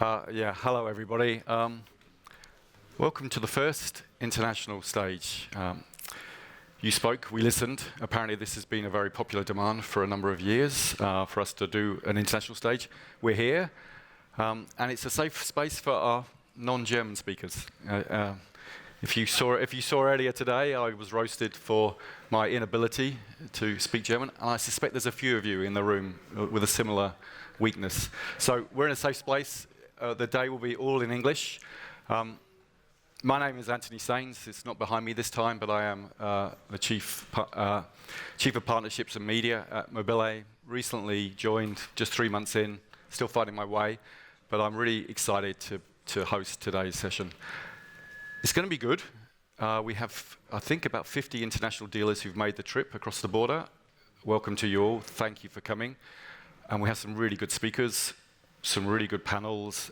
Hello everybody. Welcome to the first international stage. You spoke, we listened. Apparently this has been a very popular demand for a number of years for us to do an international stage. We're here, and it's a safe space for our non-German speakers. If you saw earlier today, I was roasted for my inability to speak German, and I suspect there's a few of you in the room with a similar weakness. So we're in a safe place. The day will be all in English. My name is Anthony Sains. It's not behind me this time, but I am the Chief of Partnerships and Media at Modellen. Recently joined, just 3 months in, still finding my way, but I'm really excited to host today's session. It's going to be good. We have, I think, about 50 international dealers who've made the trip across the border. Welcome to you all. Thank you for coming. And we have some really good speakers, some really good panels.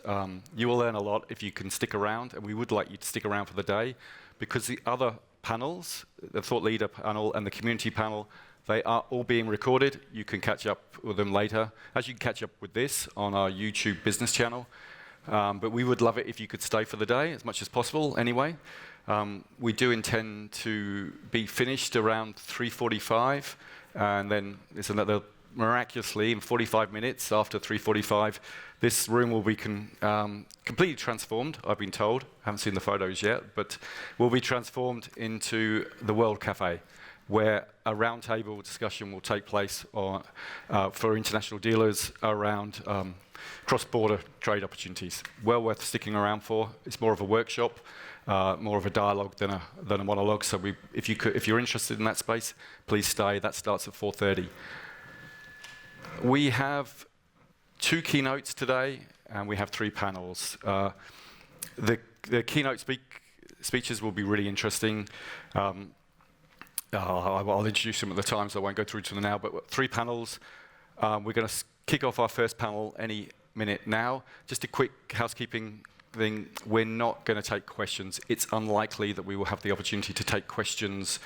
You will learn a lot if you can stick around, and we would like you to stick around for the day, because the other panels, the thought leader panel and the community panel, they are all being recorded. You can catch up with them later, as you can catch up with this on our YouTube business channel. But we would love it if you could stay for the day as much as possible anyway. We do intend to be finished around 3:45, and then there's another, miraculously, in 45 minutes after 3:45, this room will be completely transformed, I've been told. I haven't seen the photos yet, but will be transformed into the World Cafe, where a roundtable discussion will take place for international dealers around cross-border trade opportunities. Well worth sticking around for. It's more of a workshop, more of a dialogue than a monologue. So if you're interested in that space, please stay. That starts at 4:30. We have 2 keynotes today, and we have 3 panels. The keynote speeches will be really interesting. I'll introduce them at the time, so I won't go through to them now, but 3 panels. We're going to kick off our first panel any minute now. Just a quick housekeeping thing. We're not going to take questions. It's unlikely that we will have the opportunity to take questions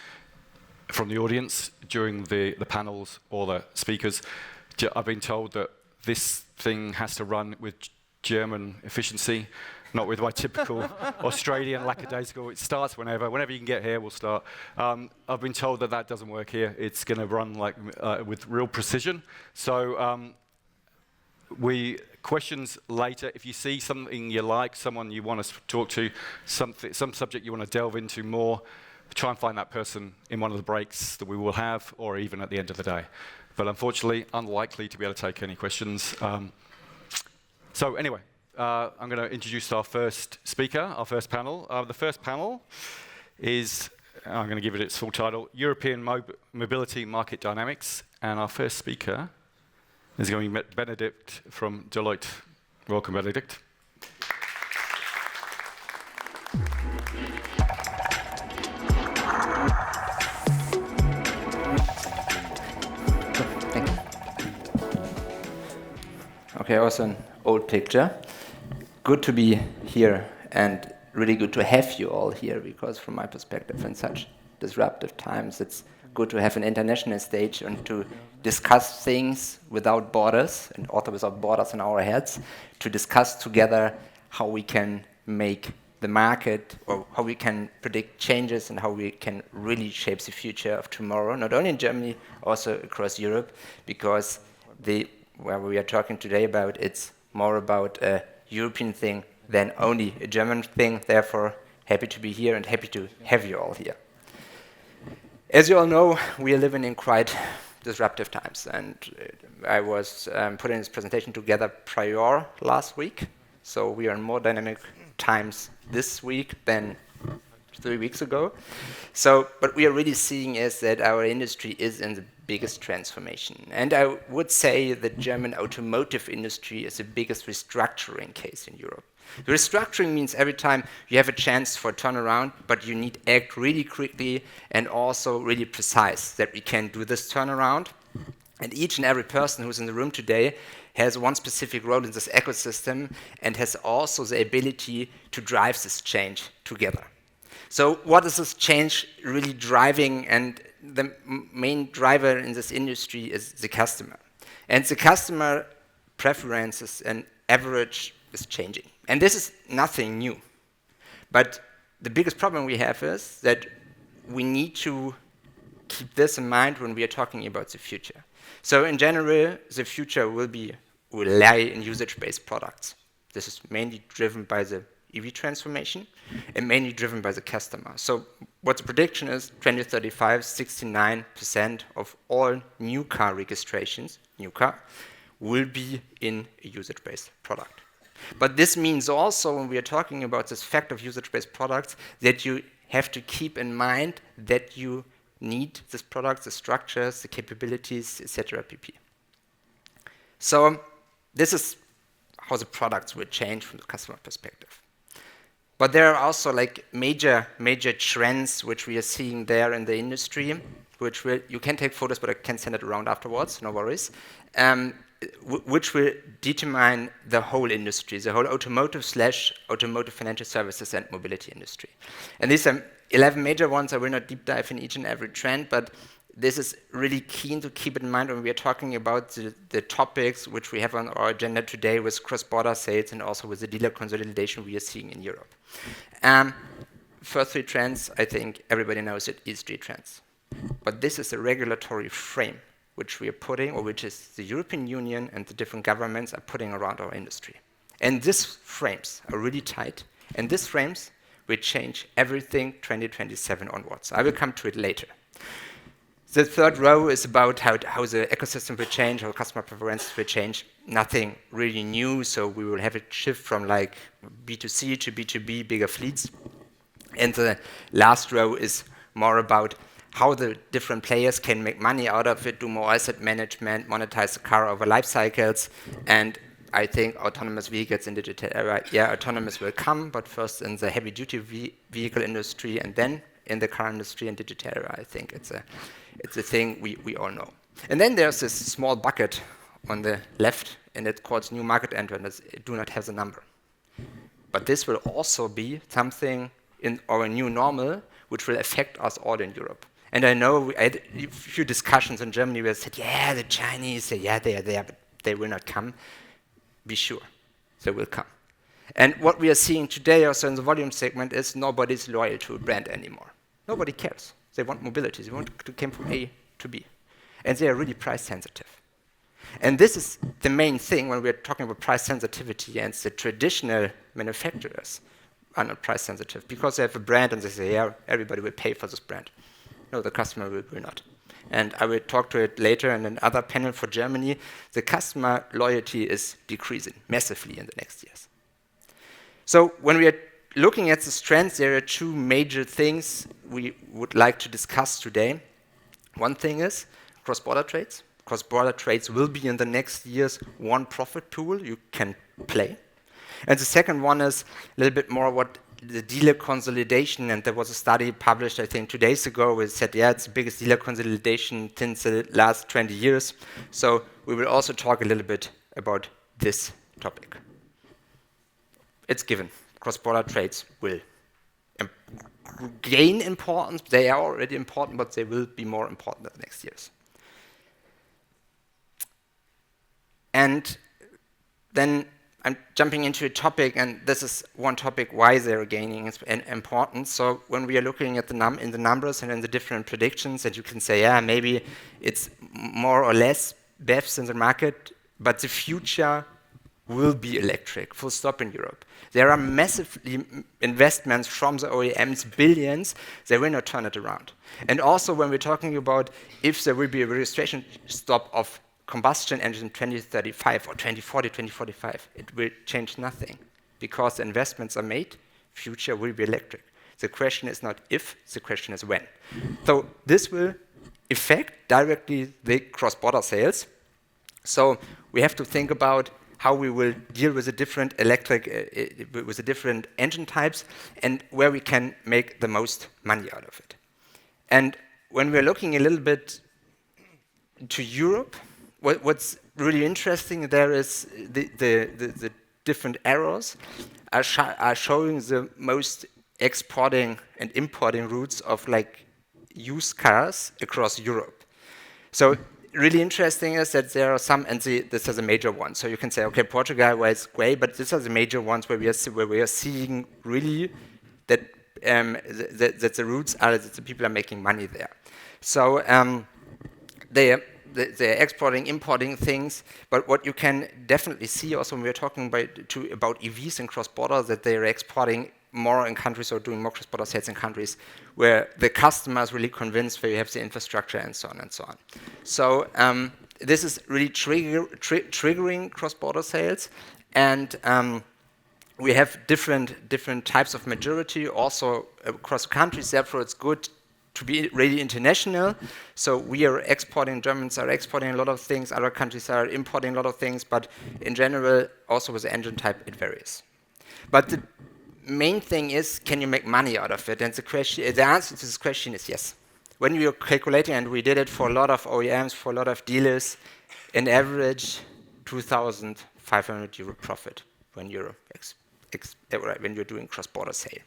from the audience during the panels or the speakers. I've been told that this thing has to run with German efficiency, not with my typical Australian lackadaisical. It starts whenever you can get here, we'll start. I've been told that doesn't work here. It's going to run with real precision. So questions later. If you see something you like, someone you want us to talk to, some subject you want to delve into more, try and find that person in one of the breaks that we will have, or even at the end of the day. But unfortunately, unlikely to be able to take any questions. So anyway, I'm going to introduce our first speaker, our first panel. The first panel is, I'm going to give it its full title, European Mobility Market Dynamics. And our first speaker is going to be Benedict from Deloitte. Welcome, Benedict. Okay, also an old picture. Good to be here, and really good to have you all here, because from my perspective, in such disruptive times, it's good to have an international stage and to discuss things without borders, and also without borders in our heads, to discuss together how we can make the market, or how we can predict changes, and how we can really shape the future of tomorrow, not only in Germany, also across Europe, because where we are talking today about, it's more about a European thing than only a German thing. Therefore, happy to be here and happy to have you all here. As you all know, we are living in quite disruptive times, and I was putting this presentation together prior last week, so we are in more dynamic times this week than 3 weeks ago. So, but we are really seeing is that our industry is in the biggest transformation. And I would say the German automotive industry is the biggest restructuring case in Europe. The restructuring means every time you have a chance for a turnaround, but you need to act really quickly and also really precise that we can do this turnaround. And each and every person who's in the room today has one specific role in this ecosystem and has also the ability to drive this change together. So what is this change really driving? And the main driver in this industry is the customer. And the customer preferences an average is changing. And this is nothing new. But the biggest problem we have is that we need to keep this in mind when we are talking about the future. So in general, the future will lie in usage-based products. This is mainly driven by the EV transformation and mainly driven by the customer. So what the prediction is, 2035, 69% of all new car registrations, new car, will be in a usage-based product. But this means also, when we are talking about this fact of usage-based products, that you have to keep in mind that you need this product, the structures, the capabilities, etc. pp. So this is how the products will change from the customer perspective. But there are also like major trends which we are seeing there in the industry, which you can take photos, but I can send it around afterwards, no worries, which will determine the whole industry, the whole automotive financial services and mobility industry. And these are 11 major ones. I will not deep dive in each and every trend, but this is really keen to keep in mind when we are talking about the topics which we have on our agenda today with cross-border sales and also with the dealer consolidation we are seeing in Europe. First three trends, I think everybody knows it, ESG trends. But this is a regulatory frame which we are putting, or which is the European Union and the different governments are putting around our industry. And these frames are really tight, and these frames will change everything 2027 onwards. I will come to it later. The third row is about how the ecosystem will change, how customer preferences will change. Nothing really new, so we will have a shift from like B2C to B2B, bigger fleets. And the last row is more about how the different players can make money out of it, do more asset management, monetize the car over life cycles. And I think autonomous vehicles in digital era, yeah, autonomous will come, but first in the heavy-duty vehicle industry and then in the car industry and digital era. I think it's a thing we all know. And then there's this small bucket on the left, and it's called new market entrants. It do not have the number. But this will also be something in our new normal, which will affect us all in Europe. And I know I had a few discussions in Germany where they said, yeah, the Chinese, yeah, they are there, but they will not come. Be sure, they will come. And what we are seeing today also in the volume segment is nobody's loyal to a brand anymore. Nobody cares. They want mobility. They want to come from A to B. And they are really price sensitive. And this is the main thing when we're talking about price sensitivity, and the traditional manufacturers are not price sensitive because they have a brand and they say, yeah, everybody will pay for this brand. No, the customer will not. And I will talk to it later in another panel for Germany. The customer loyalty is decreasing massively in the next years. So when we are looking at these trends, there are two major things we would like to discuss today. One thing is cross-border trades. Cross-border trades will be in the next years one profit pool you can play. And the second one is a little bit more what the dealer consolidation, and there was a study published, I think, 2 days ago, where it said, yeah, it's the biggest dealer consolidation since the last 20 years. So we will also talk a little bit about this topic. It's given. Cross-border trades will gain importance. They are already important, but they will be more important in the next years. And then I'm jumping into a topic, and this is one topic why they're gaining importance. So when we are looking at in the numbers and in the different predictions, and you can say, yeah, maybe it's more or less BEVs in the market, but the future will be electric, full stop in Europe. There are massive investments from the OEMs, billions, they will not turn it around. And also when we're talking about if there will be a registration stop of combustion engine in 2035 or 2040, 2045, it will change nothing because the investments are made, future will be electric. The question is not if, the question is when. So this will affect directly the cross-border sales. So we have to think about how we will deal with the different with the different engine types and where we can make the most money out of it. And when we're looking a little bit to Europe, what's really interesting there is the different arrows are showing the most exporting and importing routes of like used cars across Europe. So really interesting is that there are some, and this is a major one. So you can say, okay, Portugal, well, it's great, but these are the major ones where we are seeing really that that the roots are that the people are making money there. So they're exporting, importing things, but what you can definitely see also when we're talking about EVs and cross-border, that they're exporting more in countries or doing more cross-border sales in countries where the customer is really convinced, where you have the infrastructure and so on and so on. So this is really triggering cross-border sales, and we have different types of maturity also across countries. Therefore, it's good to be really international. So we are exporting, Germans are exporting a lot of things, other countries are importing a lot of things, but in general, also with the engine type, it varies. But the main thing is, can you make money out of it? And the answer to this question is yes. When we were calculating, and we did it for a lot of OEMs, for a lot of dealers, an average 2,500 euro profit when you're when you're doing cross-border sale.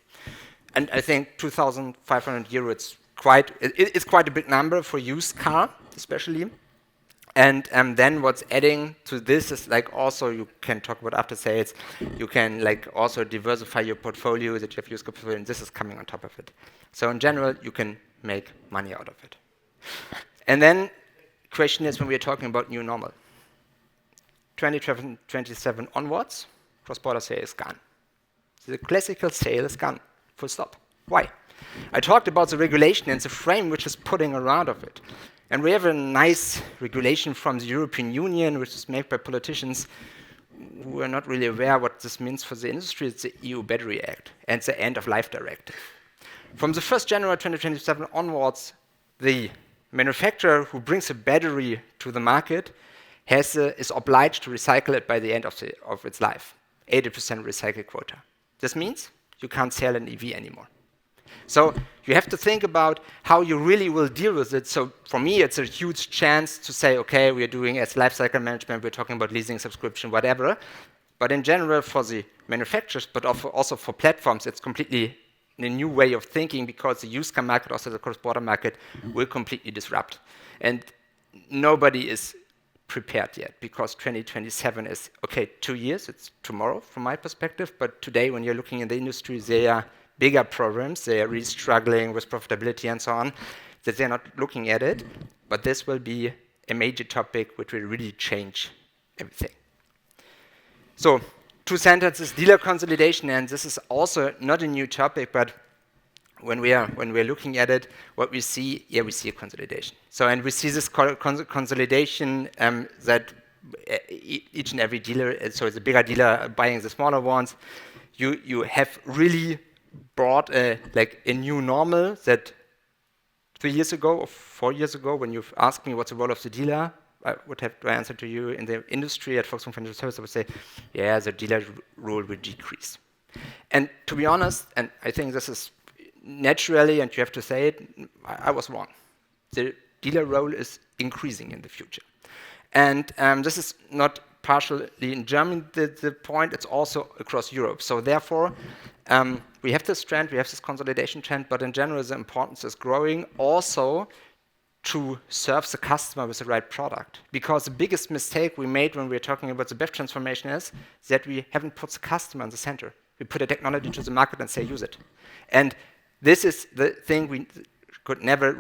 And I think 2,500 euro, it's quite a big number for used car, especially. And then what's adding to this is like also you can talk about after sales. You can like also diversify your portfolio, that you have used car portfolio, and this is coming on top of it. So in general, you can make money out of it. And then question is when we are talking about new normal. 2027 onwards, cross-border sale is gone. The classical sale is gone, full stop. Why? I talked about the regulation and the frame which is putting around of it. And we have a nice regulation from the European Union, which is made by politicians who are not really aware what this means for the industry. It's the EU Battery Act and the End of Life Directive. From the 1st January 2027 onwards, the manufacturer who brings a battery to the market is obliged to recycle it by the end of its life, 80% recycle quota. This means you can't sell an EV anymore. So you have to think about how you really will deal with it. So for me, it's a huge chance to say, okay, we are doing as lifecycle management, we're talking about leasing, subscription, whatever. But in general, for the manufacturers, but also for platforms, it's completely a new way of thinking, because the used car market, also the cross-border market, will completely disrupt. And nobody is prepared yet, because 2027 is, okay, 2 years, it's tomorrow from my perspective, but today when you're looking in the industry, there are bigger problems, they are really struggling with profitability and so on, that they're not looking at it, but this will be a major topic which will really change everything. So, 2 sentences, dealer consolidation, and this is also not a new topic, but when we're looking at it, what we see, we see a consolidation. So, and we see this consolidation that each and every dealer, so the bigger dealer buying the smaller ones, you have really brought a new normal that 3 years ago or 4 years ago, when you've asked me what's the role of the dealer, I would have to answer to you in the industry at Volkswagen Financial Services, I would say, the dealer role will decrease. And to be honest, and I think this is naturally, and you have to say it, I was wrong. The dealer role is increasing in the future. And this is not partially in Germany the point, it's also across Europe. So therefore, we have this trend, we have this consolidation trend, but in general, the importance is growing also to serve the customer with the right product. Because the biggest mistake we made when we were talking about the BEV transformation is that we haven't put the customer in the center. We put a technology to the market and say, use it. And this is the thing we should never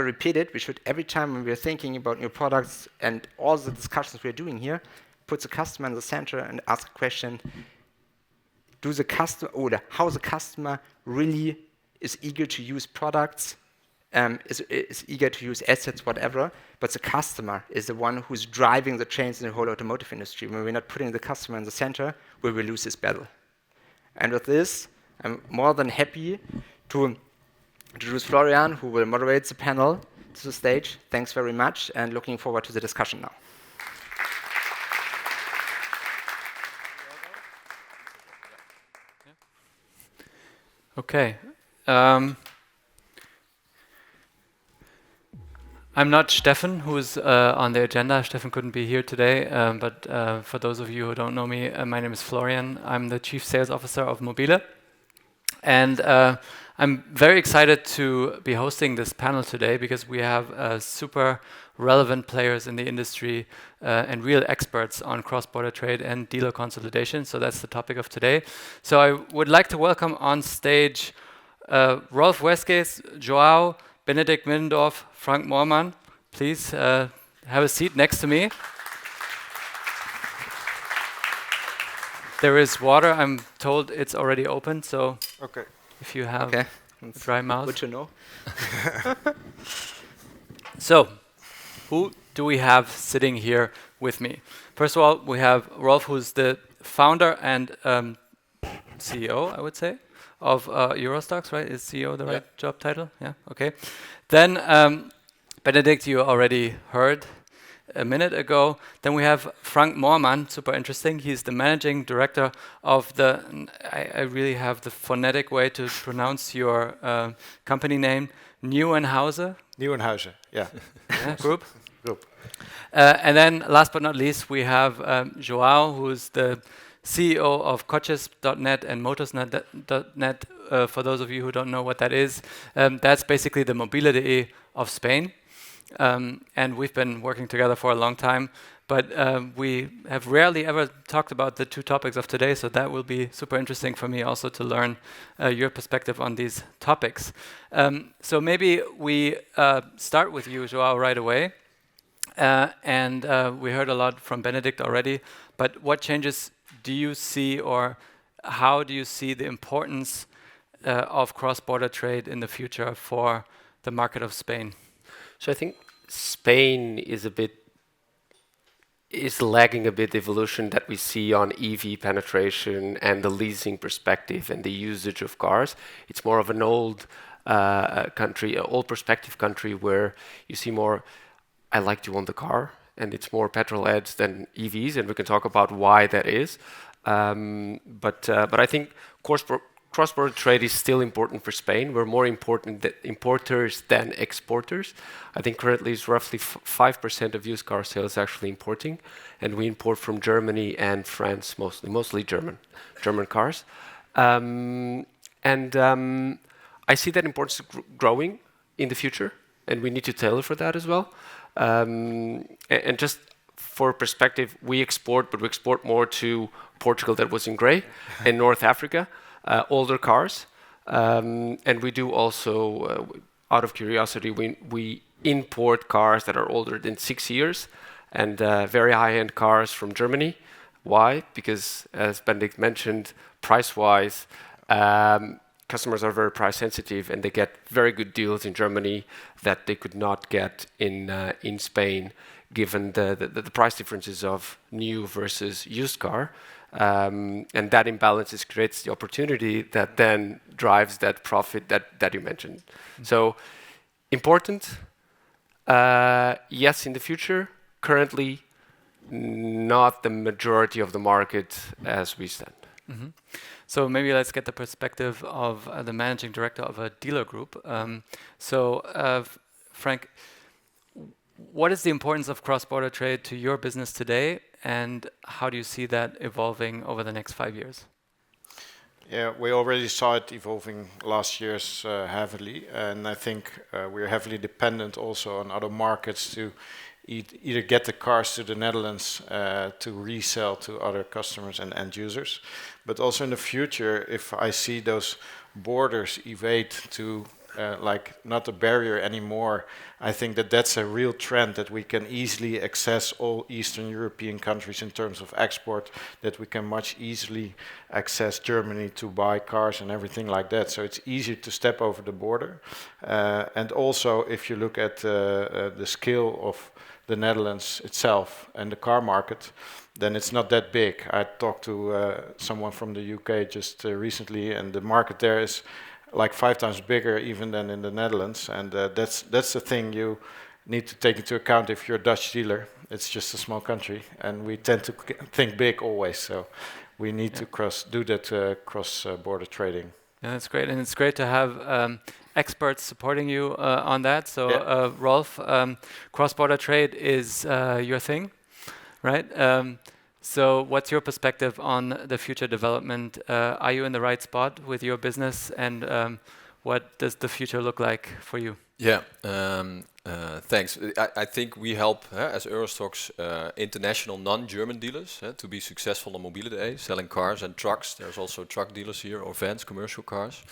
repeat it. We should, every time when we're thinking about new products and all the discussions we're doing here, put the customer in the center and ask a question, how the customer really is eager to use products, is eager to use assets, whatever, but the customer is the one who's driving the change in the whole automotive industry. When we're not putting the customer in the center, we will lose this battle. And with this, I'm more than happy to introduce Florian, who will moderate the panel to the stage. Thanks very much, and looking forward to the discussion now. Okay. I'm not Steffen, who is on the agenda. Steffen couldn't be here today, but for those of you who don't know me, my name is Florian. I'm the Chief Sales Officer of Mobile. And I'm very excited to be hosting this panel today because we have super relevant players in the industry and real experts on cross-border trade and dealer consolidation. So that's the topic of today. So I would like to welcome on stage Rolf Westgates, Joao, Benedikt Middendorf, Frank Moorman. Please have a seat next to me. There is water. I'm told it's already open, so Okay. if you have Okay. a dry mouth. Good to know. So, who do we have sitting here with me? First of all, we have Rolf, who's the founder and CEO, I would say, of Eurostocks, right? Is CEO the right job title? Yeah, okay. Then Benedikt, you already heard a minute ago. Then we have Frank Moorman, super interesting. He's the managing director of the, I really have the phonetic way to pronounce your company name, Nieuwenhuizen. Nieuwenhuizen, yeah. Group. Group. And then last but not least, we have Joao, who's the CEO of coches.net and motors.net. For those of you who don't know what that is, that's basically the Mobile.de of Spain. And we've been working together for a long time, but we have rarely ever talked about the two topics of today, so that will be super interesting for me also to learn your perspective on these topics. So maybe we start with you, Joao, right away. And we heard a lot from Benedikt already, but what changes do you see, or how do you see the importance of cross-border trade in the future for the market of Spain? So I think Spain is lagging a bit the evolution that we see on EV penetration and the leasing perspective and the usage of cars. It's more of an old country, an old perspective country where you see more, I like to own the car, and it's more petrol heads than EVs, and we can talk about why that is. But I think cross-border trade is still important for Spain. We're more important importers than exporters. I think currently it's roughly 5% of used car sales actually importing, and we import from Germany and France mostly German cars. I see that importance growing in the future, and we need to tailor for that as well. And just for perspective, we export, but we export more to Portugal, that was in grey, and North Africa. Older cars, and we do also, out of curiosity, we import cars that are older than 6 years, and very high-end cars from Germany. Why? Because, as Benedikt mentioned, price-wise, customers are very price-sensitive, and they get very good deals in Germany that they could not get in Spain, given the price differences of new versus used car. And that imbalance creates the opportunity that then drives that profit that you mentioned. So important, yes, in the future. Currently, not the majority of the market as we stand. Mm-hmm. So maybe let's get the perspective of the managing director of a dealer group. Frank, what is the importance of cross-border trade to your business today, and how do you see that evolving over the next 5 years? Yeah, we already saw it evolving last year's heavily, and I think we're heavily dependent also on other markets to either get the cars to the Netherlands to resell to other customers and end users. But also in the future, if I see those borders evade to like not a barrier anymore, I think that's a real trend, that we can easily access all Eastern European countries in terms of export, that we can much easily access Germany to buy cars and everything like that. So it's easier to step over the border. And also, if you look at the scale of the Netherlands itself and the car market, then it's not that big. I talked to someone from the UK just recently, and the market there is like 5 times bigger even than in the Netherlands, and that's the thing you need to take into account if you're a Dutch dealer. It's just a small country, and we tend to think big always, so we need to do that cross-border trading. Yeah, that's great, and it's great to have experts supporting you on that. So, Rolf, cross-border trade is your thing, right? So what's your perspective on the future development? Are you in the right spot with your business, and what does the future look like for you? Yeah, thanks. I think we help, as Eurostox, international non-German dealers to be successful on Mobility, selling cars and trucks. There's also truck dealers here, or vans, commercial cars.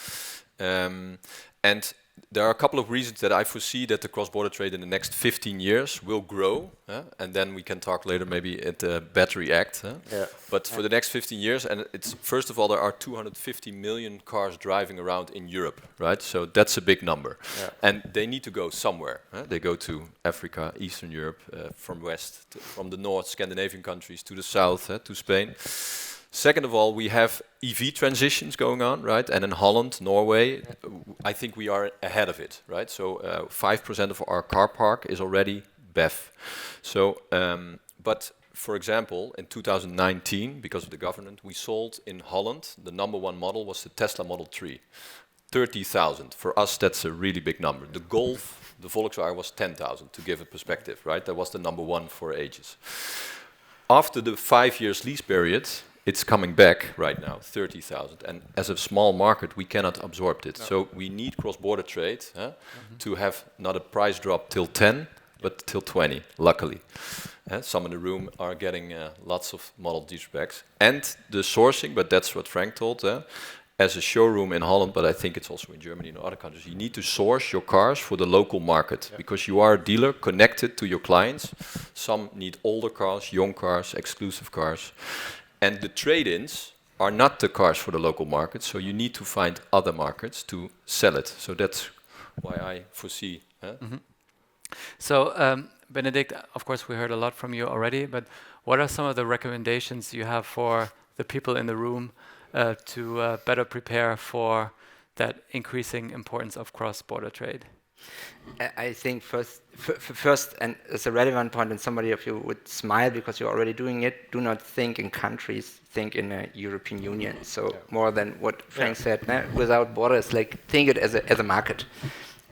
And there are a couple of reasons that I foresee that the cross-border trade in the next 15 years will grow. And then we can talk later maybe at the Battery Act. Yeah. But for the next 15 years, and it's first of all, there are 250 million cars driving around in Europe, right? So that's a big number. Yeah. And they need to go somewhere. They go to Africa, Eastern Europe, from west, from the north, Scandinavian countries, to the south, to Spain. Second of all, we have EV transitions going on, right? And in Holland, Norway, I think we are ahead of it, right? So 5% of our car park is already BEV. So, but for example, in 2019, because of the government, we sold in Holland, the #1 model was the Tesla Model 3. 30,000. For us, that's a really big number. The Golf, the Volkswagen was 10,000, to give a perspective, right? That was the #1 for ages. After the 5 years lease period, it's coming back right now, 30,000. And as a small market, we cannot absorb it. No. So we need cross-border trade to have not a price drop till 10, but till 20, luckily. Some in the room are getting lots of Model D specs. And the sourcing, but that's what Frank told, as a showroom in Holland, but I think it's also in Germany and other countries, you need to source your cars for the local market, because you are a dealer connected to your clients. Some need older cars, young cars, exclusive cars. And the trade-ins are not the cars for the local market, so you need to find other markets to sell it. So that's why I foresee. So, Benedict, of course, we heard a lot from you already, but what are some of the recommendations you have for the people in the room to better prepare for that increasing importance of cross-border trade? I think first, and it's a relevant point, and somebody of you would smile because you're already doing it, do not think in countries, think in a European Union. So more than what Frank said, without borders, like think it as a market.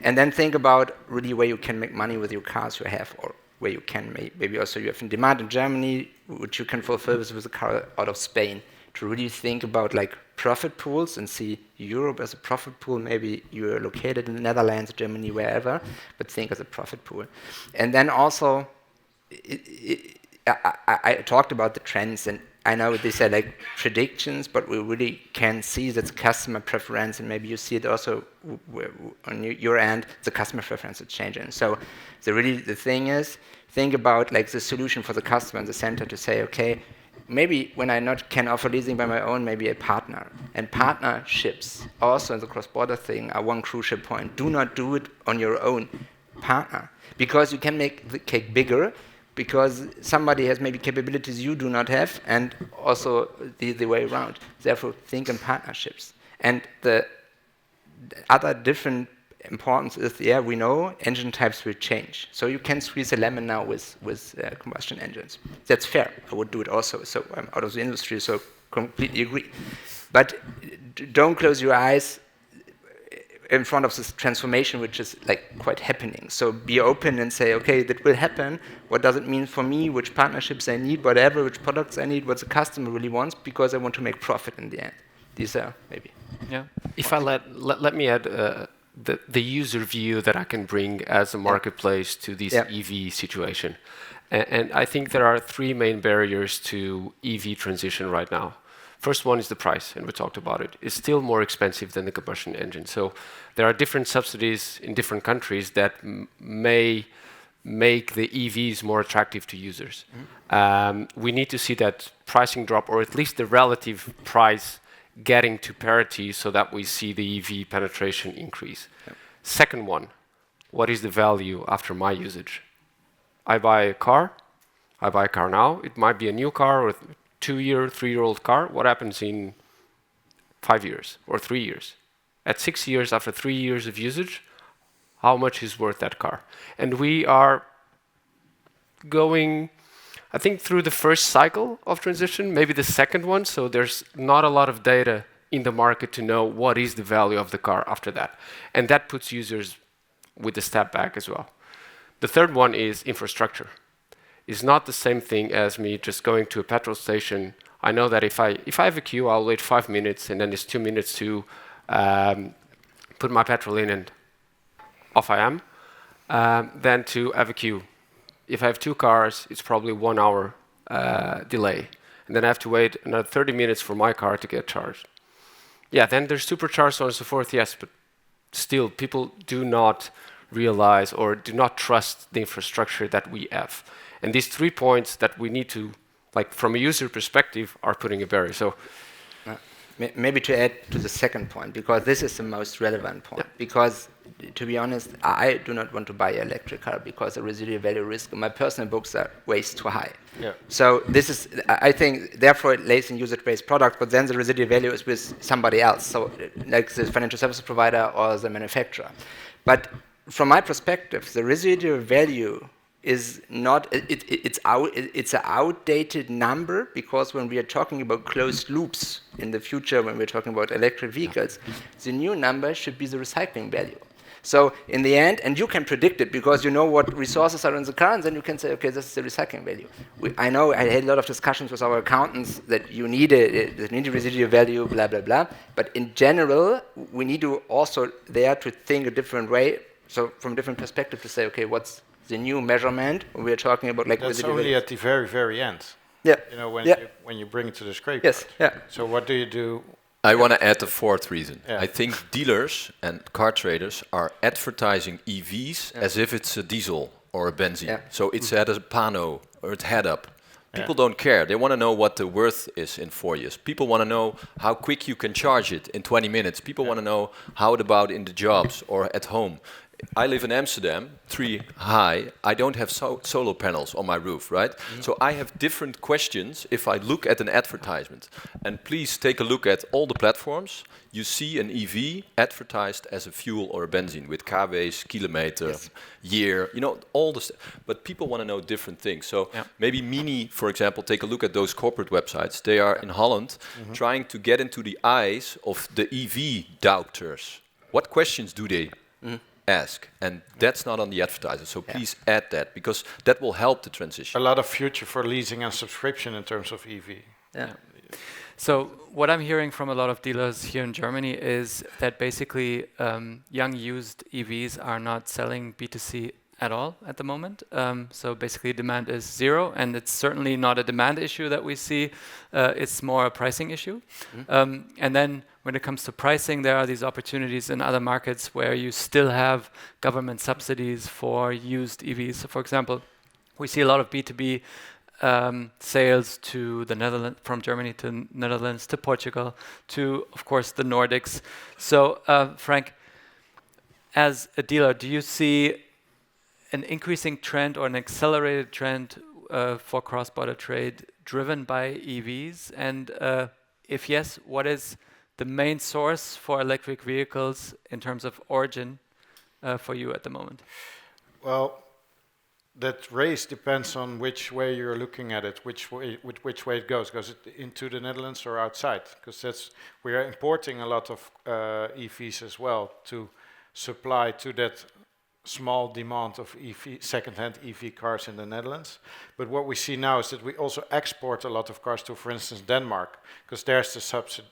And then think about really where you can make money with your cars you have, or where you can maybe also you have in demand in Germany, which you can fulfill with a car out of Spain. To really think about like profit pools and see Europe as a profit pool. Maybe you're located in the Netherlands, Germany, wherever, but think as a profit pool. And then also, I talked about the trends, and I know these are like predictions, but we really can see that customer preference, and maybe you see it also on your end, the customer preference is changing. So the thing is, think about like the solution for the customer in the center to say, okay, maybe when I not can offer leasing by my own, maybe a partner. And partnerships, also in the cross-border thing, are one crucial point. Do not do it on your own. Partner. Because you can make the cake bigger, because somebody has maybe capabilities you do not have, and also the way around. Therefore, think in partnerships. And the other different importance is, we know engine types will change. So you can squeeze a lemon now with combustion engines. That's fair. I would do it also. So I'm out of the industry, so completely agree. But don't close your eyes in front of this transformation, which is like quite happening. So be open and say, okay, that will happen. What does it mean for me? Which partnerships I need? Whatever, which products I need? What the customer really wants? Because I want to make profit in the end. These are maybe. Yeah. If I let me add the user view that I can bring as a marketplace to this EV situation. And I think there are 3 main barriers to EV transition right now. First one is the price, and we talked about it. It's still more expensive than the combustion engine. So there are different subsidies in different countries that may make the EVs more attractive to users. We need to see that pricing drop, or at least the relative price getting to parity, so that we see the EV penetration increase. Second one, what is the value after my usage? I buy a car now. It might be a new car or a 2-year, 3-year-old car. What happens in 5 years or 3 years? At 6 years, after 3 years of usage, how much is worth that car? And we are going, I think, through the first cycle of transition, maybe the second one, so there's not a lot of data in the market to know what is the value of the car after that. And that puts users with a step back as well. The third one is infrastructure. is not the same thing as me just going to a petrol station. I know that if I have a queue, I'll wait 5 minutes, and then it's 2 minutes to put my petrol in, and off I am. Than to have a queue. If I have 2 cars, it's probably 1 hour delay, and then I have to wait another 30 minutes for my car to get charged. Yeah, then there's supercharged, so on and so forth, yes, but still, people do not realize or do not trust the infrastructure that we have. And these 3 points that we need to, like from a user perspective, are putting a barrier. So maybe to add to the second point, because this is the most relevant point. Because, to be honest, I do not want to buy an electric car because the residual value risk in my personal books are way too high. Yeah. So this is, I think, therefore it lays in user-based product, but then the residual value is with somebody else, so like the financial service provider or the manufacturer. But from my perspective, the residual value is not, it's an outdated number, because when we are talking about closed loops in the future, when we're talking about electric vehicles, the new number should be the recycling value. So in the end, and you can predict it because you know what resources are in the car, and then you can say, okay, this is the recycling value. I know I had a lot of discussions with our accountants that you need a residual value, blah, blah, blah. But in general, we need to also there to think a different way, so from a different perspective to say, okay, what's the new measurement when we're talking about like that's only value. at the very, very end. Yeah. You know, when you bring it to the scrape. Yes. Yeah. So what do you do? I want to add the 4th reason. Yeah. I think dealers and car traders are advertising EVs as if it's a diesel or a benzene. Yeah. So it's at a pano or it's head up. People don't care. They want to know what the worth is in 4 years. People want to know how quick you can charge it in 20 minutes. People want to know how it about in the jobs or at home. I live in Amsterdam, 3 high. I don't have solar panels on my roof, right? So I have different questions if I look at an advertisement. And please take a look at all the platforms. You see an EV advertised as a fuel or a benzene with kW's, kilometer, year, you know, all the stuff. But people want to know different things. So maybe Mini, for example, take a look at those corporate websites. They are in Holland trying to get into the eyes of the EV doubters. What questions do they ask? And that's not on the advertiser, so please add that, because that will help the transition. A lot of future for leasing and subscription in terms of EV. Yeah. So what I'm hearing from a lot of dealers here in Germany is that basically young used EVs are not selling B2C at all at the moment. So basically demand is 0, and it's certainly not a demand issue that we see. It's more a pricing issue. And then when it comes to pricing, there are these opportunities in other markets where you still have government subsidies for used EVs. So for example, we see a lot of B2B sales to the Netherlands, from Germany to Netherlands, to Portugal, to, of course, the Nordics. So Frank, as a dealer, do you see an increasing trend or an accelerated trend for cross-border trade driven by EVs? And if yes, what is the main source for electric vehicles in terms of origin for you at the moment? Well, that race depends on which way you're looking at it, which way it goes. Goes it into the Netherlands or outside? Because we are importing a lot of EVs as well to supply to that small demand of second-hand EV cars in the Netherlands. But what we see now is that we also export a lot of cars to, for instance, Denmark, because there's the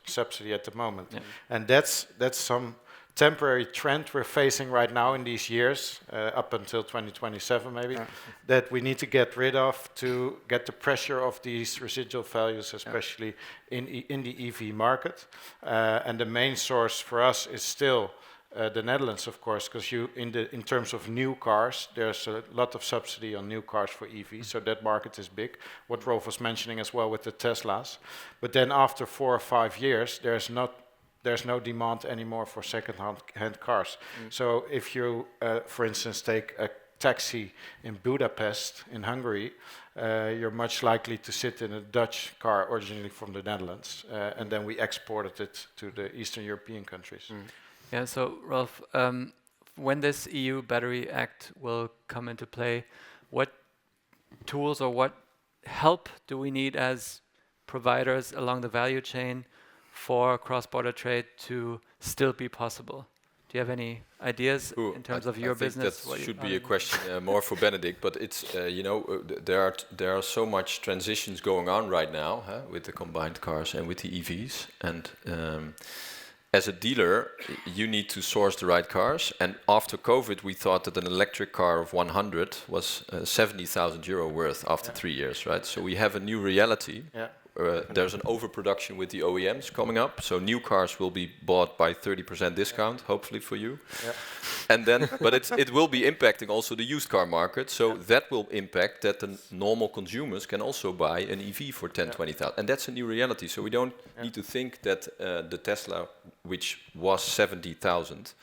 subsidy at the moment. Yeah. And that's some temporary trend we're facing right now in these years, up until 2027 maybe, that we need to get rid of to get the pressure of these residual values, especially in the EV market. And the main source for us is still the Netherlands, of course, because in terms of new cars, there's a lot of subsidy on new cars for EV, so that market is big. What Rolf was mentioning as well with the Teslas. But then after 4 or 5 years, there's no demand anymore for second-hand cars. So if you, for instance, take a taxi in Budapest, in Hungary, you're much likely to sit in a Dutch car originally from the Netherlands, and then we exported it to the Eastern European countries. Yeah, so Rolf, when this EU Battery Act will come into play, what tools or what help do we need as providers along the value chain for cross-border trade to still be possible? Do you have any ideas in terms of your business? That should be a question more for Benedict, but it's there are so much transitions going on right now with the combined cars and with the EVs, and as a dealer, you need to source the right cars. And after COVID, we thought that an electric car of 100 was 70,000 euro worth after 3 years, right? So we have a new reality. Yeah. There's an overproduction with the OEMs coming up, so new cars will be bought by 30% discount, hopefully for you. Yeah. And then, but it will be impacting also the used car market, so that will impact that the normal consumers can also buy an EV for 10, 20,000, and that's a new reality. So we don't need to think that the Tesla, which was 70,000,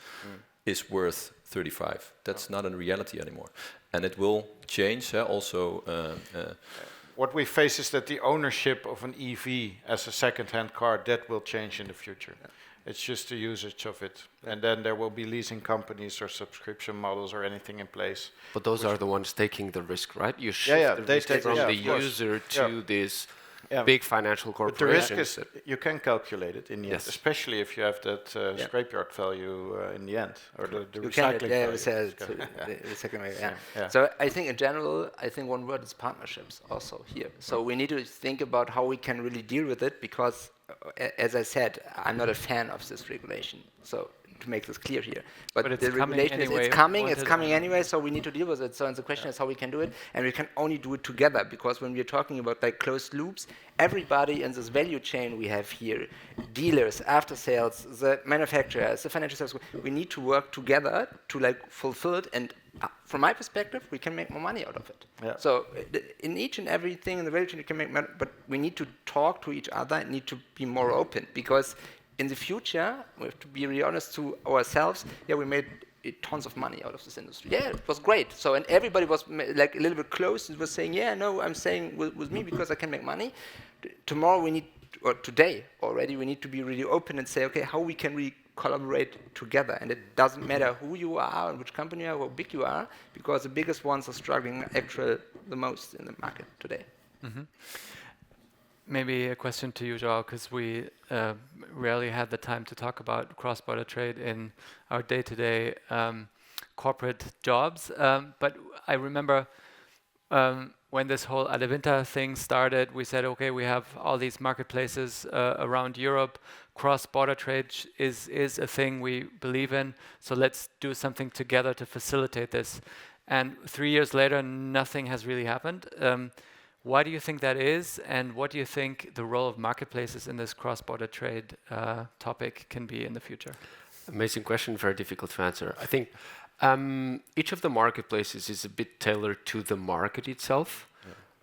is worth 35. That's not a reality anymore, and it will change. Also. What we face is that the ownership of an EV as a second-hand car, that will change in the future. Yeah. It's just the usage of it. Yeah. And then there will be leasing companies or subscription models or anything in place. But those are the ones taking the risk, right? You shift the risk from the user to this big financial corporation. But the risk is, you can calculate it in the end, especially if you have that scrapyard value in the end, or the recycling value. So I think in general, one word is partnerships also here. So we need to think about how we can really deal with it, because as I said, I'm not a fan of this regulation. So to make this clear here, but the regulation it's coming anyway, so we need to deal with it. So the question is how we can do it, and we can only do it together, because when we're talking about like closed loops, everybody in this value chain we have here, dealers, after sales, the manufacturers, the financial services, we need to work together to like fulfill it, and from my perspective, we can make more money out of it. Yeah. So in each and everything in the value chain you can make money, but we need to talk to each other and need to be more open, because in the future, we have to be really honest to ourselves. Yeah, we made tons of money out of this industry. Yeah, it was great. So, and everybody was like a little bit close and was saying, yeah, no, I'm staying with me because I can make money. Tomorrow we need, or today already, we need to be really open and say, okay, how we can really collaborate together. And it doesn't matter who you are and which company you are, how big you are, because the biggest ones are struggling actually the most in the market today. Mm-hmm. Maybe a question to you, Joao, because we rarely had the time to talk about cross-border trade in our day-to-day corporate jobs. But I remember when this whole Adevinta thing started, we said, okay, we have all these marketplaces around Europe. Cross-border trade is a thing we believe in, so let's do something together to facilitate this. And 3 years later, nothing has really happened. Why do you think that is, and what do you think the role of marketplaces in this cross-border trade topic can be in the future? Amazing question, very difficult to answer. I think each of the marketplaces is a bit tailored to the market itself,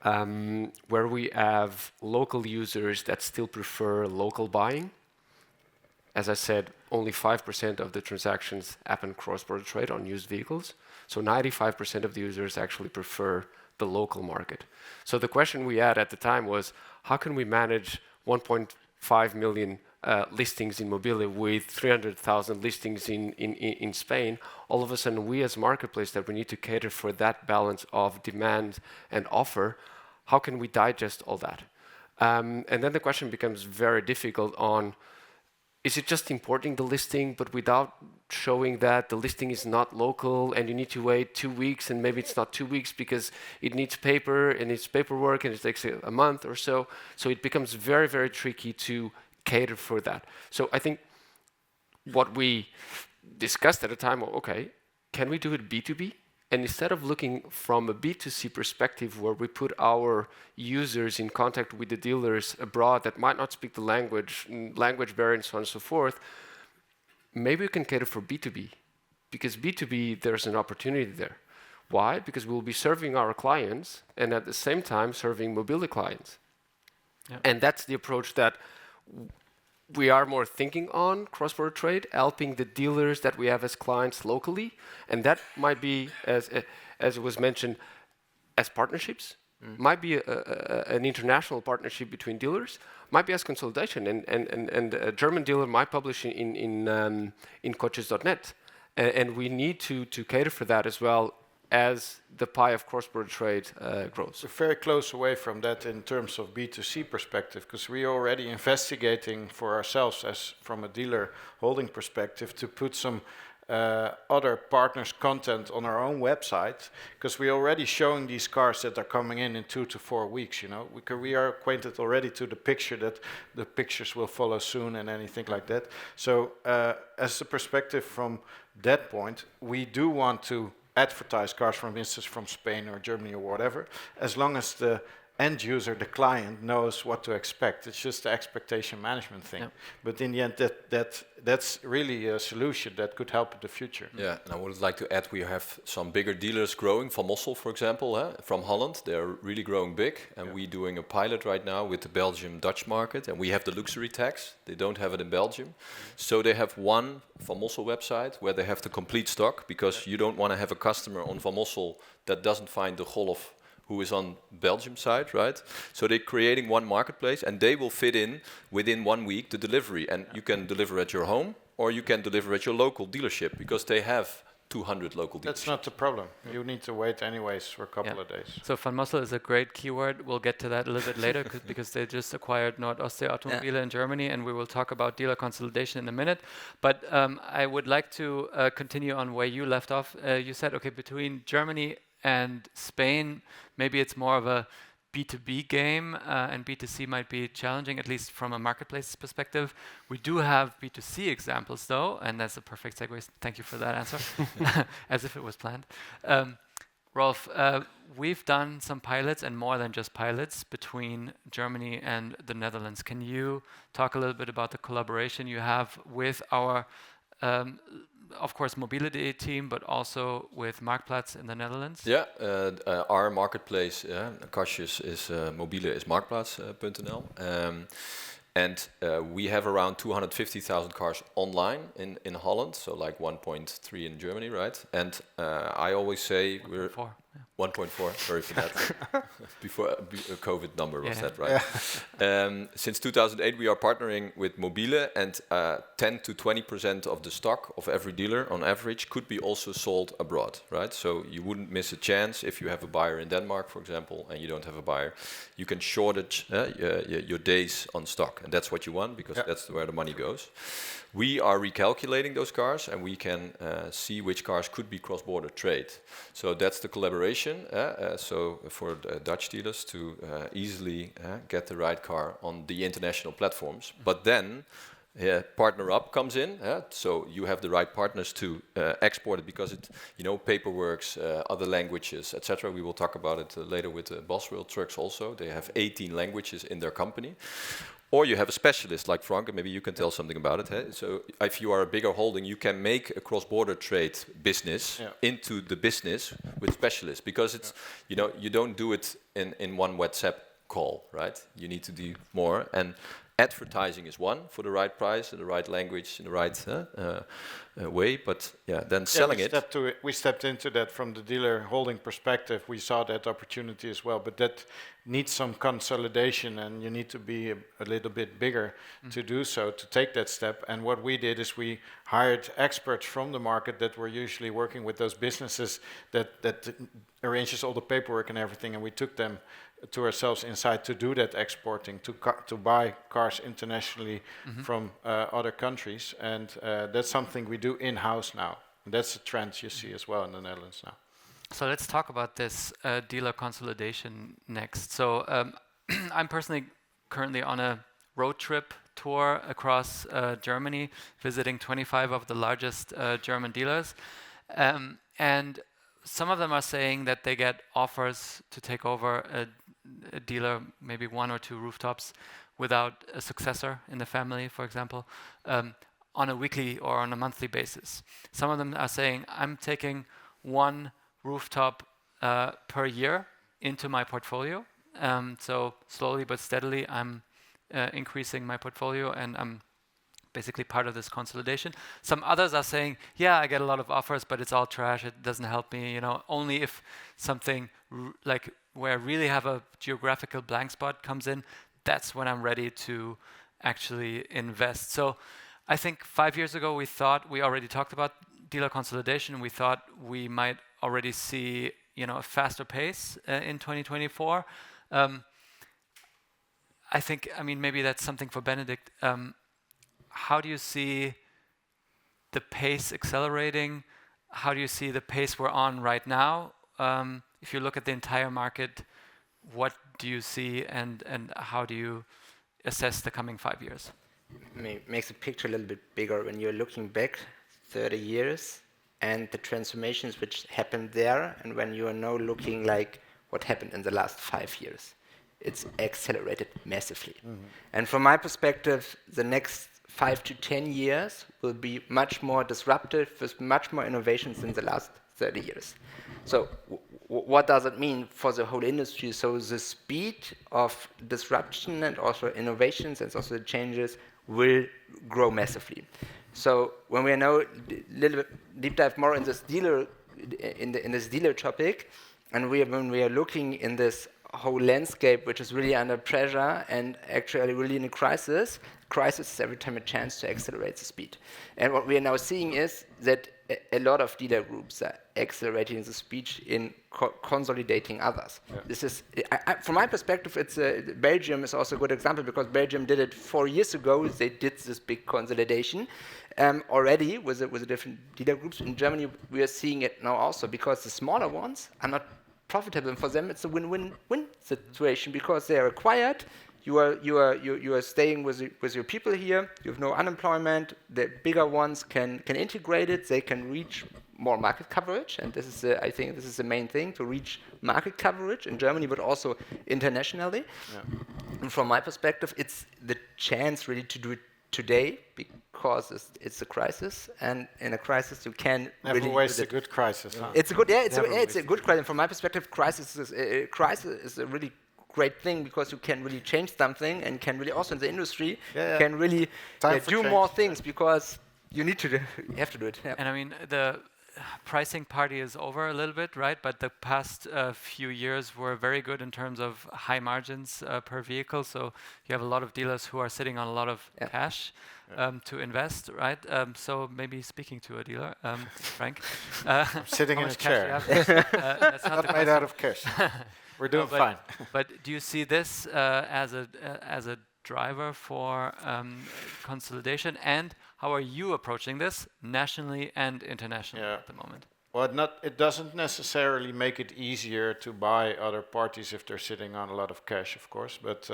where we have local users that still prefer local buying. As I said, only 5% of the transactions happen cross-border trade on used vehicles, so 95% of the users actually prefer the local market. So the question we had at the time was, how can we manage 1.5 million listings in Mobile with 300,000 listings in Spain? All of a sudden, we as marketplace that we need to cater for that balance of demand and offer, how can we digest all that? And then the question becomes very difficult on, is it just importing the listing, but without showing that the listing is not local and you need to wait 2 weeks, and maybe it's not 2 weeks because it needs paper and it's paperwork and it takes a month or so. So it becomes very, very tricky to cater for that. So I think what we discussed at the time, okay, can we do it B2B? And instead of looking from a B2C perspective where we put our users in contact with the dealers abroad that might not speak the language barrier and so on and so forth, maybe we can cater for B2B. Because B2B, there's an opportunity there. Why? Because we'll be serving our clients and at the same time serving mobility clients. Yeah. And that's the approach that we are more thinking on cross-border trade, helping the dealers that we have as clients locally, and that might be, as it was mentioned, as partnerships, might be an international partnership between dealers, might be as consolidation, and a German dealer might publish in coaches.net, and we need to cater for that as well as the pie of cross-border trade grows. We're very close away from that in terms of B2C perspective, because we're already investigating for ourselves as from a dealer holding perspective to put some other partners' content on our own website, because we're already showing these cars that are coming in 2 to 4 weeks. You know, we are acquainted already to the picture that the pictures will follow soon and anything like that. So, as a perspective from that point, we do want to advertise cars, for instance, from Spain or Germany or whatever, as long as the end user, the client, knows what to expect. It's just the expectation management thing. Yep. But in the end, that's really a solution that could help in the future. Yeah, and I would like to add, we have some bigger dealers growing. Van Mossel, for example, from Holland, they're really growing big. And we're doing a pilot right now with the Belgium-Dutch market. And we have the luxury tax. They don't have it in Belgium. So they have one Van Mossel website where they have the complete stock, because you don't want to have a customer on Van Mossel that doesn't find the Golf who is on Belgium side, right? So they're creating one marketplace, and they will fit in within 1 week the delivery. And you can deliver at your home, or you can deliver at your local dealership, because they have 200 local dealerships. That's not the problem. You need to wait anyways for a couple of days. So Van Mossel is a great keyword. We'll get to that a little bit later, because they just acquired Nordostsee Automobile in Germany, and we will talk about dealer consolidation in a minute. But I would like to continue on where you left off. You said, okay, between Germany and Spain, maybe it's more of a B2B game, and B2C might be challenging, at least from a marketplace perspective. We do have B2C examples, though, and that's a perfect segue. Thank you for that answer, as if it was planned. Rolf, we've done some pilots, and more than just pilots, between Germany and the Netherlands. Can you talk a little bit about the collaboration you have with our of course, mobility team, but also with Marktplaats in the Netherlands? Yeah, our marketplace, Carsharing is Mobiele is Marktplaats.nl. And we have around 250,000 cars online in Holland, so like 1.3 in Germany, right? And I always say we're 1.4, sorry for that. Before COVID number was that, right? Yeah. Since 2008, we are partnering with Mobiele, and 10 to 20% of the stock of every dealer, on average, could be also sold abroad, right? So you wouldn't miss a chance if you have a buyer in Denmark, for example, and you don't have a buyer. You can shortage your days on stock, and that's what you want, because that's where the money goes. We are recalculating those cars, and we can see which cars could be cross-border trade. So that's the collaboration. So for the Dutch dealers to easily get the right car on the international platforms. But then partner up comes in. So you have the right partners to export it, because it, paperworks, other languages, etc. We will talk about it later with Boswell Trucks also. They have 18 languages in their company. Or you have a specialist like Frank, and maybe you can tell something about it. So if you are a bigger holding, you can make a cross-border trade business into the business with specialists, because it's, you don't do it in one WhatsApp call, right? You need to do more. And advertising is one for the right price and the right language and the right way, but then selling it. We stepped into that from the dealer holding perspective. We saw that opportunity as well, but that needs some consolidation, and you need to be a little bit bigger to do so, to take that step. And what we did is we hired experts from the market that were usually working with those businesses that arranges all the paperwork and everything, and we took them to ourselves inside to do that exporting, to buy cars internationally from other countries, and that's something we do in-house now. And that's a trend you see as well in the Netherlands now. So let's talk about this dealer consolidation next. So I'm personally currently on a road trip tour across Germany, visiting 25 of the largest German dealers, and some of them are saying that they get offers to take over a dealer, maybe 1 or 2 rooftops, without a successor in the family, for example, on a weekly or on a monthly basis. Some of them are saying, I'm taking 1 rooftop per year into my portfolio. So slowly but steadily, I'm increasing my portfolio, and I'm basically part of this consolidation. Some others are saying, yeah, I get a lot of offers, but it's all trash. It doesn't help me. Only if something like where I really have a geographical blank spot comes in, that's when I'm ready to actually invest. So I think 5 years ago, we already talked about dealer consolidation. We thought we might already see, a faster pace in 2024. Maybe that's something for Benedict. How do you see the pace accelerating? How do you see the pace we're on right now? If you look at the entire market, what do you see, and how do you assess the coming 5 years? Makes the picture a little bit bigger when you're looking back 30 years and the transformations which happened there, and when you are now looking like what happened in the last 5 years. It's accelerated massively. And from my perspective, the next 5 to 10 years will be much more disruptive with much more innovations than the last 30 years. So what does it mean for the whole industry? So the speed of disruption and also innovations and also the changes will grow massively. So when we are now a little bit deep dive more in this dealer topic, and when we are looking in this whole landscape, which is really under pressure and actually really in a crisis is every time a chance to accelerate the speed. And what we are now seeing is that a lot of dealer groups are accelerating the speed in consolidating others. Yeah. This is, from my perspective, Belgium is also a good example, because Belgium did it 4 years ago. They did this big consolidation already with the different dealer groups. In Germany, we are seeing it now also, because the smaller ones are not profitable, and for them it's a win-win-win situation, because they are acquired. You are staying with your people here. You have no unemployment. The bigger ones can integrate it. They can reach more market coverage, and this is I think this is the main thing, to reach market coverage in Germany, but also internationally. Yeah. And from my perspective, it's the chance really to do it today, because it's a crisis, and in a crisis you can never really waste a good crisis. Huh? It's a good it's a good crisis. From my perspective, crisis is a really great thing, because you can really change something, and can really also in the industry can really do more things, because you have to do it. Yeah. And I mean, the pricing party is over a little bit, right? But the past few years were very good in terms of high margins per vehicle. So you have a lot of dealers who are sitting on a lot of cash to invest, right? So maybe speaking to a dealer, Frank. I'm sitting in a chair. That's not made out of cash. We're doing fine. But do you see this as a driver for consolidation, and how are you approaching this nationally and internationally at the moment? Well, it doesn't necessarily make it easier to buy other parties if they're sitting on a lot of cash, of course. But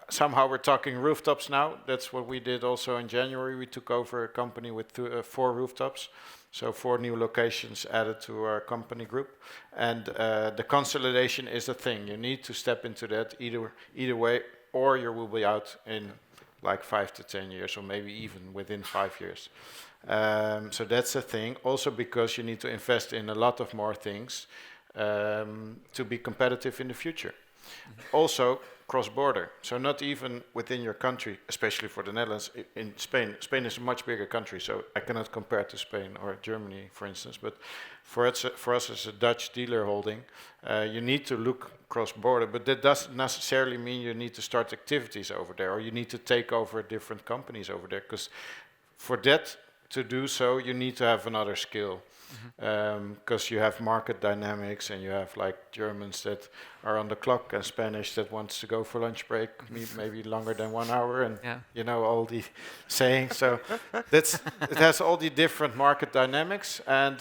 somehow we're talking rooftops now. That's what we did also in January. We took over a company with 4 rooftops. So 4 new locations added to our company group. And the consolidation is a thing. You need to step into that either way, or you will be out in like 5 to 10 years, or maybe even within 5 years. So that's a thing. Also because you need to invest in a lot of more things to be competitive in the future. Also cross-border. So not even within your country, especially for the Netherlands. In Spain is a much bigger country, so I cannot compare to Spain or Germany, for instance. But for us as a Dutch dealer holding, you need to look cross-border, but that doesn't necessarily mean you need to start activities over there, or you need to take over different companies over there, because for that to do so, you need to have another skill. Because you have market dynamics, and you have like Germans that are on the clock, and Spanish that wants to go for lunch break maybe longer than 1 hour, and you know all the sayings. So it has all the different market dynamics, and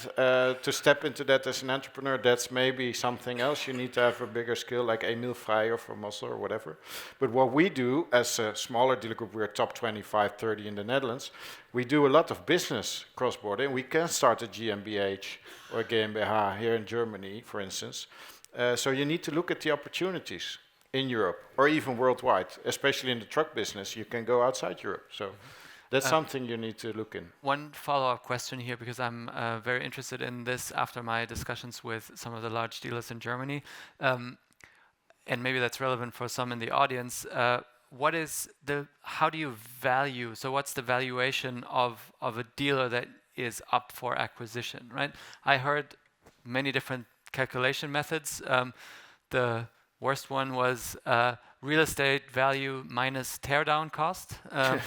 to step into that as an entrepreneur, that's maybe something else. You need to have a bigger skill, like Emil Freyer from Mossel or whatever. But what we do as a smaller dealer group, we're top 25, 30 in the Netherlands. We do a lot of business cross-border, and we can start a GmbH or a GmbH here in Germany, for instance. So you need to look at the opportunities in Europe, or even worldwide, especially in the truck business. You can go outside Europe. So that's something you need to look in. One follow-up question here, because I'm very interested in this after my discussions with some of the large dealers in Germany. And maybe that's relevant for some in the audience. How do you value, so what's the valuation of a dealer that is up for acquisition, right? I heard many different calculation methods. The Worst one was real estate value minus teardown cost. That's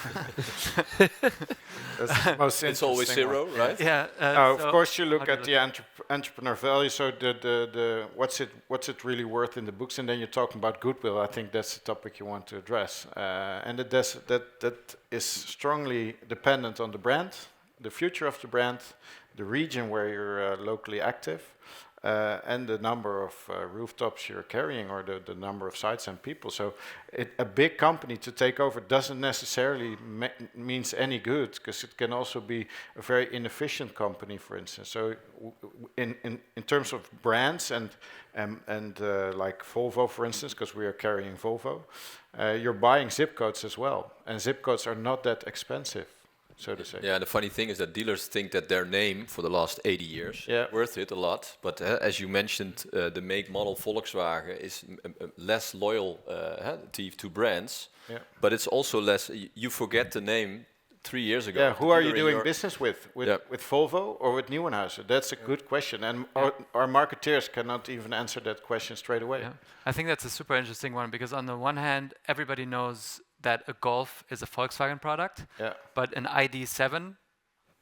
the most It's always interesting zero, one. right? Yeah. Of so course, you how look do at the entrepreneur value. So the what's it really worth in the books, and then you're talking about goodwill. I think that's the topic you want to address, and that is strongly dependent on the brand, the future of the brand, the region where you're locally active, and the number of rooftops you're carrying, or the number of sites and people. So a big company to take over doesn't necessarily means any good, because it can also be a very inefficient company, for instance. So in terms of brands and like Volvo, for instance, because we are carrying Volvo, you're buying zip codes as well, and zip codes are not that expensive, so to say. Yeah, the funny thing is that dealers think that their name for the last 80 years worth it a lot. But as you mentioned, the make model Volkswagen is less loyal to brands. Yeah. But it's also less. You forget the name 3 years ago. Yeah, who are you doing business with? With Volvo or with Nieuwenhuizen? That's a good question, and our marketeers cannot even answer that question straight away. Yeah. I think that's a super interesting one, because on the one hand, everybody knows that a Golf is a Volkswagen product, but an ID.7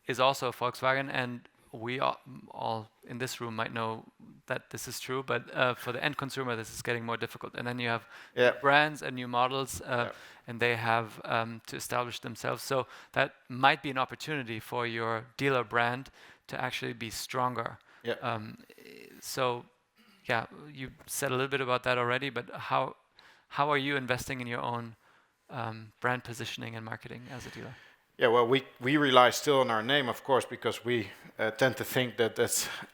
is also a Volkswagen, and we all in this room might know that this is true, but for the end consumer, this is getting more difficult. And then you have brands and new models, and they have to establish themselves. So that might be an opportunity for your dealer brand to actually be stronger. So, you said a little bit about that already, but how are you investing in your own brand positioning and marketing as a dealer? Yeah, well, we rely still on our name, of course, because we tend to think that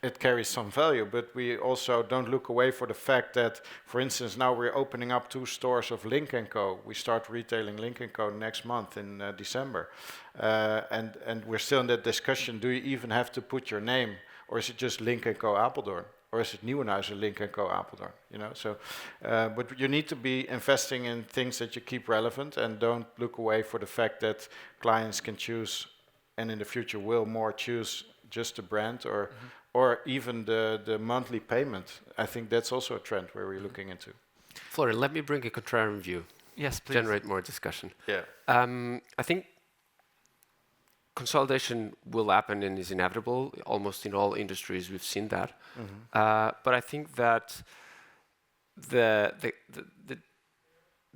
it carries some value, but we also don't look away for the fact that, for instance, now we're opening up 2 stores of Lynk & Co. We start retailing Lynk & Co. next month in December. And we're still in that discussion, do you even have to put your name, or is it just Lynk & Co. Apeldoorn? Or is it Nieuwenhuizen, Lynk & Co. Apeldoorn? You know, so, but you need to be investing in things that you keep relevant, and don't look away for the fact that clients can choose, and in the future will more choose just the brand, or even the monthly payment. I think that's also a trend where we're looking into. Florian, let me bring a contrarian view. Yes, please. Generate more discussion. Yeah. I think consolidation will happen and is inevitable. Almost in all industries, we've seen that. But I think that the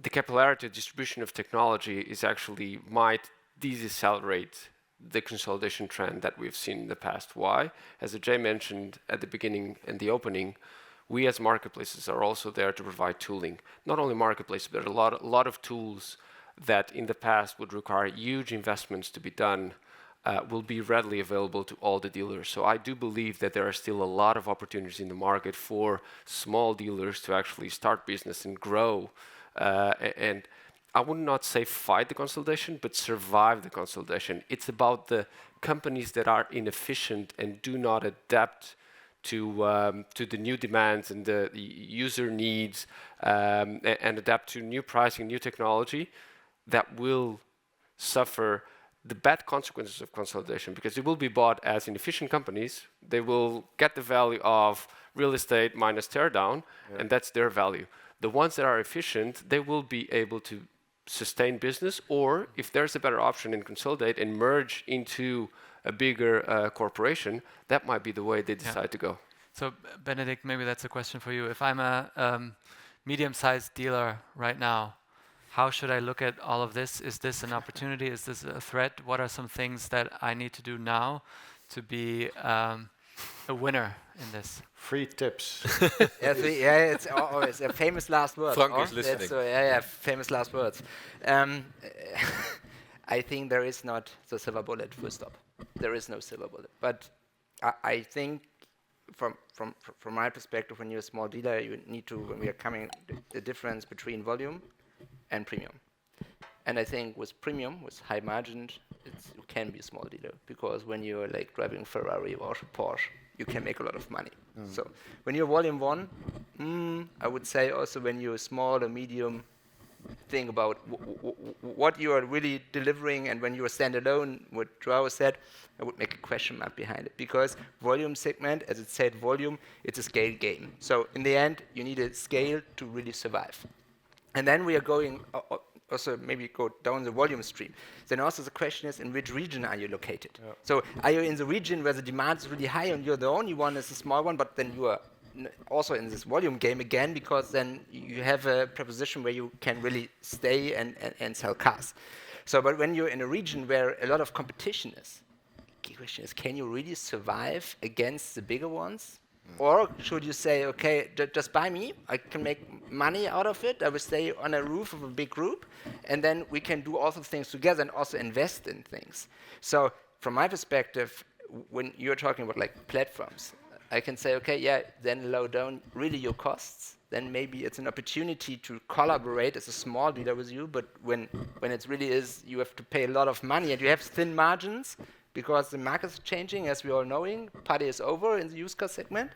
capillarity distribution of technology is actually might decelerate the consolidation trend that we've seen in the past. Why? As Ajay mentioned at the beginning and the opening, we as marketplaces are also there to provide tooling. Not only marketplaces, but a lot of tools that in the past would require huge investments to be done will be readily available to all the dealers. So I do believe that there are still a lot of opportunities in the market for small dealers to actually start business and grow. And I would not say fight the consolidation, but survive the consolidation. It's about the companies that are inefficient and do not adapt to the new demands and the user needs, and adapt to new pricing, new technology, that will suffer the bad consequences of consolidation, because they will be bought as inefficient companies. They will get the value of real estate minus teardown, and that's their value. The ones that are efficient, they will be able to sustain business, or if there's a better option and consolidate and merge into a bigger corporation, that might be the way they decide to go. So Benedict, maybe that's a question for you. If I'm a medium-sized dealer right now, how should I look at all of this? Is this an opportunity? Is this a threat? What are some things that I need to do now to be a winner in this? Free tips. It's always a famous last word. Frank is listening. Famous last words. I think there is not the silver bullet, full stop. There is no silver bullet. But I think from my perspective, when you're a small dealer, you need to, when we are coming, the difference between volume and premium. And I think with premium, with high margin, you can be a small dealer, because when you're like driving Ferrari or Porsche, you can make a lot of money. So when you're volume one, I would say also when you're small or medium, think about what you are really delivering, and when you are standalone, what Joao said, I would make a question mark behind it, because volume segment, as it said, volume, it's a scale game. So in the end, you need a scale to really survive. And then we are going also maybe go down the volume stream. Then also the question is, in which region are you located? Yeah. So are you in the region where the demand is really high and you're the only one as a small one, but then you are also in this volume game again, because then you have a proposition where you can really stay and sell cars. So, but when you're in a region where a lot of competition is, the question is, can you really survive against the bigger ones? Or should you say, okay, just buy me, I can make money out of it, I will stay on a roof of a big group, and then we can do all the things together and also invest in things. So from my perspective, when you're talking about like platforms, I can say, okay, yeah, then low down really your costs, then maybe it's an opportunity to collaborate as a small dealer with you, but when it really is, you have to pay a lot of money and you have thin margins, because the market is changing, as we all knowing, party is over in the used car segment.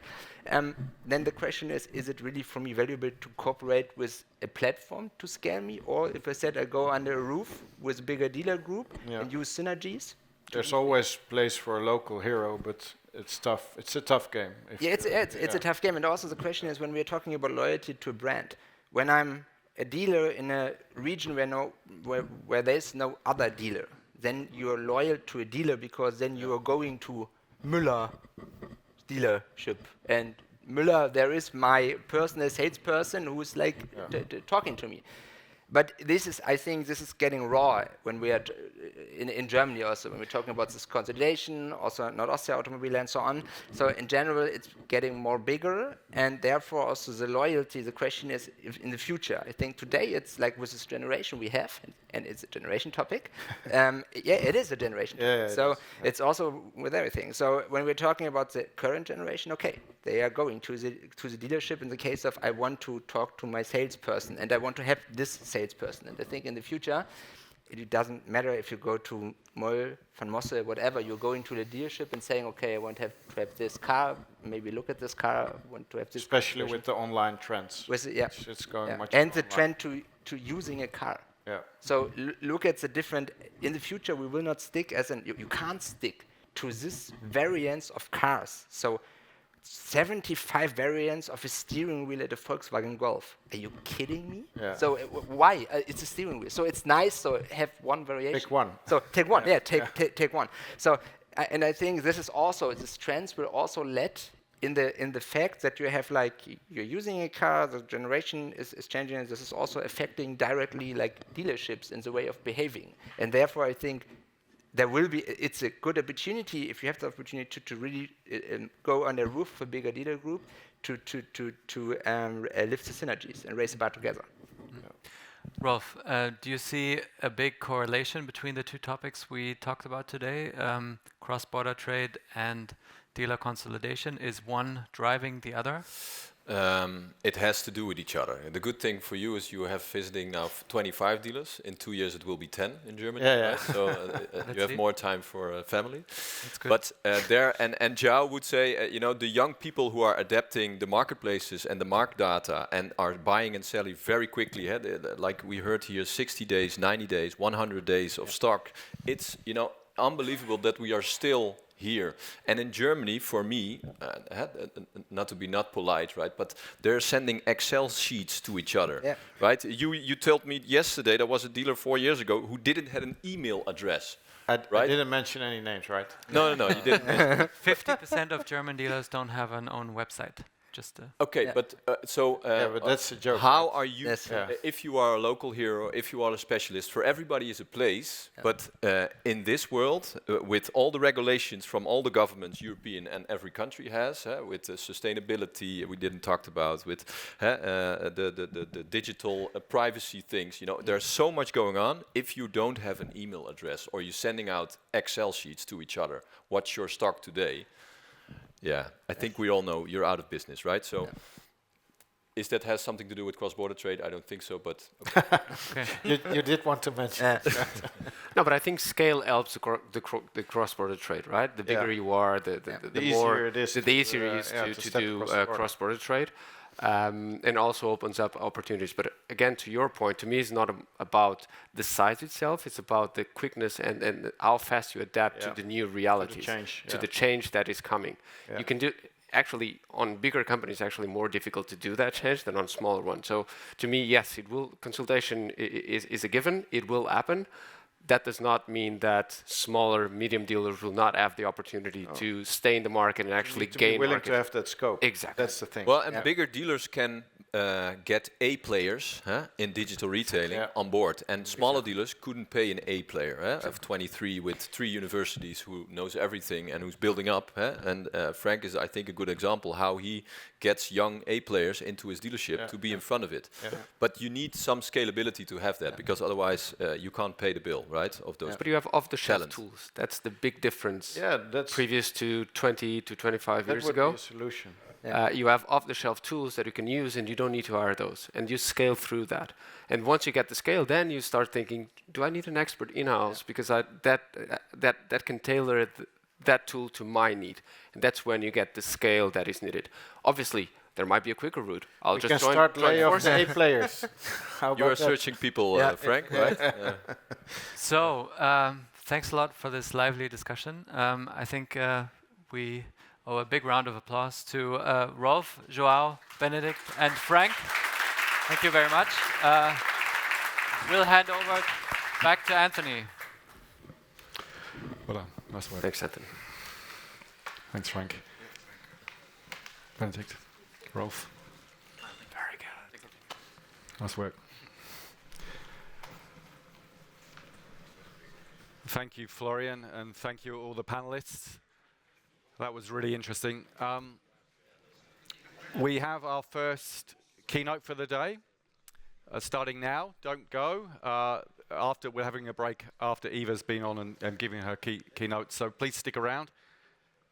Then the question is it really for me valuable to cooperate with a platform to scale me? Or if I said I go under a roof with a bigger dealer group and use synergies? There's always place for a local hero, but it's tough. It's a tough game. Yeah, it's a tough game. And also the question is, when we're talking about loyalty to a brand, when I'm a dealer in a region where there's no other dealer, then you're loyal to a dealer, because then you are going to Müller dealership. And Müller, there is my personal salesperson who's like talking to me. But this is, I think, this is getting raw when we are in Germany also, when we're talking about this consolidation, also not Austria Automobile and so on. So in general, it's getting more bigger, and therefore also the loyalty, the question is, if in the future, I think today it's like with this generation we have, and it's a generation topic. Yeah, it is a generation topic. So it's also with everything. So when we're talking about the current generation, okay, they are going to the dealership in the case of, I want to talk to my salesperson and I want to have this salesperson. And I think in the future, it doesn't matter if you go to Moll, Van Mosse, whatever, you're going to the dealership and saying, okay, I want to have this car, maybe look at this car, I want to have this. Especially with the online trends. It's going much and more the trend to using a car. Yeah. So look at the different, in the future we will not stick you can't stick to this variants of cars. So 75 variants of a steering wheel at a Volkswagen Golf. Are you kidding me? Yeah. So why? It's a steering wheel. So it's nice, so have one variation. Pick one. So take one, take one. So, and I think this is also, this trends will also let in the fact that you have like, you're using a car, the generation is changing, and this is also affecting directly like dealerships in the way of behaving. And therefore I think there will be, it's a good opportunity, if you have the opportunity to really go on the roof of a bigger dealer group, to lift the synergies and raise the bar together. Rolf, do you see a big correlation between the two topics we talked about today, cross-border trade and dealer consolidation? Is one driving the other? It has to do with each other. The good thing for you is you have visiting now 25 dealers. In 2 years it will be 10 in Germany. Right? So you have more time for family. That's good. But there, and Joao would say, the young people who are adapting the marketplaces and the market data and are buying and selling very quickly, like we heard here, 60 days, 90 days, 100 days of stock. It's unbelievable that we are still here. And in Germany, for me, not to be not polite, right? But they're sending Excel sheets to each other, right? You told me yesterday there was a dealer 4 years ago who didn't have an email address. I didn't mention any names, right? No, you didn't. 50% of German dealers don't have an own website. Okay, but but that's a joke. How are you, if you are a local hero, if you are a specialist, for everybody is a place, but in this world, with all the regulations from all the governments, European and every country has, with sustainability we didn't talk about, with the digital privacy things, there's so much going on. If you don't have an email address or you're sending out Excel sheets to each other, what's your stock today? Yeah, I think we all know you're out of business, right? So, is that has something to do with cross-border trade? I don't think so, but okay. you did want to mention. No, but I think scale helps the cross-border trade, right? The bigger you are, the more, the easier it is to do cross-border trade. and also opens up opportunities. But again, to your point, to me, it's not about the size itself. It's about the quickness and how fast you adapt to the new realities, to the change that is coming. You can do. Actually, on bigger companies, actually more difficult to do that change than on smaller ones. So, to me, yes, it will. Consultation is a given. It will happen. That does not mean that smaller, medium dealers will not have the opportunity to stay in the market and actually gain willing market. to have that scope. Exactly. That's the thing. Well, and bigger dealers can get A players in digital retailing on board, and smaller dealers couldn't pay an A player of 23 with 3 universities who knows everything and who's building up. And Frank is, I think, a good example how he gets young A players into his dealership to be in front of it. But you need some scalability to have that, because otherwise you can't pay the bill, right? Of those. But you have off-the-shelf tools. That's the big difference. That's previous to 20 to 25 years that would ago. be a solution. You have off-the-shelf tools that you can use, and you don't need to hire those, and you scale through that. And once you get the scale, then you start thinking, do I need an expert in-house? Because that can tailor that tool to my need, and that's when you get the scale that is needed. Obviously, there might be a quicker route. I'll We just can start lay off forces. A players. How You are about that? searching people, Frank, right? So, thanks a lot for this lively discussion. I think we owe a big round of applause to Rolf, Joao, Benedict, and Frank. Thank you very much. We'll hand over back to Anthony. Well done. Nice work. Thanks, Anthony. Thanks, Frank. Benedict. Rolf. Very good. Nice work. Thank you, Florian, and thank you all the panelists. That was really interesting. We have our first keynote for the day, starting now. Don't go. We're having a break after Eva's been on and giving her keynote, so please stick around.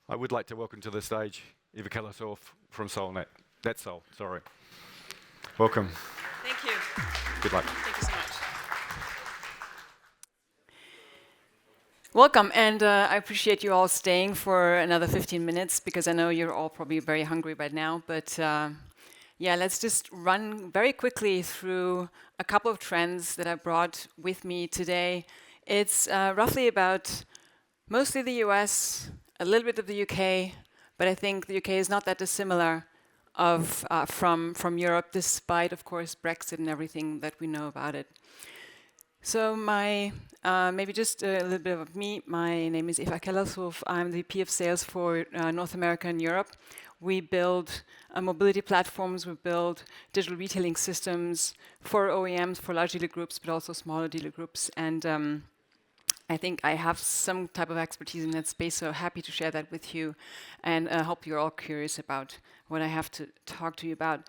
I would like to welcome to the stage Eva Kellersdorf from Solnet. NetSol, sorry. Welcome. Thank you. Good luck. Thank you so much. Welcome, and I appreciate you all staying for another 15 minutes, because I know you're all probably very hungry right now. But yeah, let's just run very quickly through a couple of trends that I brought with me today. It's roughly about mostly the US, a little bit of the UK, but I think the UK is not that dissimilar from Europe, despite, of course, Brexit and everything that we know about it. So maybe just a little bit of me. My name is Eva Kellersdorf. I'm the VP of Sales for North America and Europe. We build mobility platforms. We build digital retailing systems for OEMs, for large dealer groups, but also smaller dealer groups. And I think I have some type of expertise in that space, so happy to share that with you, and hope you're all curious about what I have to talk to you about.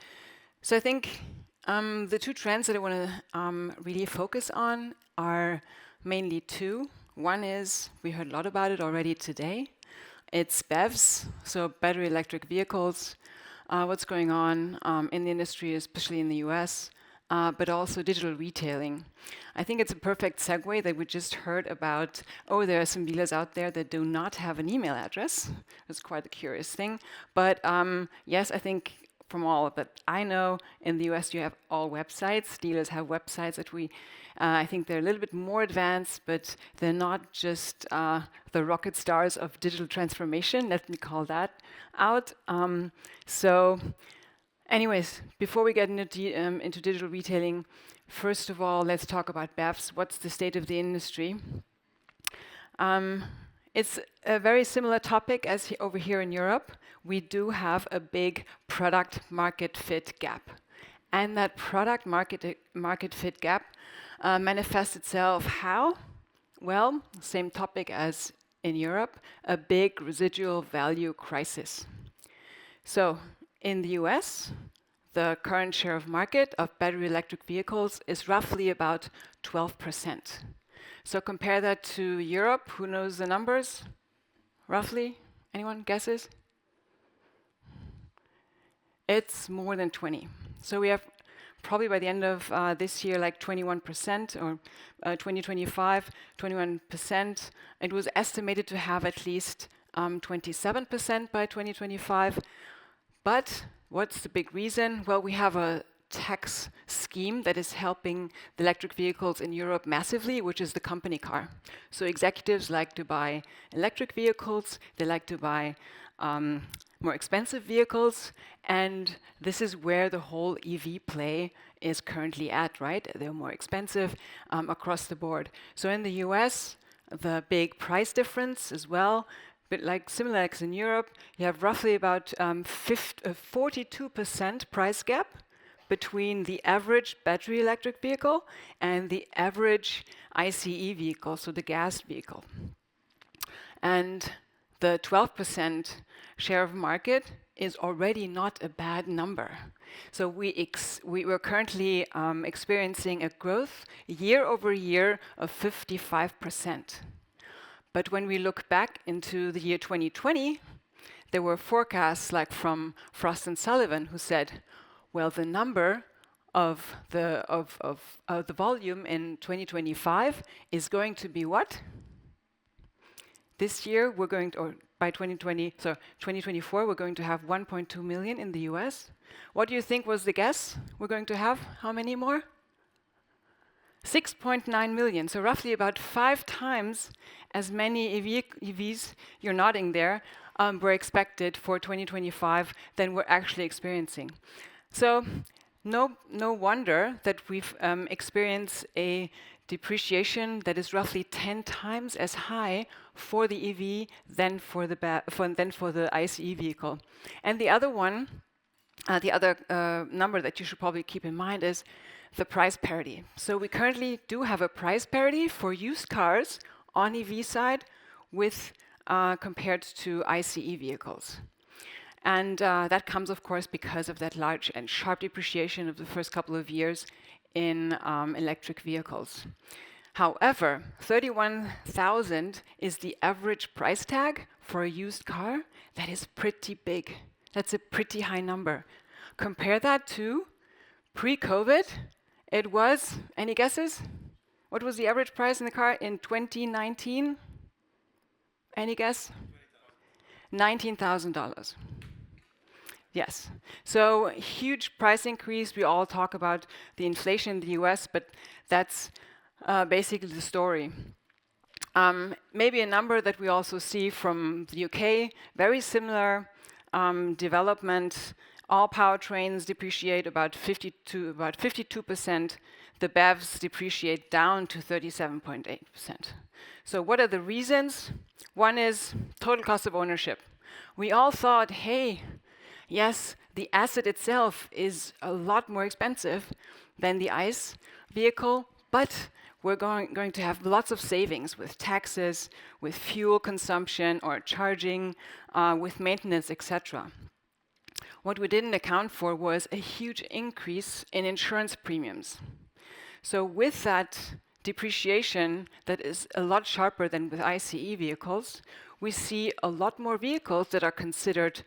So I think the two trends that I want to really focus on are mainly two. One is, we heard a lot about it already today. It's BEVs, so battery electric vehicles, what's going on in the industry, especially in the US, but also digital retailing. I think it's a perfect segue that we just heard about, there are some dealers out there that do not have an email address. It's quite a curious thing. But yes, I think from all that I know, in the US you have all websites. Dealers have websites that I think they're a little bit more advanced, but they're not just the rocket stars of digital transformation. Let me call that out. So anyways, before we get into digital retailing, first of all, let's talk about BEVs. What's the state of the industry? It's a very similar topic as over here in Europe. We do have a big product market fit gap. And that product market fit gap manifests itself how? Well, same topic as in Europe, a big residual value crisis. So in the US, the current share of market of battery electric vehicles is roughly about 12%. So compare that to Europe. Who knows the numbers? Roughly? Anyone guesses? It's more than 20. So we have probably by the end of this year, like 21%, or 2025, 21%. It was estimated to have at least 27% by 2025. But What's the big reason? Well, we have a tax scheme that is helping the electric vehicles in Europe massively, which is the company car. So executives like to buy electric vehicles, they like to buy more expensive vehicles, and this is where the whole EV play is currently at, right? They're more expensive across the board. So in the US, the big price difference as well, but like similar like in Europe, you have roughly about 42% price gap between the average battery electric vehicle and the average ICE vehicle, so the gas vehicle. And the 12% share of market is already not a bad number. So we're currently experiencing a growth year over year of 55%. But when we look back into the year 2020, there were forecasts like from Frost and Sullivan who said, well, the number of the volume in 2025 is going to be what? This year we're going to, or by 2024 we're going to have 1.2 million in the US. What do you think was the guess? We're going to have how many more? 6.9 million, so roughly about 5 times as many EVs, you're nodding there, were expected for 2025 than we're actually experiencing. So no wonder that we've experienced a depreciation that is roughly 10 times as high for the EV than for the ICE vehicle. And the other one, number that you should probably keep in mind is the price parity. So we currently do have a price parity for used cars on EV side with compared to ICE vehicles. And that comes, of course, because of that large and sharp depreciation of the first couple of years in electric vehicles. However, 31,000 is the average price tag for a used car. That is pretty big. That's a pretty high number. Compare that to pre-COVID. It was, any guesses? What was the average price in the car in 2019? Any guess? $19,000. Yes, so huge price increase. We all talk about the inflation in the US, but that's basically the story. Maybe a number that we also see from the UK, very similar development. All powertrains depreciate about 52%. The BEVs depreciate down to 37.8%. So what are the reasons? One is total cost of ownership. We all thought, hey, yes, the asset itself is a lot more expensive than the ICE vehicle, but we're going to have lots of savings with taxes, with fuel consumption or charging, with maintenance, etc. What we didn't account for was a huge increase in insurance premiums. So with that depreciation that is a lot sharper than with ICE vehicles, we see a lot more vehicles that are considered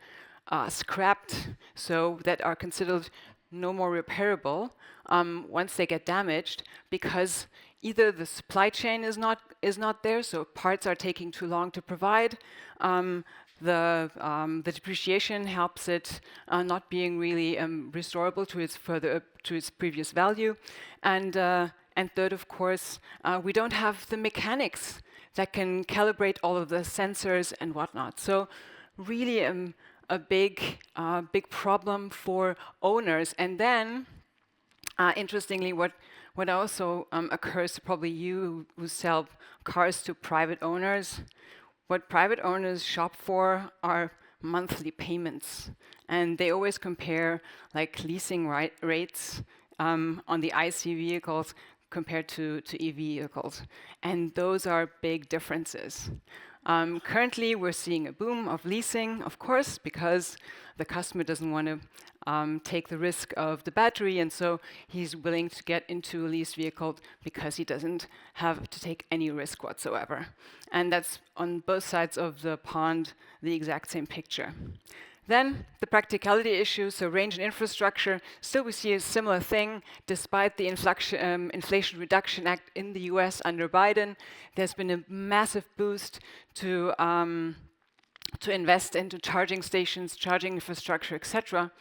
scrapped, so that are considered no more repairable once they get damaged, because either the supply chain is not there, so parts are taking too long to provide. The depreciation helps it not being really restorable to its previous value, and third, of course, we don't have the mechanics that can calibrate all of the sensors and whatnot. So really a big problem for owners. And then, interestingly, what also occurs to probably you who sell cars to private owners, what private owners shop for are monthly payments. And they always compare like leasing rates on the IC vehicles compared to EV vehicles. And those are big differences. Currently, we're seeing a boom of leasing, of course, because the customer doesn't want to take the risk of the battery, and so he's willing to get into a leased vehicle because he doesn't have to take any risk whatsoever. And that's on both sides of the pond, the exact same picture. Then the practicality issues, so range and infrastructure, still we see a similar thing. Despite the Inflation Reduction Act in the US under Biden, there's been a massive boost to invest into charging stations, charging infrastructure, etc.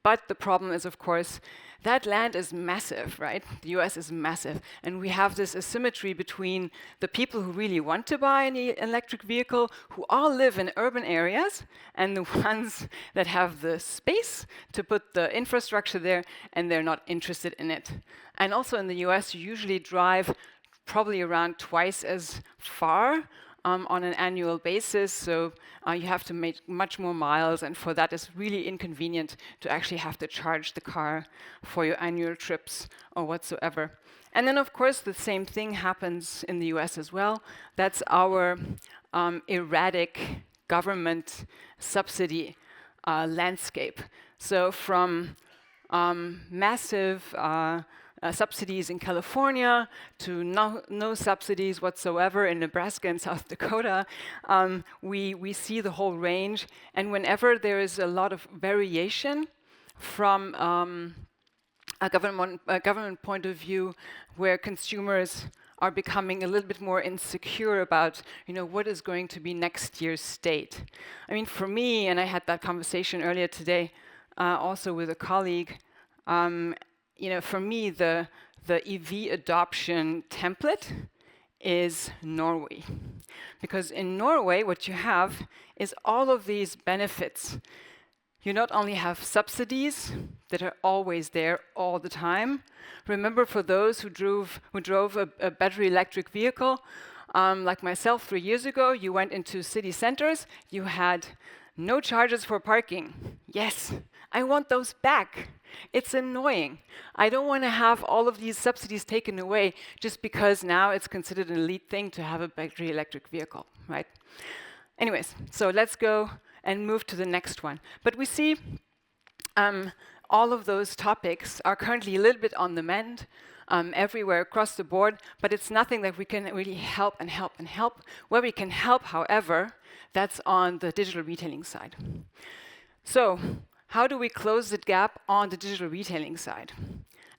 But the problem is, of course, that land is massive, right? The US is massive. And we have this asymmetry between the people who really want to buy an electric vehicle, who all live in urban areas, and the ones that have the space to put the infrastructure there, and they're not interested in it. And also in the US, you usually drive probably around twice as far on an annual basis, so you have to make much more miles, and for that it's really inconvenient to actually have to charge the car for your annual trips or whatsoever. And then of course the same thing happens in the US as well. That's our erratic government subsidy landscape. So from massive subsidies in California to no subsidies whatsoever in Nebraska and South Dakota. We see the whole range, and whenever there is a lot of variation from a government point of view, where consumers are becoming a little bit more insecure about, what is going to be next year's state. I mean, for me, and I had that conversation earlier today, also with a colleague. For me, the EV adoption template is Norway. Because in Norway, what you have is all of these benefits. You not only have subsidies that are always there all the time. Remember, for those who drove a battery electric vehicle, like myself 3 years ago, you went into city centers, you had no charges for parking. Yes, I want those back. It's annoying. I don't want to have all of these subsidies taken away just because now it's considered an elite thing to have a battery electric vehicle, right? Anyways, so let's go and move to the next one. But we see all of those topics are currently a little bit on the mend everywhere across the board, but it's nothing that we can really help. Where we can help, however, that's on the digital retailing side. So, how do we close the gap on the digital retailing side?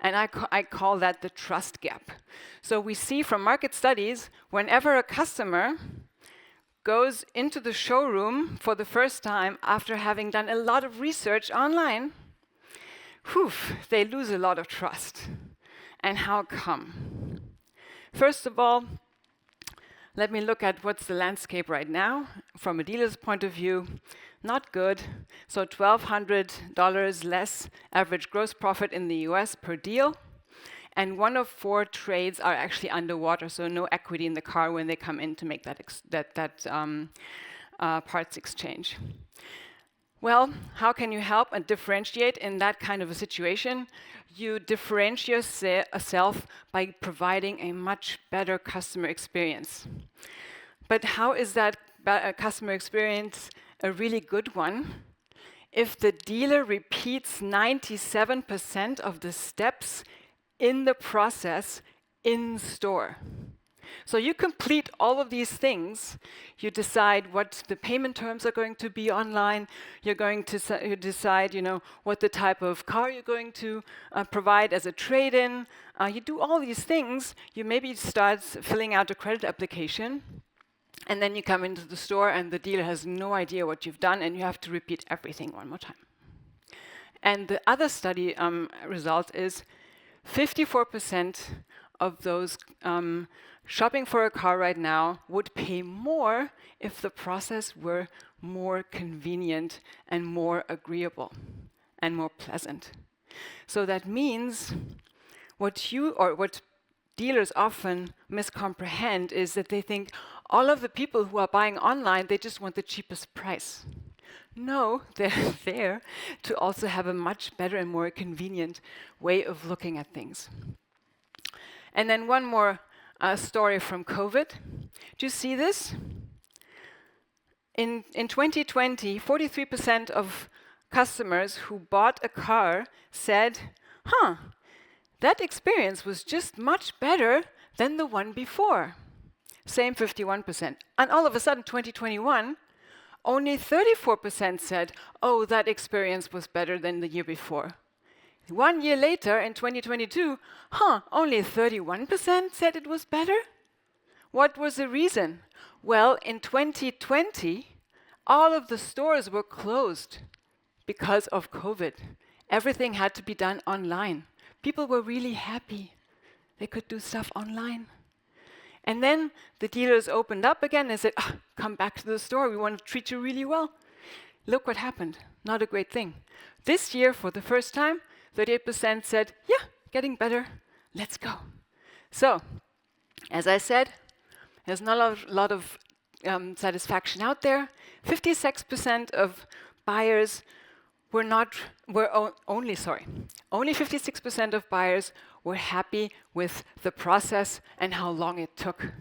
And I call that the trust gap. So we see from market studies, whenever a customer goes into the showroom for the first time after having done a lot of research online, they lose a lot of trust. And how come? First of all, let me look at what's the landscape right now. From a dealer's point of view, not good. So $1,200 less average gross profit in the US per deal. And 1 of 4 trades are actually underwater, so no equity in the car when they come in to make that parts exchange. Well, how can you help and differentiate in that kind of a situation? You differentiate yourself by providing a much better customer experience. But how is that customer experience a really good one? If the dealer repeats 97% of the steps in the process in store. So you complete all of these things. You decide what the payment terms are going to be online. You're going to decide, what the type of car you're going to provide as a trade-in. You do all these things. You maybe start filling out a credit application. And then you come into the store and the dealer has no idea what you've done and you have to repeat everything one more time. And the other study result is 54% of those shopping for a car right now would pay more if the process were more convenient and more agreeable and more pleasant. So that means what dealers often miscomprehend is that they think all of the people who are buying online, they just want the cheapest price. No, they're there to also have a much better and more convenient way of looking at things. And then one more story from COVID. Do you see this? In 2020, 43% of customers who bought a car said, that experience was just much better than the one before. Same 51%. And all of a sudden, 2021, only 34% said, that experience was better than the year before. 1 year later, in 2022, only 31% said it was better? What was the reason? Well, in 2020, all of the stores were closed because of COVID. everything had to be done online. People were really happy. They could do stuff online. And then the dealers opened up again and said, come back to the store. We want to treat you really well. Look what happened. Not a great thing. This year, for the first time, 38% said, yeah, getting better. Let's go. So, as I said, there's not a lot of satisfaction out there. 56% of buyers only 56% of buyers were happy with the process and how long it took.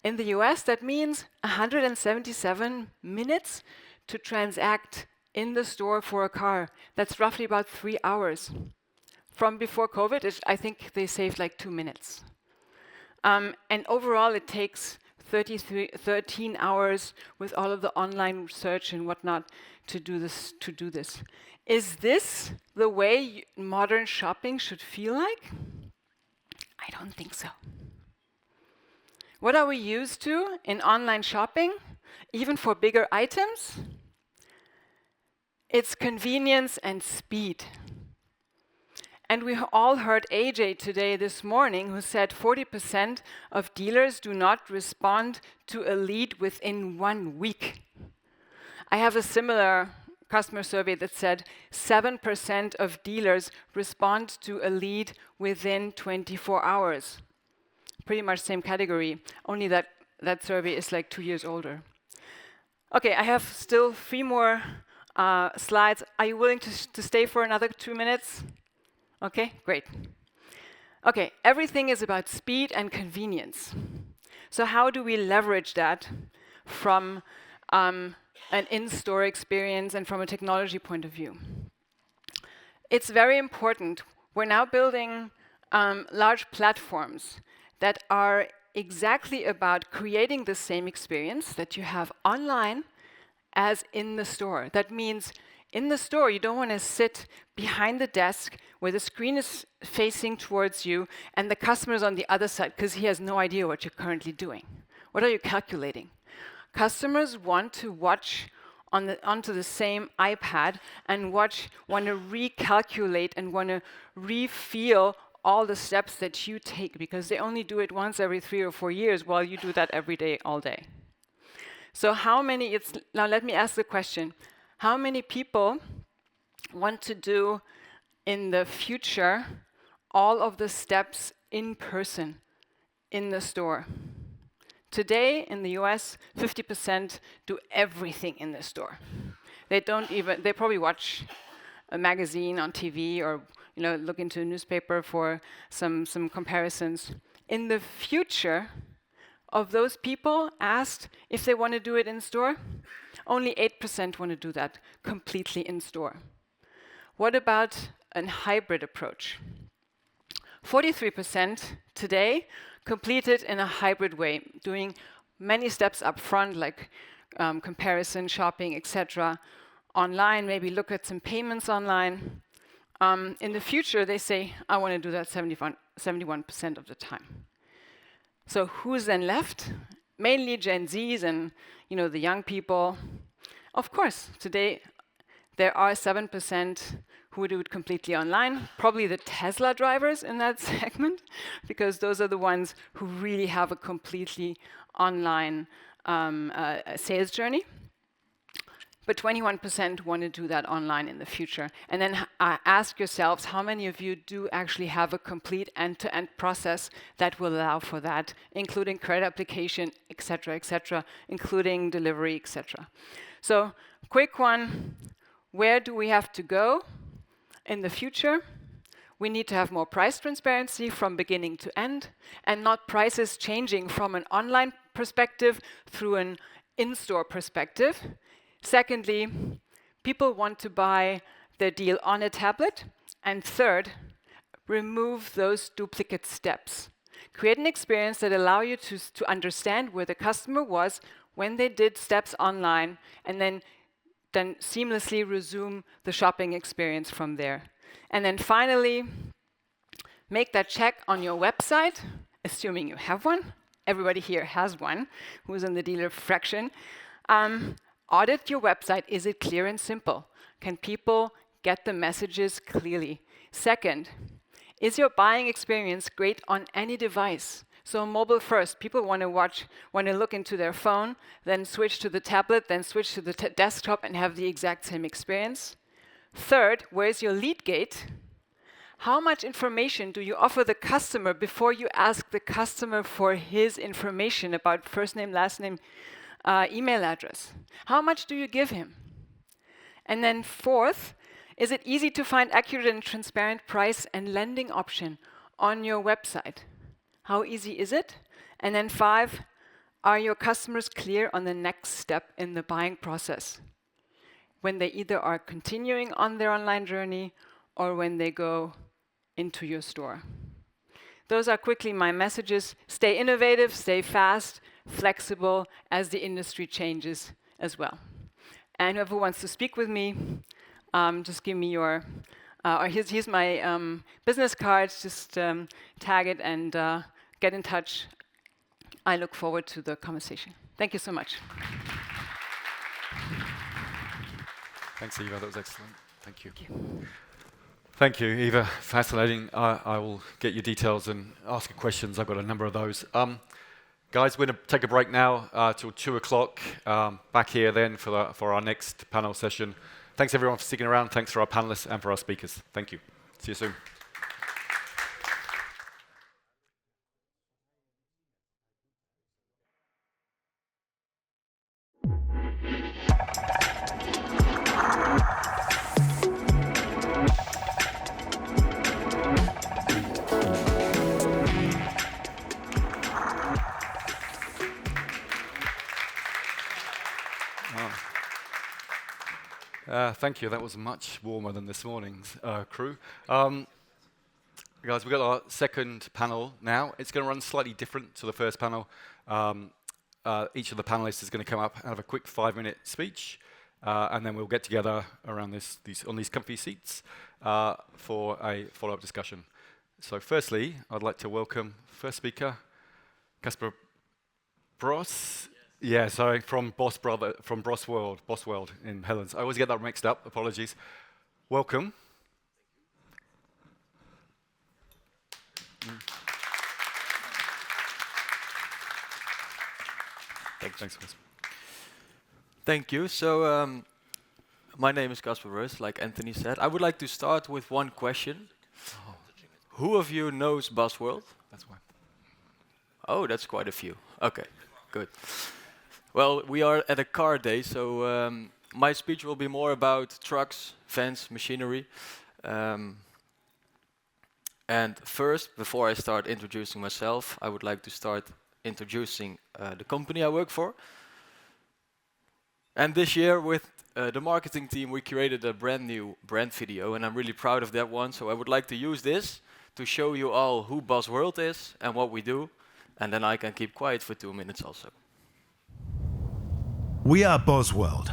In the US, that means 177 minutes to transact in the store for a car. That's roughly about 3 hours. From before COVID, I think they saved like 2 minutes. And overall, it takes 13 hours with all of the online research and whatnot to do this. Is this the way modern shopping should feel like? I don't think so. What are we used to in online shopping, even for bigger items? It's convenience and speed. And we all heard AJ today this morning who said 40% of dealers do not respond to a lead within 1 week. I have a similar customer survey that said 7% of dealers respond to a lead within 24 hours. Pretty much same category, only that survey is like 2 years older. Okay, I have still 3 more slides. Are you willing to stay for another 2 minutes? Okay, great. Okay, everything is about speed and convenience. So how do we leverage that from an in-store experience and from a technology point of view? It's very important. We're now building large platforms that are exactly about creating the same experience that you have online as in the store. That means in the store, you don't want to sit behind the desk where the screen is facing towards you and the customer is on the other side because he has no idea what you're currently doing. What are you calculating? Customers want to watch onto the same iPad and want to recalculate and want to re-feel all the steps that you take because they only do it once every 3 or 4 years while you do that every day, all day. So now let me ask the question. How many people want to do in the future all of the steps in person in the store? Today in the US, 50% do everything in the store. They probably watch a magazine on TV or look into a newspaper for some comparisons. In the future, of those people asked if they want to do it in store, only 8% want to do that completely in store. What about a hybrid approach? 43% today complete it in a hybrid way, doing many steps up front, like comparison, shopping, etc. Online, maybe look at some payments online. In the future, they say, I want to do that 71% of the time. So who's then left? Mainly Gen Zs and the young people. Of course, today there are 7% who do it completely online, probably the Tesla drivers in that segment, because those are the ones who really have a completely online sales journey. But 21% want to do that online in the future. And then ask yourselves, how many of you do actually have a complete end-to-end process that will allow for that, including credit application, etc., including delivery, etc. So, quick one, where do we have to go in the future? We need to have more price transparency from beginning to end, and not prices changing from an online perspective through an in-store perspective. Secondly, people want to buy their deal on a tablet. And third, remove those duplicate steps. Create an experience that allows you to understand where the customer was when they did steps online, and then seamlessly resume the shopping experience from there. And then finally, make that check on your website, assuming you have one. Everybody here has one, who's in the dealer fraction. Audit your website. Is it clear and simple? Can people get the messages clearly. Second, is your buying experience great on any device? So mobile first, people want to look into their phone, then switch to the tablet, then switch to the desktop and have the exact same experience. Third, where's your lead gate? How much information do you offer the customer before you ask the customer for his information about first name, last name, email address? How much do you give him? And then fourth, is it easy to find accurate and transparent price and lending option on your website? How easy is it? And then 5, are your customers clear on the next step in the buying process? When they either are continuing on their online journey or when they go into your store. Those are quickly my messages. Stay innovative, stay fast, flexible as the industry changes as well. And whoever wants to speak with me, just give me your, or here's my business card, just tag it and get in touch. I look forward to the conversation. Thank you so much. Thanks, Eva. That was excellent. Thank you. Thank you, Eva. Fascinating. I will get your details and ask you questions. I've got a number of those. Guys, we're going to take a break now till 2 o'clock. Back here then for our next panel session. Thanks everyone for sticking around. Thanks for our panelists and for our speakers. Thank you. See you soon. Thank you. That was much warmer than this morning's crew. Guys, we've got our second panel now. It's going to run slightly different to the first panel. Each of the panelists is going to come up and have a quick 5-minute speech, and then we'll get together around these comfy seats for a follow-up discussion. So firstly, I'd like to welcome first speaker, Casper Bross. Yeah, sorry, from Boss World in Helens. I always get that mixed up. Apologies. Welcome. Thanks. Thank you. So, my name is Casper Bross, like Anthony said. I would like to start with one question. Oh. Who of you knows Boss World? That's why. Oh, that's quite a few. Okay, good. Well, we are at a car day, so my speech will be more about trucks, vans, machinery. And first, before I start introducing myself, I would like to start introducing the company I work for. And this year, with the marketing team, we created a brand new brand video, and I'm really proud of that one. So I would like to use this to show you all who Boss World is and what we do, and then I can keep quiet for 2 minutes also. We are Boss World.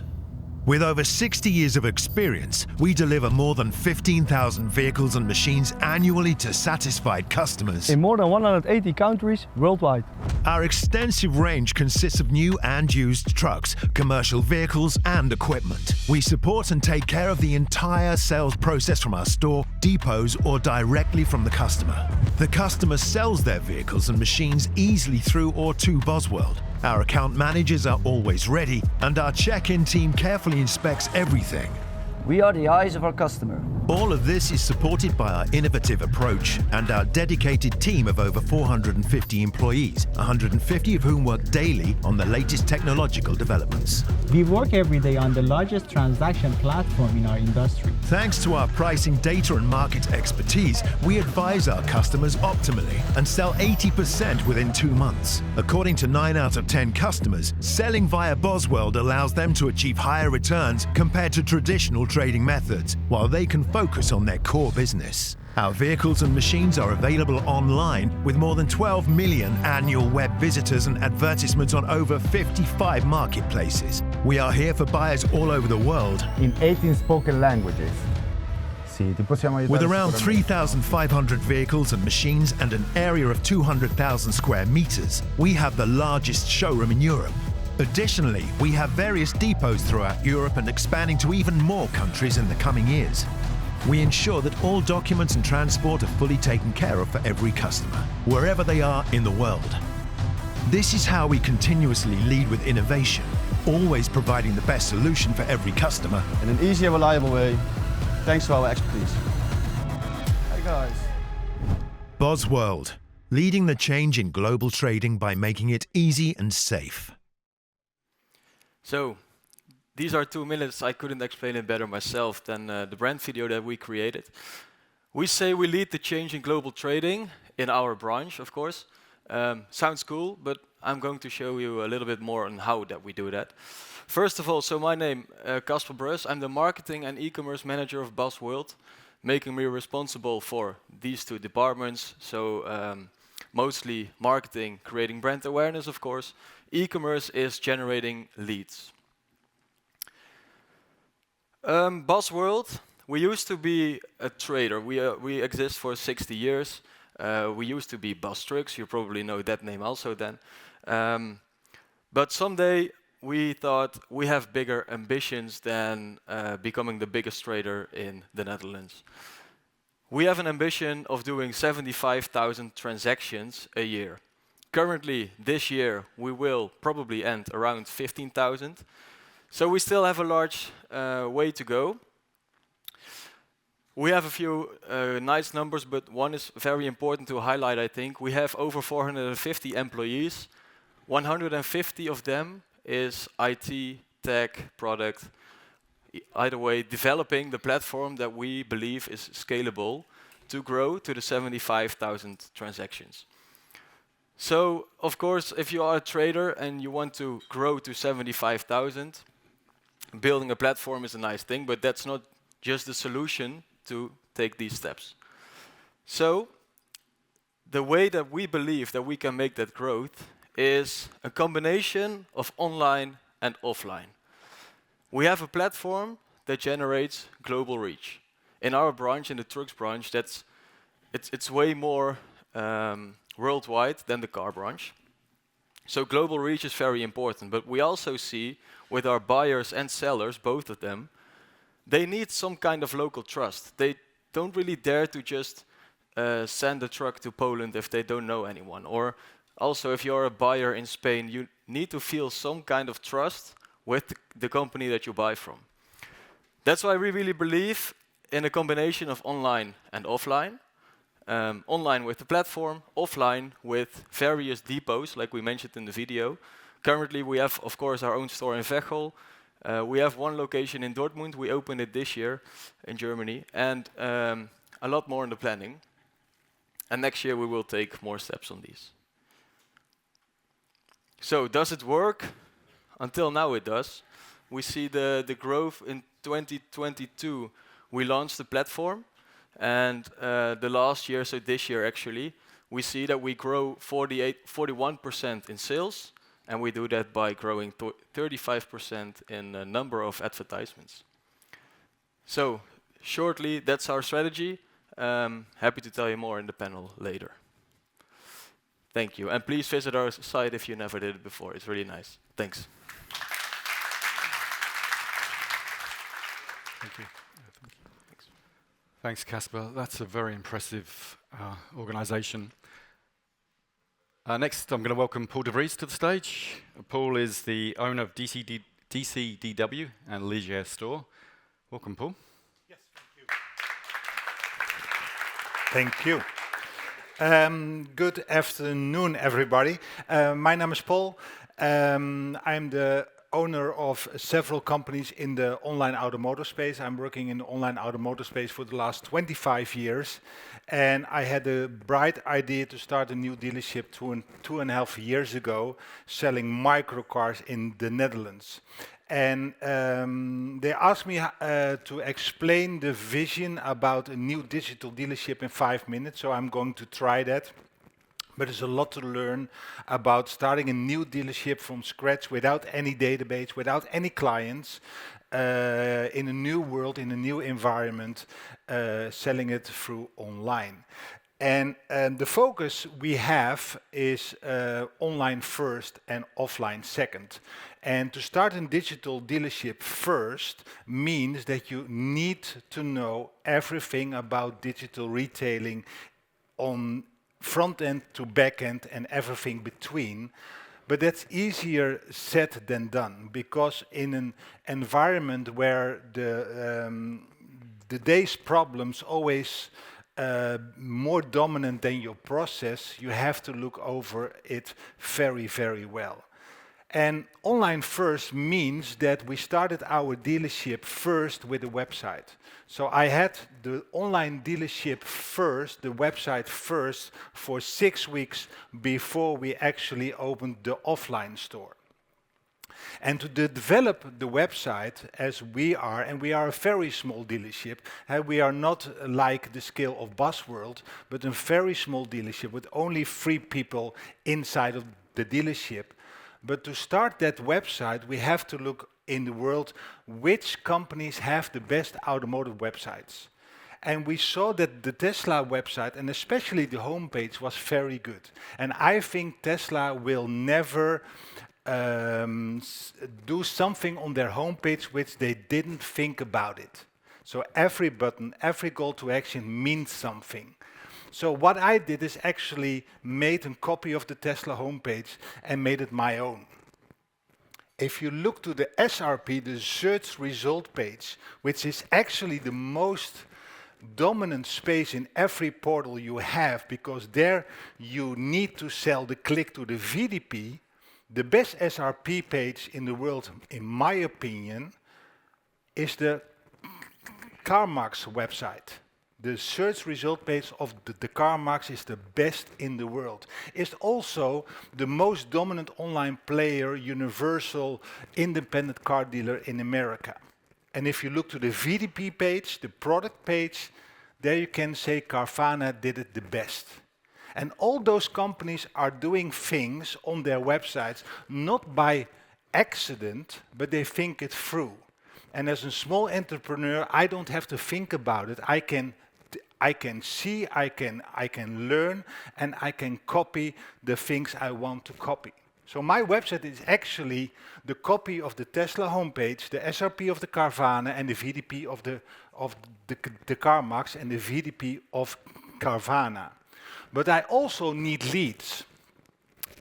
With over 60 years of experience, we deliver more than 15,000 vehicles and machines annually to satisfied customers. In more than 180 countries worldwide. Our extensive range consists of new and used trucks, commercial vehicles and equipment. We support and take care of the entire sales process from our store, depots or directly from the customer. The customer sells their vehicles and machines easily through or to Boss World. Our account managers are always ready, and our check-in team carefully inspects everything. We are the eyes of our customer. All of this is supported by our innovative approach and our dedicated team of over 450 employees, 150 of whom work daily on the latest technological developments. We work every day on the largest transaction platform in our industry. Thanks to our pricing data and market expertise, we advise our customers optimally and sell 80% within 2 months. According to 9 out of 10 customers, selling via Boss World allows them to achieve higher returns compared to traditional trading methods, while they can focus on their core business. Our vehicles and machines are available online with more than 12 million annual web visitors and advertisements on over 55 marketplaces. We are here for buyers all over the world. In 18 spoken languages. With around 3,500 vehicles and machines and an area of 200,000 square meters, we have the largest showroom in Europe. Additionally, we have various depots throughout Europe and expanding to even more countries in the coming years. We ensure that all documents and transport are fully taken care of for every customer, wherever they are in the world. This is how we continuously lead with innovation, always providing the best solution for every customer. In an easy and reliable way, thanks to our expertise. Hey guys. Bosworld, leading the change in global trading by making it easy and safe. So, these are 2 minutes. I couldn't explain it better myself than the brand video that we created. We say we lead the change in global trading in our branch, of course. Sounds cool, but I'm going to show you a little bit more on how that we do that. First of all, so my name, Casper Brus. I'm the marketing and e-commerce manager of Bosworld, making me responsible for these 2 departments. So mostly marketing, creating brand awareness, of course. E-commerce is generating leads. Bosworld, we used to be a trader. We exist for 60 years. We used to be Bus Trucks. You probably know that name also then. But someday we thought we have bigger ambitions than becoming the biggest trader in the Netherlands. We have an ambition of doing 75,000 transactions a year. Currently, this year, we will probably end around 15,000. So we still have a large way to go. We have a few nice numbers, but one is very important to highlight, I think. We have over 450 employees. 150 of them is IT, tech, product. Either way, developing the platform that we believe is scalable to grow to the 75,000 transactions. So, of course, if you are a trader and you want to grow to 75,000, building a platform is a nice thing, but that's not just the solution to take these steps. So, the way that we believe that we can make that growth is a combination of online and offline. We have a platform that generates global reach. In our branch, in the trucks branch, it's way more worldwide than the car branch. So global reach is very important, but we also see with our buyers and sellers, both of them, they need some kind of local trust. They don't really dare to just send a truck to Poland if they don't know anyone. Or also, if you're a buyer in Spain, you need to feel some kind of trust with the company that you buy from. That's why we really believe in a combination of online and offline. Online with the platform, offline with various depots, like we mentioned in the video. Currently, we have, of course, our own store in Veghel. We have one location in Dortmund. We opened it this year in Germany, and a lot more in the planning. And next year, we will take more steps on these. So, does it work? Until now, it does. We see the growth in 2022. We launched the platform. And the last year, so this year actually, we see that we grow 41% in sales, and we do that by growing 35% in the number of advertisements. So, shortly, that's our strategy. Happy to tell you more in the panel later. Thank you, and please visit our site if you never did it before. It's really nice. Thanks. Thank you. Thanks, Casper. That's a very impressive organisation. Next, I'm going to welcome Paul de Vries to the stage. Paul is the owner of DCDW and Leisure Store. Welcome, Paul. Yes, thank you. Good afternoon, everybody. My name is Paul. I'm the owner of several companies in the online automotive space. I'm working in the online automotive space for the last 25 years. And I had a bright idea to start a new dealership two and a half years ago, selling microcars in the Netherlands. And they asked me to explain the vision about a new digital dealership in 5 minutes, so I'm going to try that. But there's a lot to learn about starting a new dealership from scratch without any database, without any clients, in a new world, in a new environment, selling it through online. And the focus we have is online first and offline second. And to start a digital dealership first means that you need to know everything about digital retailing on front end to back end and everything between. But that's easier said than done, because in an environment where the day's problems always more dominant than your process, you have to look over it very, very well. And online first means that we started our dealership first with a website. So I had the online dealership first, the website first, for 6 weeks before we actually opened the offline store. And to develop the website as we are, and we are a very small dealership, we are not like the scale of Busworld, but a very small dealership with only 3 people inside of the dealership. But to start that website, we have to look in the world which companies have the best automotive websites. And we saw that the Tesla website, and especially the homepage, was very good. And I think Tesla will never do something on their homepage which they didn't think about it. So every button, every call to action means something. So what I did is actually made a copy of the Tesla homepage and made it my own. If you look to the SRP, the search result page, which is actually the most dominant space in every portal you have, because there you need to sell the click to the VDP, the best SRP page in the world, in my opinion, is the CarMax website. The search result page of the CarMax is the best in the world. It's also the most dominant online player, universal, independent car dealer in America. And if you look to the VDP page, the product page, there you can say Carvana did it the best. And all those companies are doing things on their websites, not by accident, but they think it through. And as a small entrepreneur, I don't have to think about it. I can see, I can learn, and I can copy the things I want to copy. So my website is actually the copy of the Tesla homepage, the SRP of the Carvana, and the VDP of the CarMax, and the VDP of Carvana. But I also need leads.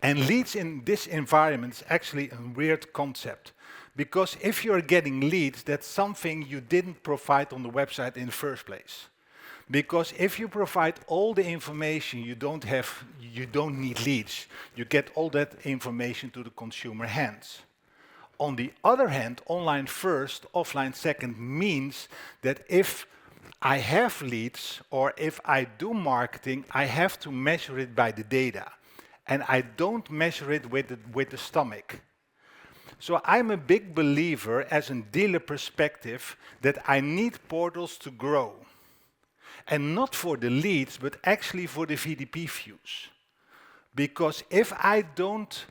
And leads in this environment is actually a weird concept. Because if you're getting leads, that's something you didn't provide on the website in the first place. Because if you provide all the information you don't need leads. You get all that information to the consumer hands. On the other hand, online first, offline second means that if I have leads or if I do marketing, I have to measure it by the data. And I don't measure it with the stomach. So I'm a big believer, as a dealer perspective, that I need portals to grow. And not for the leads, but actually for the VDP views. Because if I don't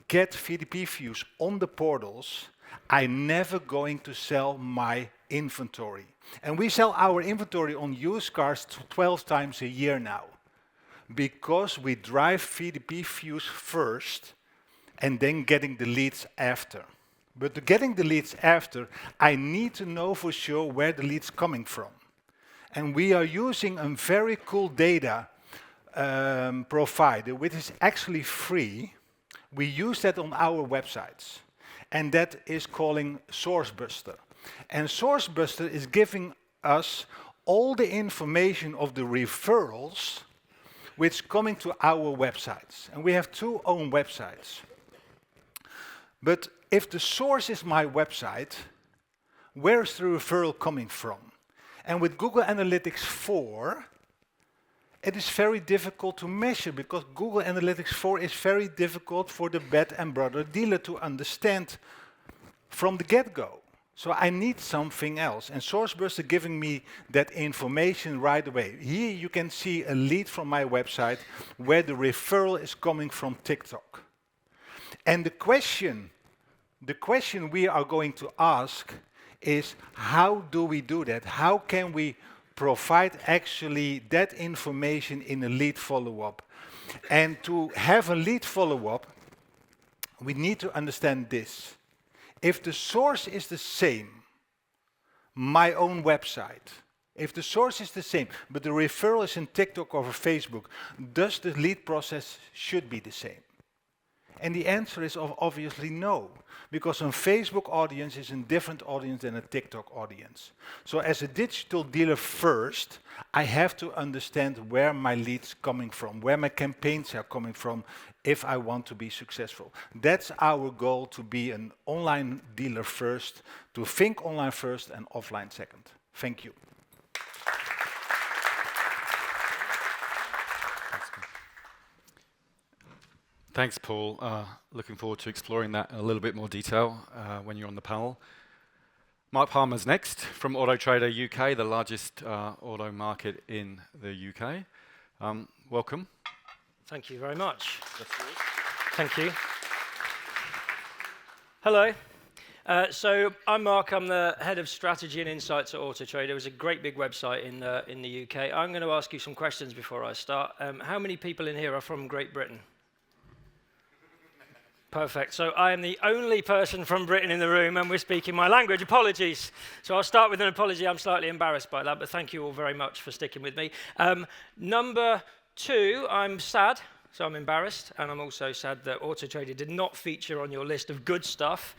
get VDP views on the portals, I'm never going to sell my inventory. And we sell our inventory on used cars 12 times a year now. Because we drive VDP views first, and then getting the leads after. But to getting the leads after, I need to know for sure where the lead's coming from. And we are using a very cool data provider, which is actually free. We use that on our websites. And that is calling SourceBuster. And SourceBuster is giving us all the information of the referrals which are coming to our websites. And we have 2 own websites. But if the source is my website, where is the referral coming from? And with Google Analytics 4, it is very difficult to measure, because Google Analytics 4 is very difficult for the bed and brother dealer to understand from the get-go. So I need something else. And SourceBuster giving me that information right away. Here you can see a lead from my website where the referral is coming from TikTok. And the question we are going to ask is, how do we do that? How can we provide actually that information in a lead follow-up. And to have a lead follow-up, we need to understand this. If the source is the same, my own website, if the source is the same, but the referral is in TikTok or Facebook, does the lead process should be the same? And the answer is obviously no, because a Facebook audience is a different audience than a TikTok audience. So as a digital dealer first, I have to understand where my leads coming from, where my campaigns are coming from, if I want to be successful. That's our goal, to be an online dealer first, to think online first and offline second. Thank you. Thanks, Paul. Looking forward to exploring that in a little bit more detail when you're on the panel. Mark Palmer's next from Auto Trader UK, the largest auto market in the UK. Welcome. Thank you very much. Thank you. Hello. So I'm Mark. I'm the head of strategy and insights at Auto Trader. It's a great big website in the UK. I'm going to ask you some questions before I start. How many people in here are from Great Britain? Perfect. So I am the only person from Britain in the room, and we're speaking my language. Apologies. So I'll start with an apology. I'm slightly embarrassed by that, but thank you all very much for sticking with me. Number 2, I'm sad. So I'm embarrassed, and I'm also sad that Auto Trader did not feature on your list of good stuff.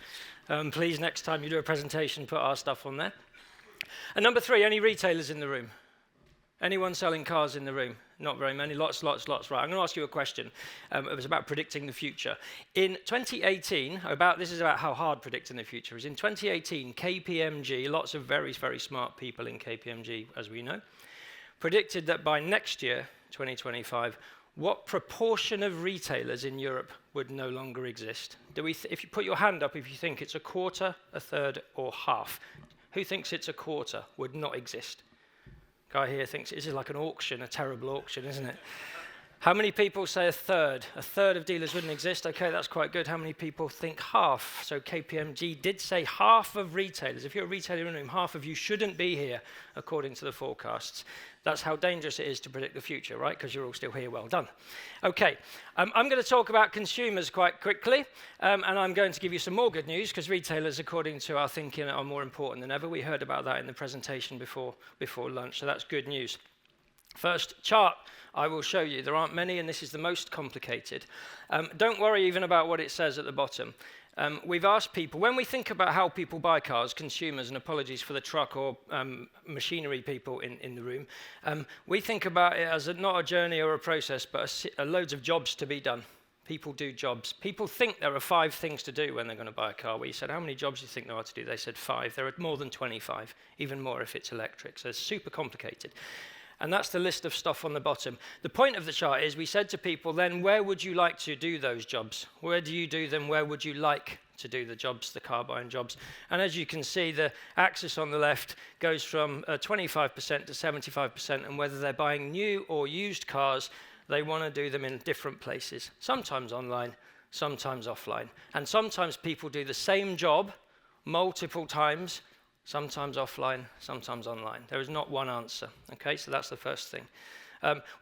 Please, next time you do a presentation, put our stuff on there. And number 3, any retailers in the room? Anyone selling cars in the room? Not very many. Lots. Right, I'm going to ask you a question. It was about predicting the future. In 2018, this is about how hard predicting the future is. In 2018, KPMG, lots of very, very smart people in KPMG, as we know, predicted that by next year, 2025, what proportion of retailers in Europe would no longer exist? If you put your hand up if you think it's a quarter, a third, or half. Who thinks it's a quarter would not exist? Guy here thinks this is like an auction, a terrible auction, isn't it? How many people say a third? A third of dealers wouldn't exist. Okay, that's quite good. How many people think half? So KPMG did say half of retailers. If you're a retailer in the room, half of you shouldn't be here, according to the forecasts. That's how dangerous it is to predict the future, right? Because you're all still here. Well done. Okay, I'm going to talk about consumers quite quickly, and I'm going to give you some more good news, because retailers, according to our thinking, are more important than ever. We heard about that in the presentation before lunch, so that's good news. First chart I will show you. There aren't many, and this is the most complicated. Don't worry even about what it says at the bottom. We've asked people, when we think about how people buy cars, consumers, and apologies for the truck or machinery people in the room, we think about it as not a journey or a process, but loads of jobs to be done. People do jobs. People think there are 5 things to do when they're going to buy a car. We said, how many jobs do you think there are to do? They said 5. There are more than 25, even more if it's electric. So it's super complicated. And that's the list of stuff on the bottom. The point of the chart is we said to people then, where would you like to do those jobs? Where do you do them? Where would you like to do the jobs, the car buying jobs? And as you can see, the axis on the left goes from 25% to 75%, and whether they're buying new or used cars, they want to do them in different places, sometimes online, sometimes offline. And sometimes people do the same job multiple times, sometimes offline, sometimes online. There is not one answer, okay? So that's the first thing.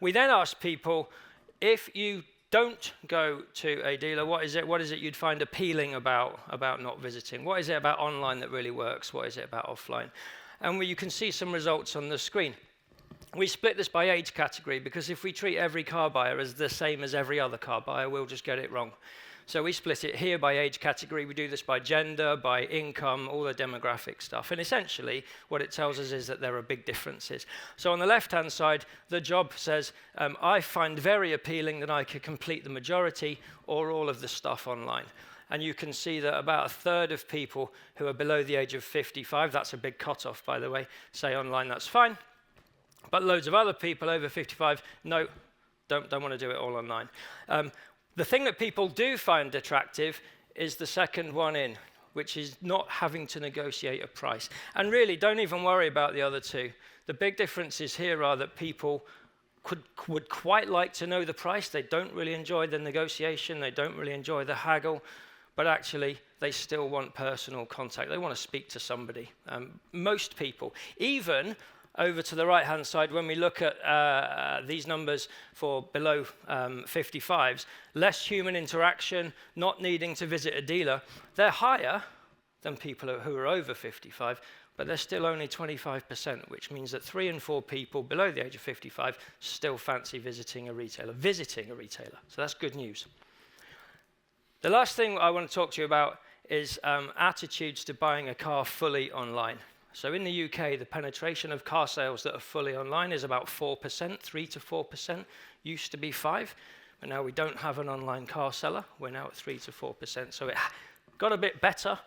We then asked people, if you don't go to a dealer, what is it you'd find appealing about not visiting? What is it about online that really works? What is it about offline? And you can see some results on the screen. We split this by age category, because if we treat every car buyer as the same as every other car buyer, we'll just get it wrong. So we split it here by age category. We do this by gender, by income, all the demographic stuff. And essentially, what it tells us is that there are big differences. So on the left-hand side, the job says, I find very appealing that I could complete the majority or all of the stuff online. And you can see that about a third of people who are below the age of 55, that's a big cutoff, by the way, say online, that's fine. But loads of other people over 55, no, don't want to do it all online. The thing that people do find attractive is the second one in, which is not having to negotiate a price. And really, don't even worry about the other two. The big differences here are that people would quite like to know the price. They don't really enjoy the negotiation. They don't really enjoy the haggle. But actually, they still want personal contact. They want to speak to somebody. Most people, even over to the right-hand side, when we look at these numbers for below 55s, less human interaction, not needing to visit a dealer, they're higher than people who are over 55, but they're still only 25%, which means that 3 in 4 people below the age of 55 still fancy visiting a retailer. So that's good news. The last thing I want to talk to you about is attitudes to buying a car fully online. So in the UK, the penetration of car sales that are fully online is about 4%, 3 to 4%. Used to be 5%, but now we don't have an online car seller. We're now at 3 to 4%. So it got a bit better.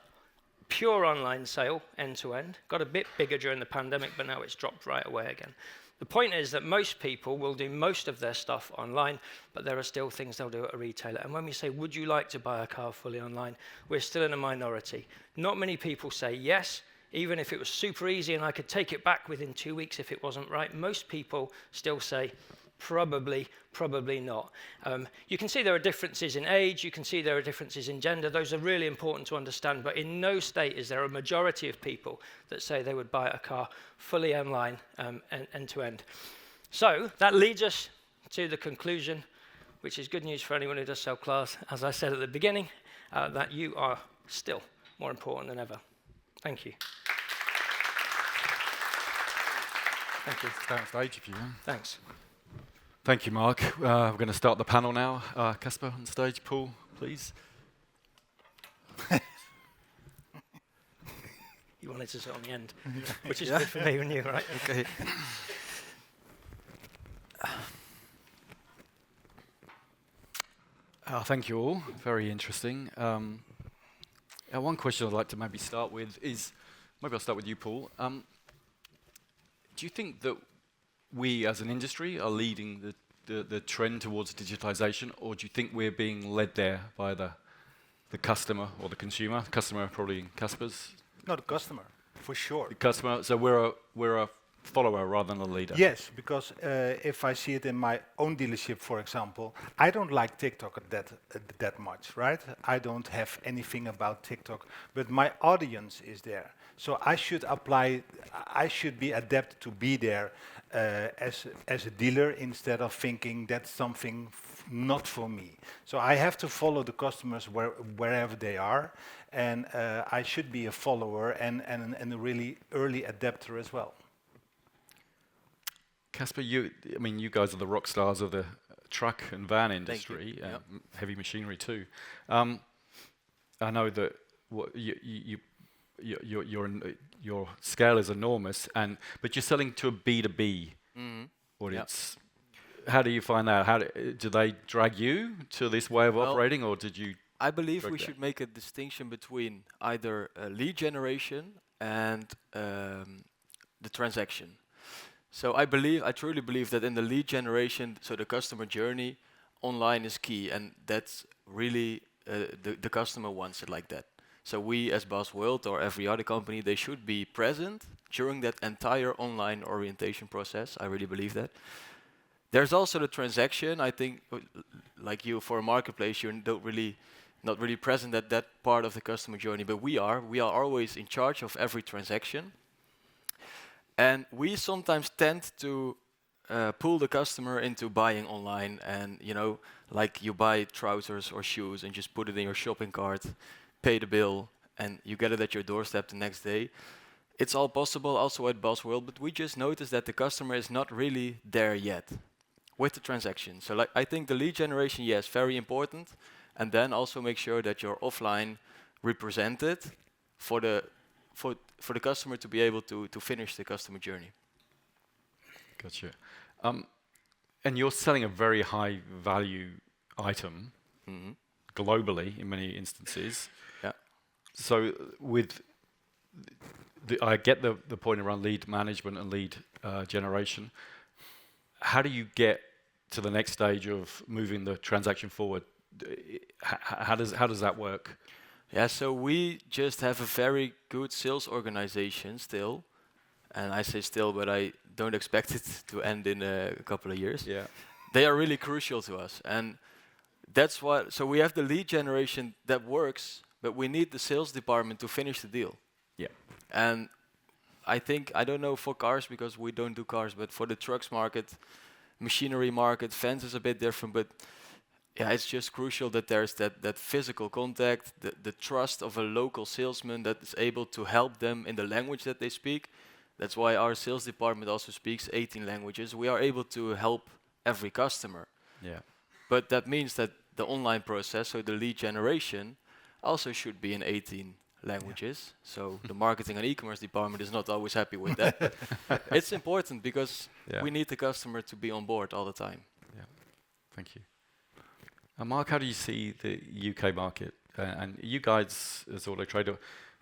Pure online sale, end-to-end. Got a bit bigger during the pandemic, but now it's dropped right away again. The point is that most people will do most of their stuff online, but there are still things they'll do at a retailer. And when we say, would you like to buy a car fully online, we're still in a minority. Not many people say yes, even if it was super easy and I could take it back within 2 weeks if it wasn't right. Most people still say, probably not. You can see there are differences in age, you can see there are differences in gender, those are really important to understand, but in no state is there a majority of people that say they would buy a car fully online, end to end. So that leads us to the conclusion, which is good news for anyone who does sell cars, as I said at the beginning, that you are still more important than ever. Thank you. Thank you. Stay on stage if you want. Thanks. Thank you, Mark. We're going to start the panel now. Casper on stage. Paul, please. You wanted to sit on the end, which is good for me and you, right? Okay. Thank you all. Very interesting. One question I'd like to maybe start with is, maybe I'll start with you, Paul. Do you think that we as an industry are leading the trend towards digitalization, or do you think we're being led there by the customer or the consumer? The customer probably in Casper's. No, the customer, for sure. The customer. So we're a follower rather than a leader. Yes, because if I see it in my own dealership, for example, I don't like TikTok that much, right? I don't have anything about TikTok, but my audience is there. So I should be adapted to be there as a dealer instead of thinking that's something not for me. So I have to follow the customers wherever they are, and I should be a follower and a really early adapter as well. Casper, you guys are the rock stars of the truck and van industry, Yep. Heavy machinery too. I know that your scale is enormous, but you're selling to a B2B audience. Yep. How do you find that? Do they drag you to this way of operating, or did you? I believe we should make a distinction between either lead generation and the transaction. So I truly believe that in the lead generation, so the customer journey, online is key, and that's really the customer wants it like that. So we as Boss World or every other company, they should be present during that entire online orientation process. I really believe that. There's also the transaction. I think, like you, for a marketplace, you're not really present at that part of the customer journey, but we are always in charge of every transaction. And we sometimes tend to pull the customer into buying online, and like you buy trousers or shoes and just put it in your shopping cart, pay the bill, and you get it at your doorstep the next day. It's all possible also at Boss World, but we just noticed that the customer is not really there yet with the transaction. So I think the lead generation, yes, very important, and then also make sure that you're offline represented for the customer to be able to finish the customer journey. Gotcha. And you're selling a very high value item globally in many instances. Yeah. So I get the point around lead management and lead generation. How do you get to the next stage of moving the transaction forward? How does that work? Yeah, so we just have a very good sales organization still, and I say still, but I don't expect it to end in a couple of years. Yeah, they are really crucial to us, and that's why. So we have the lead generation that works, but we need the sales department to finish the deal. Yeah, and I think, I don't know for cars because we don't do cars, but for the trucks market, machinery market, fence is a bit different, but yeah, it's just crucial that there's that physical contact, the trust of a local salesman that is able to help them in the language that they speak. That's why our sales department also speaks 18 languages. We are able to help every customer. Yeah. But that means that the online process, so the lead generation, also should be in 18 languages. So the marketing and e-commerce department is not always happy with that. But it's important because we need the customer to be on board all the time. Yeah. Thank you. Mark, how do you see the UK market? And you guys, as Auto Trader,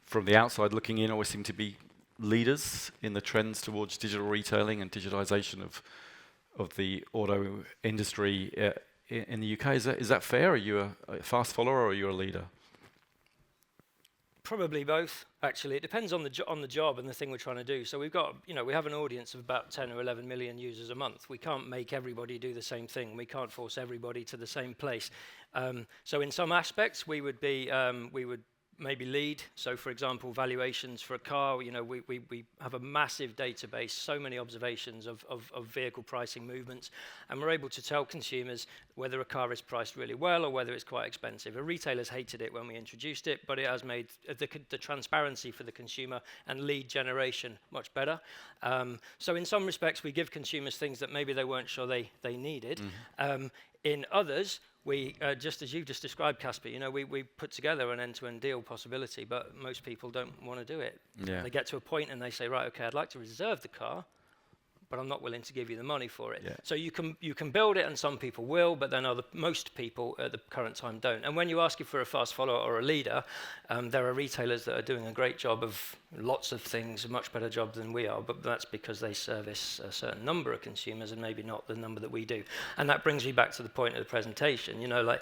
from the outside looking in, always seem to be leaders in the trends towards digital retailing and digitalization of the auto industry in the UK. Is that fair? Are you a fast follower or are you a leader? Probably both, actually. It depends on the job and the thing we're trying to do. So we've got, we have an audience of about 10 or 11 million users a month. We can't make everybody do the same thing. We can't force everybody to the same place. So in some aspects, we would maybe lead. So for example, valuations for a car, we have a massive database, so many observations of vehicle pricing movements, and we're able to tell consumers whether a car is priced really well or whether it's quite expensive. The retailers hated it when we introduced it, but it has made the transparency for the consumer and lead generation much better. So in some respects, we give consumers things that maybe they weren't sure they needed. In others, we, just as you've just described, Casper, we put together an end-to-end deal possibility, but most people don't want to do it. Yeah. They get to a point and they say, right, okay, I'd like to reserve the car, but I'm not willing to give you the money for it. Yeah. So you can build it, and some people will, but then most people at the current time don't. And when you ask if we're a fast follower or a leader, there are retailers that are doing a great job of lots of things, a much better job than we are, but that's because they service a certain number of consumers and maybe not the number that we do. And that brings me back to the point of the presentation, like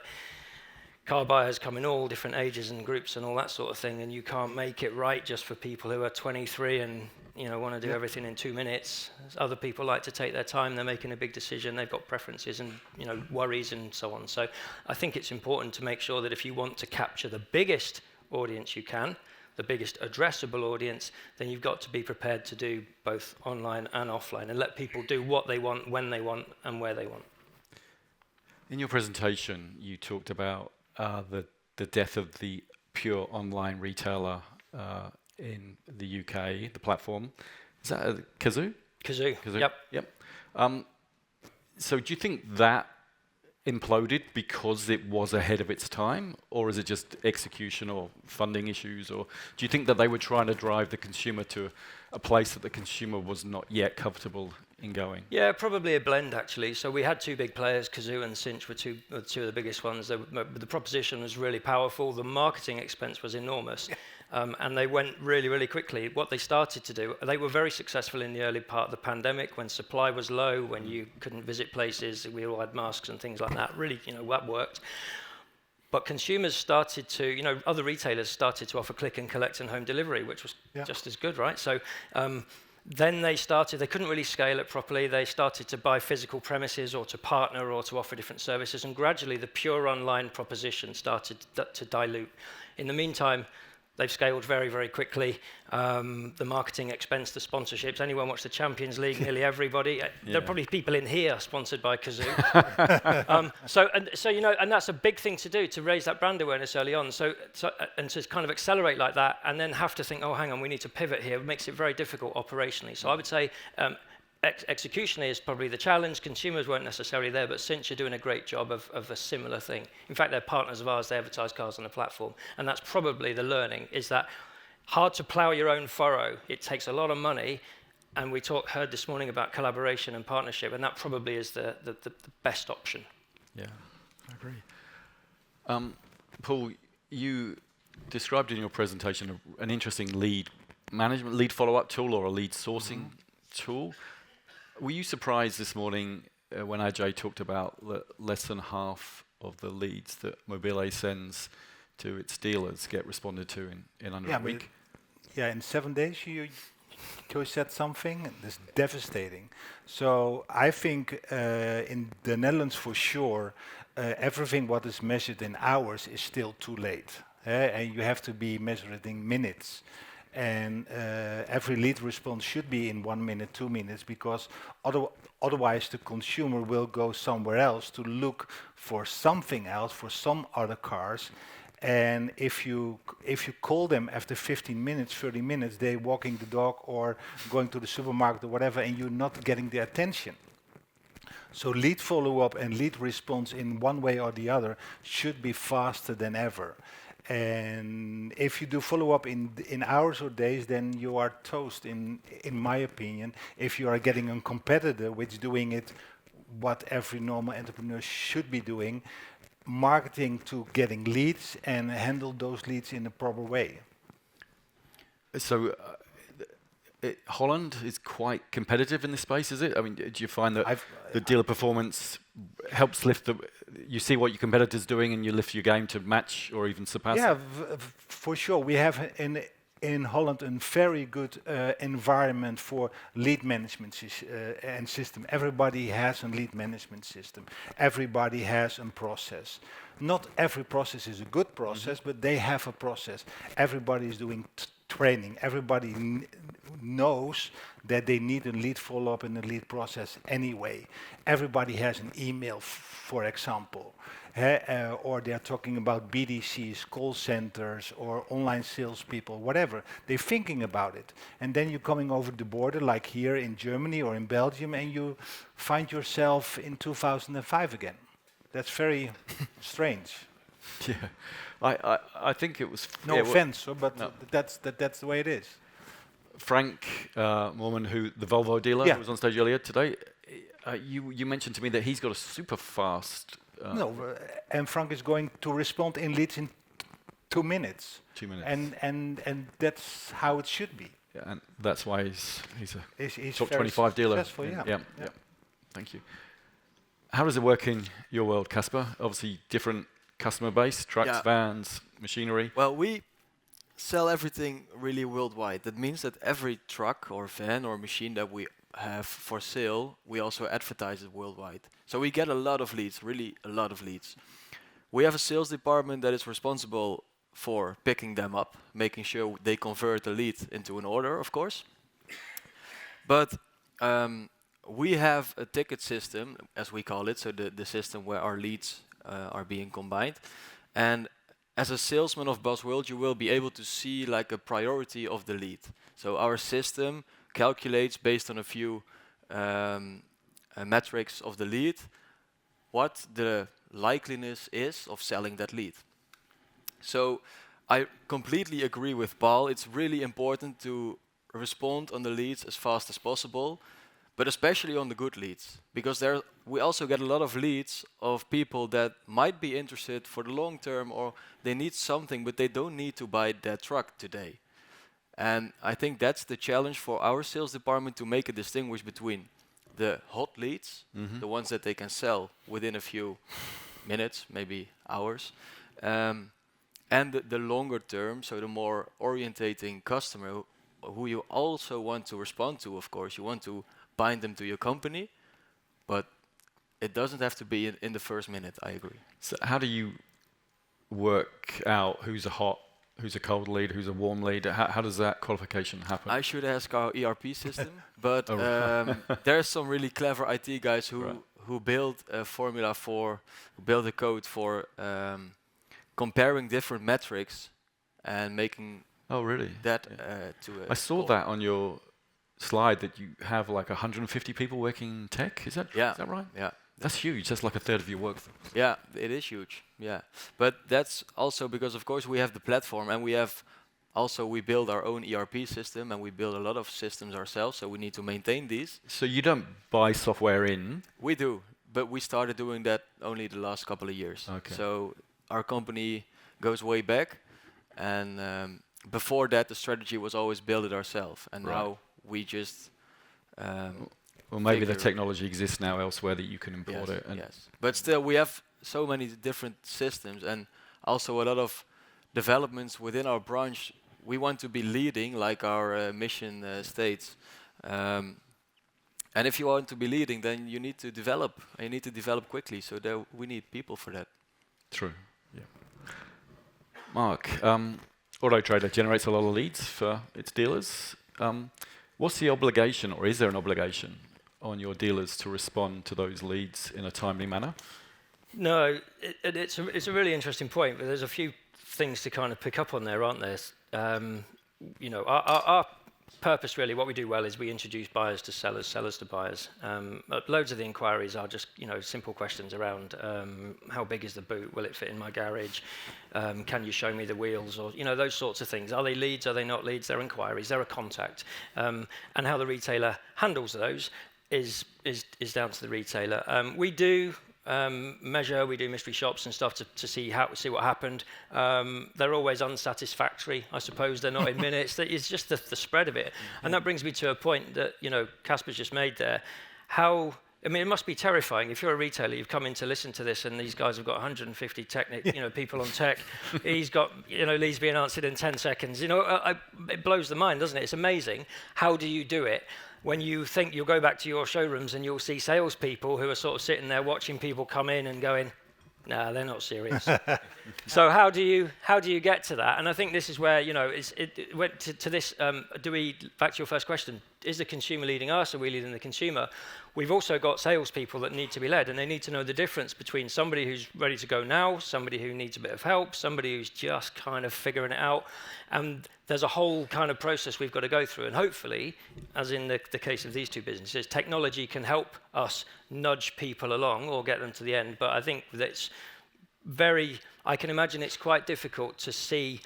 car buyers come in all different ages and groups and all that sort of thing, and you can't make it right just for people who are 23 and want to do everything in 2 minutes. Other people like to take their time. They're making a big decision. They've got preferences and worries and so on. So I think it's important to make sure that if you want to capture the biggest audience you can, the biggest addressable audience, then you've got to be prepared to do both online and offline and let people do what they want, when they want, and where they want. In your presentation, you talked about the death of the pure online retailer in the UK, the platform. Is that a Cazoo? Cazoo. Yep. So do you think that imploded because it was ahead of its time, or is it just execution or funding issues, or do you think that they were trying to drive the consumer to a place that the consumer was not yet comfortable in going? Yeah, probably a blend, actually. So we had two big players, Cazoo and Cinch were two of the biggest ones. The proposition was really powerful. The marketing expense was enormous. And they went really, really quickly. What they started to do, they were very successful in the early part of the pandemic when supply was low, when you couldn't visit places, we all had masks and things like that. Really, that worked. But consumers started to, other retailers started to offer click and collect and home delivery, which was just as good, right? So then they couldn't really scale it properly. They started to buy physical premises or to partner or to offer different services. And gradually the pure online proposition started to dilute. In the meantime, they've scaled very, very quickly. The marketing expense, the sponsorships. Anyone watch the Champions League? Nearly everybody. There are probably people in here sponsored by Cazoo. And that's a big thing to do, to raise that brand awareness early on. And to kind of accelerate like that, and then have to think, oh, hang on, we need to pivot here. It makes it very difficult operationally. So I would say executionally is probably the challenge. Consumers weren't necessarily there, but Cinch are doing a great job of a similar thing. In fact, they're partners of ours. They advertise cars on the platform. And that's probably the learning, is that hard to plow your own furrow. It takes a lot of money. And we heard this morning about collaboration and partnership, and that probably is the best option. Yeah, I agree. Paul, you described in your presentation an interesting lead follow-up tool or a lead sourcing tool. Were you surprised this morning when Ajay talked about less than half of the leads that Mobile sends to its dealers get responded to in under a week? In 7 days you said something that's devastating. So I think in the Netherlands for sure, everything what is measured in hours is still too late. And you have to be measured in minutes. and every lead response should be in 1 minute, 2 minutes, because otherwise the consumer will go somewhere else to look for something else, for some other cars. And if you call them after 15 minutes, 30 minutes, they're walking the dog or going to the supermarket or whatever, and you're not getting their attention. So lead follow-up and lead response in one way or the other should be faster than ever. And if you do follow-up in hours or days, then you are toast, in my opinion. If you are getting a competitor which doing it what every normal entrepreneur should be doing, marketing to getting leads and handle those leads in a proper way. So Holland is quite competitive in this space, is it? I mean, do you find that the dealer performance helps lift the... You see what your competitor's doing and you lift your game to match or even surpass it? Yeah, for sure. We have in Holland a very good environment for lead management and system. Everybody has a lead management system. Everybody has a process. Not every process is a good process, but they have a process. Everybody is doing training. Everybody knows that they need a lead follow-up and a lead process anyway. Everybody has an email, for example. Or they're talking about BDCs, call centers, or online salespeople, whatever. They're thinking about it. And then you're coming over the border, like here in Germany or in Belgium, and you find yourself in 2005 again. That's very strange. Yeah, I think it was... No offense, but no. That's the way it is. Frank Moorman, the Volvo dealer, who was on stage earlier today, you mentioned to me that he's got a super fast... and Frank is going to respond in leads in 2 minutes. 2 minutes. And that's how it should be. Yeah, and that's why he's a top very 25 dealer. Successful, yeah. Thank you. How does it work in your world, Casper? Obviously, different customer base, trucks, vans, machinery. Well, we sell everything really worldwide. That means that every truck or van or machine that we have for sale, we also advertise it worldwide. So we get a lot of leads, really a lot of leads. We have a sales department that is responsible for picking them up, making sure they convert the lead into an order, of course. But we have a ticket system, as we call it, so the system where our leads are being combined. And as a salesman of Buzzworld, you will be able to see like a priority of the lead. So our system calculates based on a few metrics of the lead what the likeliness is of selling that lead. So I completely agree with Paul. It's really important to respond on the leads as fast as possible, but especially on the good leads, because we also get a lot of leads of people that might be interested for the long term, or they need something, but they don't need to buy that truck today. And I think that's the challenge for our sales department, to make a distinguish between the hot leads, the ones that they can sell within a few minutes, maybe hours, and the longer term, so the more orientating customer who you also want to respond to, of course. You want to bind them to your company, but it doesn't have to be in the first minute, I agree. So how do you work out who's a hot, who's a cold lead, who's a warm lead? How does that qualification happen? I should ask our ERP system, but there's some really clever IT guys who build a formula who build a code for comparing different metrics and making that to a... I saw that on your slide, that you have like 150 people working in tech. Is that right? Yeah. That's huge. That's like a third of your workforce. Yeah, it is huge. Yeah, but that's also because, of course, we have the platform, and we build our own ERP system, and we build a lot of systems ourselves. So we need to maintain these. So you don't buy software in? We do, but we started doing that only the last couple of years. Okay. So our company goes way back, and before that, the strategy was always build it ourselves, and now we just. Well, maybe the technology exists now elsewhere that you can import it. And yes, but still, we have so many different systems, and also a lot of developments within our branch. We want to be leading, like our mission states. And if you want to be leading, then you need to develop. And you need to develop quickly. So we need people for that. True. Yeah. Mark, Auto Trader generates a lot of leads for its dealers. What's the obligation, or is there an obligation on your dealers to respond to those leads in a timely manner? No, it's a really interesting point, but there's a few things to kind of pick up on there, aren't there? You know, our purpose really, what we do well is we introduce buyers to sellers, sellers to buyers. Loads of the inquiries are just, you know, simple questions around how big is the boot? Will it fit in my garage? Can you show me the wheels? Or, you know, those sorts of things. Are they leads? Are they not leads? They're inquiries. They're a contact. And how the retailer handles those is down to the retailer. We do measure, we do mystery shops and stuff to see what happened. They're always unsatisfactory, I suppose. They're not in minutes. It's just the spread of it. And that brings me to a point that, you know, Casper's just made there. I mean, it must be terrifying if you're a retailer. You've come in to listen to this, and these guys have got 150 people on tech. He's got, you know, leads being answered in 10 seconds. You know, it blows the mind, doesn't it? It's amazing. How do you do it? When you think you'll go back to your showrooms and you'll see salespeople who are sort of sitting there watching people come in and going, "Nah, they're not serious." So how do you get to that? And I think this is where, you know, it went to this. Back to your first question? Is the consumer leading us? Are we leading the consumer? We've also got salespeople that need to be led, and they need to know the difference between somebody who's ready to go now, somebody who needs a bit of help, somebody who's just kind of figuring it out. And there's a whole kind of process we've got to go through. And hopefully, as in the case of these two businesses, technology can help us nudge people along or get them to the end. But I think that's I can imagine it's quite difficult to see,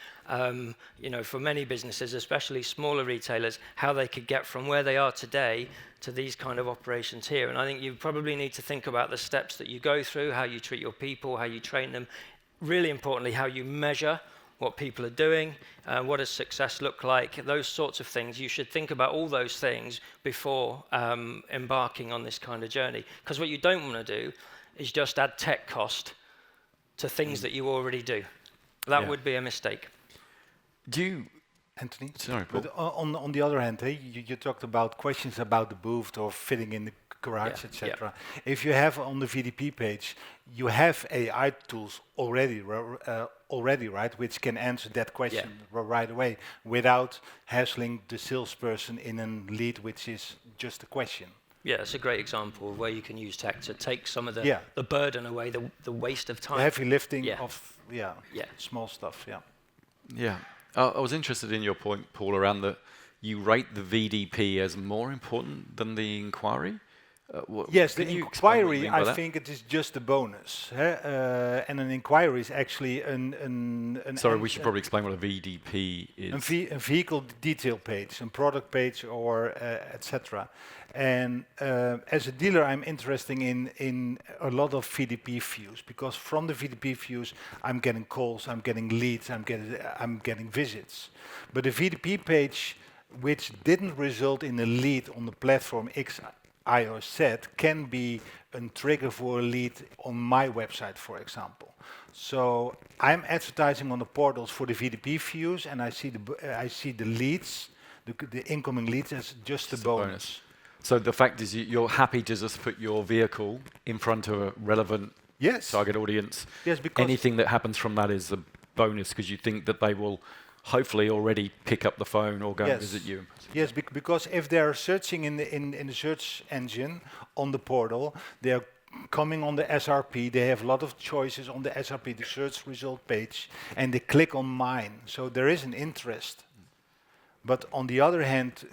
you know, for many businesses, especially smaller retailers, how they could get from where they are today to these kind of operations here. And I think you probably need to think about the steps that you go through, how you treat your people, how you train them, really importantly, how you measure what people are doing, what does success look like, those sorts of things. You should think about all those things before embarking on this kind of journey. Because what you don't want to do is just add tech cost to things that you already do. That would be a mistake. Anthony? Sorry, Paul. But on the other hand, you talked about questions about the booth or fitting in the garage, etc. If you have on the VDP page, you have AI tools already, right, which can answer that question right away without hassling the salesperson in a lead, which is just a question. Yeah, it's a great example of where you can use tech to take some of the burden away, the waste of time. The heavy lifting of small stuff, Yeah. I was interested in your point, Paul, around that you rate the VDP as more important than the inquiry. Yes, the inquiry, I think it is just a bonus. And an inquiry is actually Sorry, we should probably explain what a VDP is. A vehicle detail page, a product page, or etc. And as a dealer, I'm interested in a lot of VDP views, because from the VDP views, I'm getting calls, I'm getting leads, I'm getting visits. But the VDP page, which didn't result in a lead on the platform X, I or Z, can be a trigger for a lead on my website, for example. So I'm advertising on the portals for the VDP views, and I see the leads, the incoming leads, as just a bonus. So the fact is you're happy to just put your vehicle in front of a relevant target audience. Yes, because anything that happens from that is a bonus, because you think that they will hopefully already pick up the phone or go and visit you. Yes, because if they're searching in the search engine on the portal, they're coming on the SRP, they have a lot of choices on the SRP, the search result page, and they click on mine. So there is an interest. But on the other hand,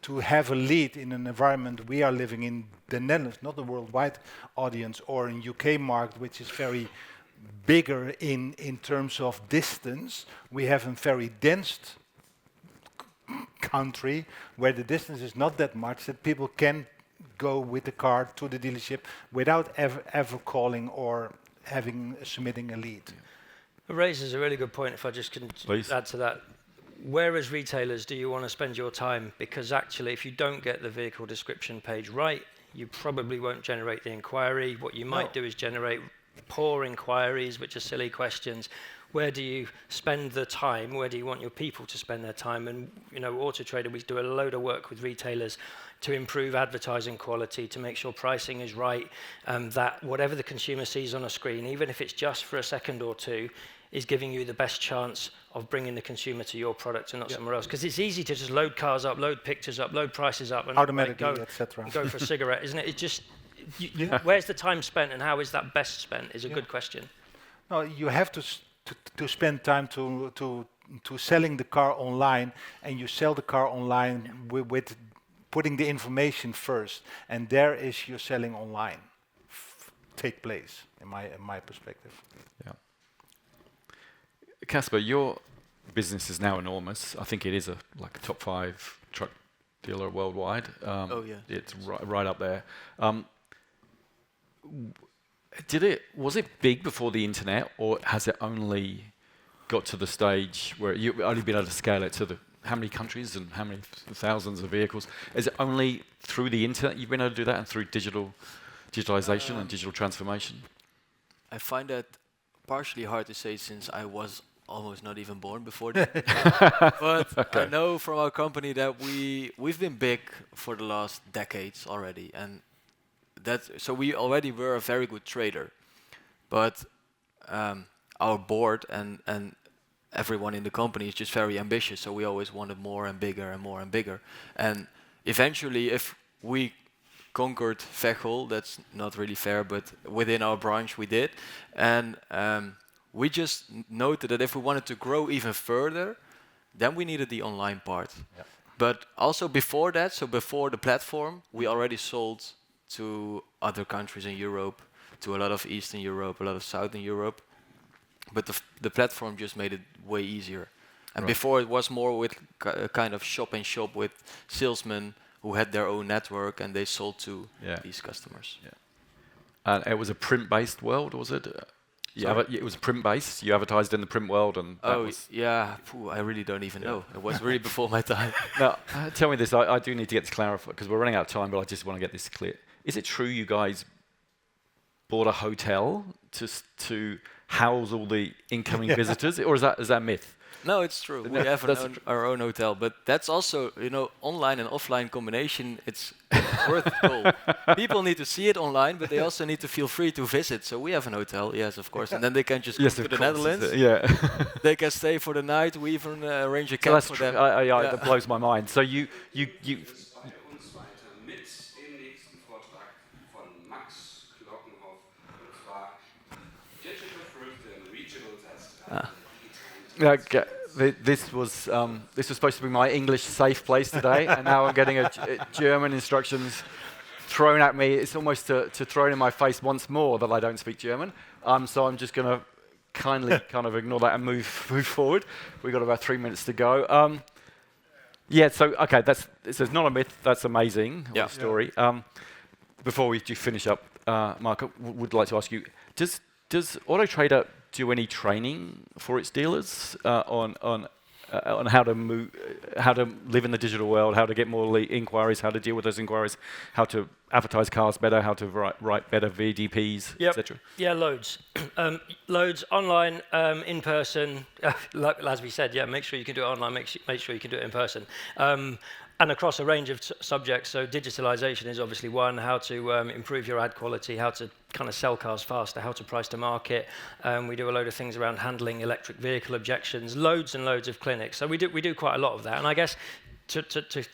to have a lead in an environment we are living in the Netherlands, not the worldwide audience, or in UK market, which is very bigger in terms of distance. We have a very dense country where the distance is not that much, that people can go with the car to the dealership without ever calling or submitting a lead. It raises a really good point, if I just can add to that. Where as retailers do you want to spend your time? Because actually, if you don't get the vehicle description page right, you probably won't generate the inquiry. What you might do is generate poor inquiries, which are silly questions. Where do you spend the time? Where do you want your people to spend their time? And, you know, Auto Trader, we do a load of work with retailers to improve advertising quality, to make sure pricing is right, that whatever the consumer sees on a screen, even if it's just for a second or two, is giving you the best chance of bringing the consumer to your product and not somewhere else? Because it's easy to just load cars up, load pictures up, load prices up, and automatically, etc. Go for a cigarette, isn't it? It just, where's the time spent and how is that best spent is a good question. No, you have to spend time to selling the car online, and you sell the car online with putting the information first, and there is your selling online take place in my perspective. Yeah. Casper, your business is now enormous. I think it is like a top 5 truck dealer worldwide. It's right up there. Was it big before the internet, or has it only got to the stage where you've only been able to scale it to how many countries and how many thousands of vehicles? Is it only through the internet you've been able to do that, and through digitalization and digital transformation? I find that partially hard to say since I was almost not even born before that. But I know from our company that we've been big for the last decades already, and so we already were a very good trader. But our board and everyone in the company is just very ambitious, so we always wanted more and bigger and more and bigger. And eventually, if we conquered Veghel, that's not really fair, but within our branch we did. And we just noted that if we wanted to grow even further, then we needed the online part. Yeah. But also before that, so before the platform, we already sold to other countries in Europe, to a lot of Eastern Europe, a lot of Southern Europe. But the platform just made it way easier. And before it was more with kind of shop and shop with salesmen who had their own network and they sold to these customers. Yeah. And it was a print-based world, was it? It was print-based. You advertised in the print world, and I really don't even know. It was really before my time. Now, tell me this. I do need to get this clarified because we're running out of time, but I just want to get this clear. Is it true you guys bought a hotel to house all the incoming visitors, or is that a myth? No, it's true. We have our own hotel, but that's also, online and offline combination, it's worth the goal. People need to see it online, but they also need to feel free to visit. So we have an hotel, yes, of course, and then they can just go to the Netherlands. They can stay for the night. We even arrange a camp for them. That blows my mind. So you this was supposed to be my English safe place today, and now I'm getting a German instructions thrown at me. It's almost to throw it in my face once more that I don't speak German. So I'm just going to kindly kind of ignore that and move forward. We've got about 3 minutes to go. This is not a myth. That's amazing story. Before we do finish up, Mark, would like to ask you: Does Auto Trader do any training for its dealers on how to live in the digital world, how to get more inquiries, how to deal with those inquiries, how to advertise cars better, how to write better VDPs, etc.? Yeah, loads. Loads online, in person. As we said, make sure you can do it online, make sure you can do it in person. And across a range of subjects, so digitalization is obviously one, how to improve your ad quality, how to kind of sell cars faster, how to price to market. We do a load of things around handling electric vehicle objections, loads and loads of clinics. So we do quite a lot of that. And I guess to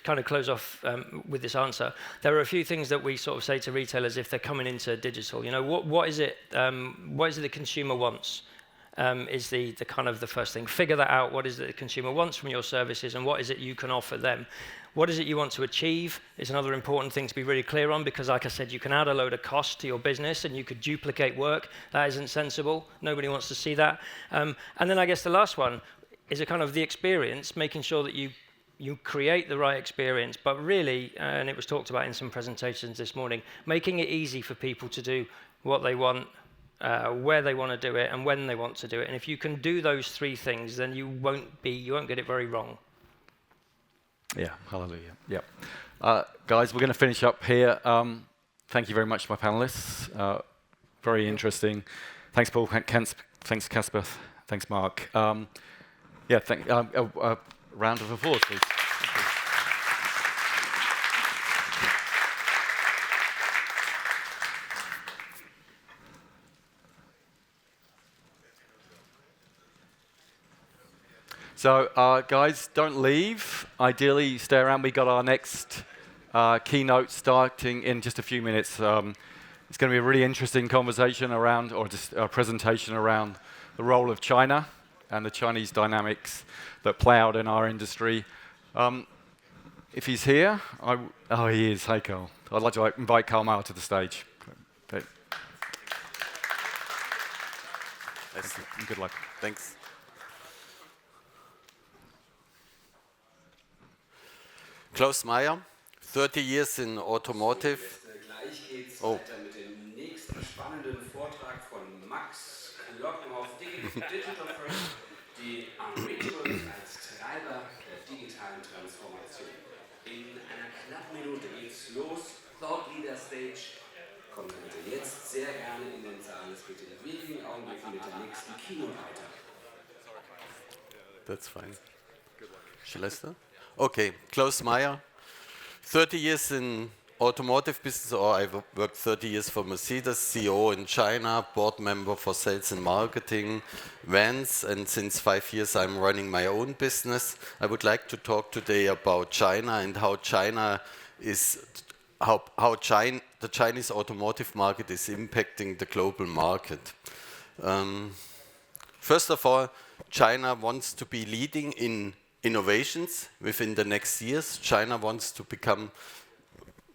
kind of close off with this answer, there are a few things that we sort of say to retailers if they're coming into digital. What is it the consumer wants? Is the kind of the first thing. Figure that out. What is it the consumer wants from your services, and what is it you can offer them? What is it you want to achieve is another important thing to be really clear on, because like I said, you can add a load of cost to your business and you could duplicate work. That isn't sensible. Nobody wants to see that. And then I guess the last one is a kind of the experience, making sure that you create the right experience, but really, and it was talked about in some presentations this morning, making it easy for people to do what they want, where they want to do it, and when they want to do it. And if you can do those three things, then you won't get it very wrong. Yeah, hallelujah. Yeah. Guys, we're going to finish up here. Thank you very much to my panelists. Very interesting. Thanks, Paul. Thanks, Casper. Thanks, Mark. A round of applause, please. So, guys, don't leave. Ideally, stay around. We got our next keynote starting in just a few minutes. It's going to be a really interesting conversation around, or just a presentation around the role of China and the Chinese dynamics that play out in our industry. If he's here, oh, he is. Hey, Carl. I'd like to invite Carl Mauer to the stage. Okay. Good luck. Thanks. Klaus Meyer, 30 years in automotive. Gleich geht's Oh. weiter mit dem nächsten spannenden Vortrag von Max Glocken auf Digital First, die Rituals als Treiber der digitalen Transformation. In einer knappen Minute geht's los. Thought Leader Stage. Kommt bitte jetzt sehr gerne in den Saal. Es geht in wenigen Augenblicken mit der nächsten Keynote weiter. That's fine. Shall I start? Okay, Klaus Meyer, 30 years in automotive business, or I've worked 30 years for Mercedes, CEO in China, board member for sales and marketing, Vans, and since 5 years I'm running my own business. I would like to talk today about China and how China is, the Chinese automotive market is impacting the global market. First of all, China wants to be leading in innovations within the next years. China wants to become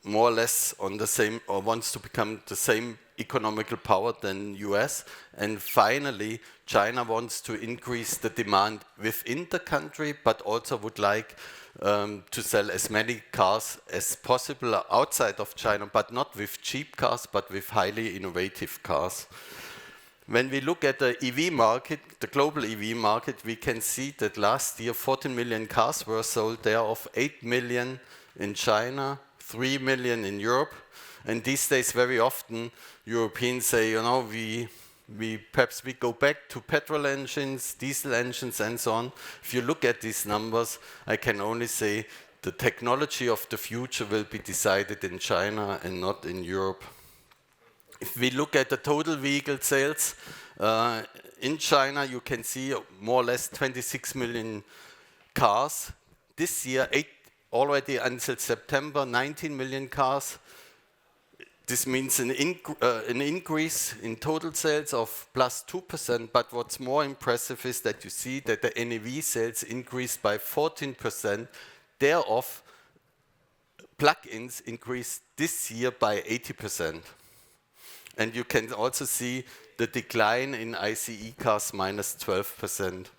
more or less on the same, or wants to become the same economical power than US. And finally, China wants to increase the demand within the country, but also would like to sell as many cars as possible outside of China, but not with cheap cars, but with highly innovative cars. When we look at the EV market, the global EV market, we can see that last year 14 million cars were sold, thereof 8 million in China, 3 million in Europe. And these days very often Europeans say, you know, we perhaps go back to petrol engines, diesel engines and so on. If you look at these numbers, I can only say the technology of the future will be decided in China and not in Europe. If we look at the total vehicle sales in China, you can see more or less 26 million cars. This year, already until September, 19 million cars. This means an increase in total sales of plus 2%, but what's more impressive is that you see that the NEV sales increased by 14%. Thereof, plug-ins increased this year by 80%. And you can also see the decline in ICE cars, minus 12%.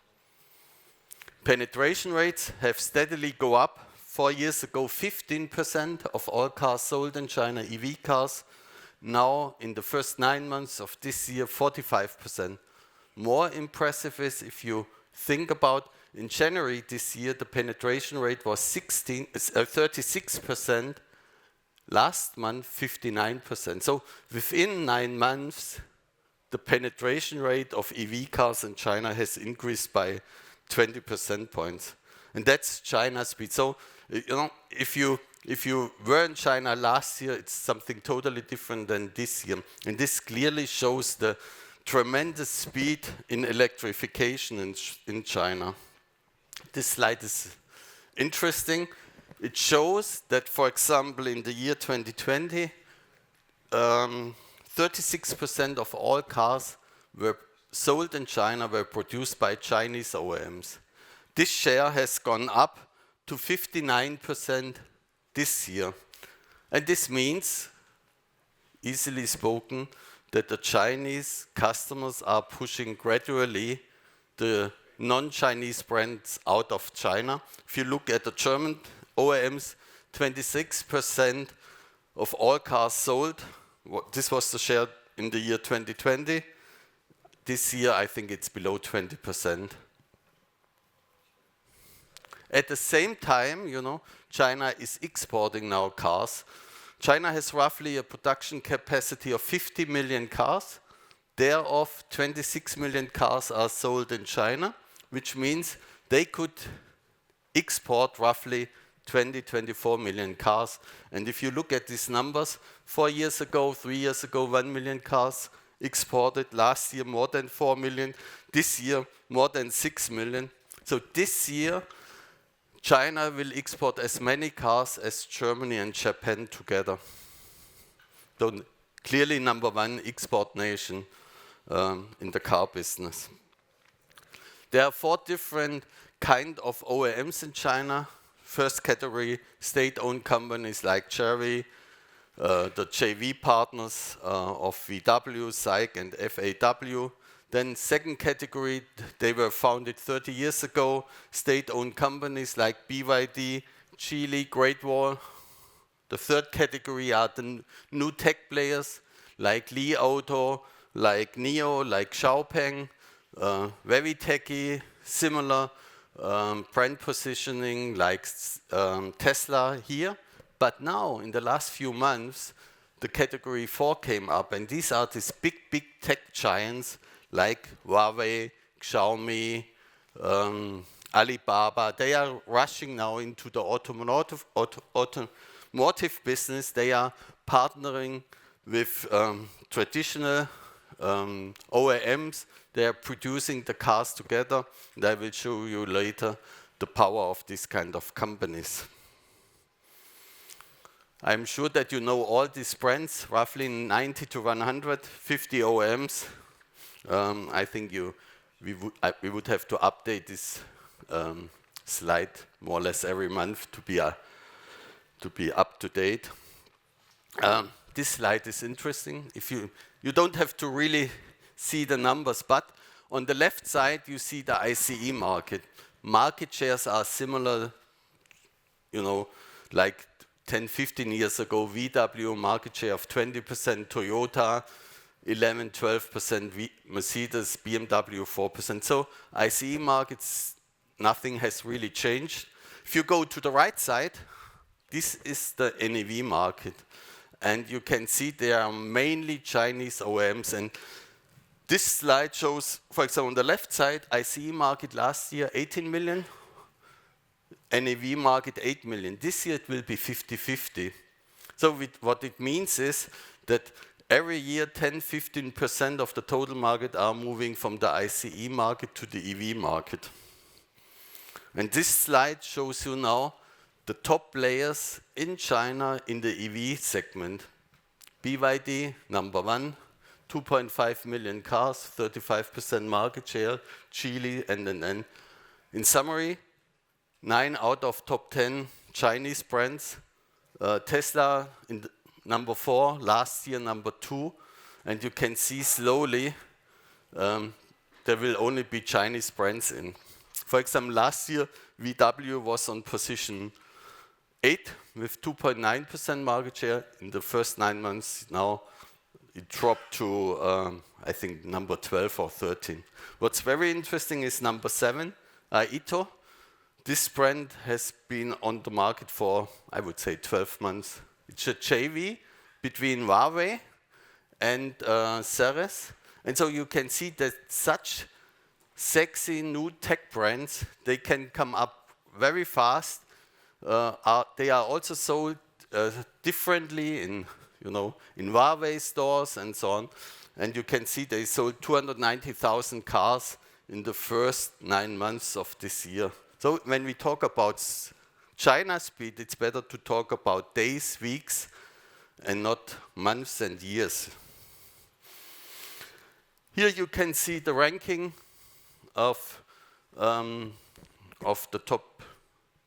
Penetration rates have steadily go up. 4 years ago, 15% of all cars sold in China, EV cars. Now, in the first 9 months of this year, 45%. More impressive is if you think about in January this year, the penetration rate was 36%. Last month, 59%. So within 9 months, the penetration rate of EV cars in China has increased by 20 percentage points. And that's China's speed. So, you know, if you were in China last year, it's something totally different than this year. And this clearly shows the tremendous speed in electrification in China. This slide is interesting. It shows that, for example, in the year 2020, 36% of all cars were sold in China were produced by Chinese OEMs. This share has gone up to 59% this year. And this means, easily spoken, that the Chinese customers are pushing gradually the non-Chinese brands out of China. If you look at the German OEMs, 26% of all cars sold. This was the share in the year 2020. This year, I think it's below 20%. At the same time, you know, China is exporting now cars. China has roughly a production capacity of 50 million cars. Thereof, 26 million cars are sold in China, which means they could export roughly 24 million cars. And if you look at these numbers, 4 years ago, 3 years ago, 1 million cars exported. Last year, more than 4 million. This year, more than 6 million. So this year, China will export as many cars as Germany and Japan together. So clearly number one export nation in the car business. There are 4 different kind of OEMs in China. First category, state-owned companies like Chery, the JV partners of VW, SAIC and FAW. Then second category, they were founded 30 years ago, state-owned companies like BYD, Geely, Great Wall. The third category are the new tech players like Li Auto, like NIO, like Xiaopeng, very techy, similar brand positioning like Tesla here. But now, in the last few months, the category 4 came up, and these are these big tech giants like Huawei, Xiaomi, Alibaba. They are rushing now into the automotive business. They are partnering with traditional OEMs. They are producing the cars together, and I will show you later the power of these kind of companies. I'm sure that you know all these brands, roughly 90 to 150 OEMs. I think we would have to update this slide more or less every month to be up to date. This slide is interesting. If you don't have to really see the numbers, but on the left side you see the ICE market. Market shares are similar, like 10, 15 years ago, VW market share of 20%, Toyota 11, 12%, Mercedes, BMW 4%. So ICE markets, nothing has really changed. If you go to the right side, this is the NEV market. And you can see there are mainly Chinese OEMs. And this slide shows, for example, on the left side, ICE market last year 18 million, NEV market 8 million. This year it will be 50-50. So what it means is that every year 10-15% of the total market are moving from the ICE market to the EV market. And this slide shows you now the top players in China in the EV segment. BYD, number 1, 2.5 million cars, 35% market share, Geely, and then. In summary, 9 out of top 10 Chinese brands. Tesla in number 4, last year number 2, and you can see slowly there will only be Chinese brands in. For example, last year VW was on position 8 with 2.9% market share. In the first 9 months now it dropped to I think number 12 or 13. What's very interesting is number 7, Ito. This brand has been on the market for, I would say, 12 months. It's a JV between Huawei and Ceres. And so you can see that such sexy new tech brands, they can come up very fast. They are also sold differently in Huawei stores and so on. And you can see they sold 290,000 cars in the first 9 months of this year. So when we talk about China speed, it's better to talk about days, weeks, and not months and years. Here you can see the ranking of the top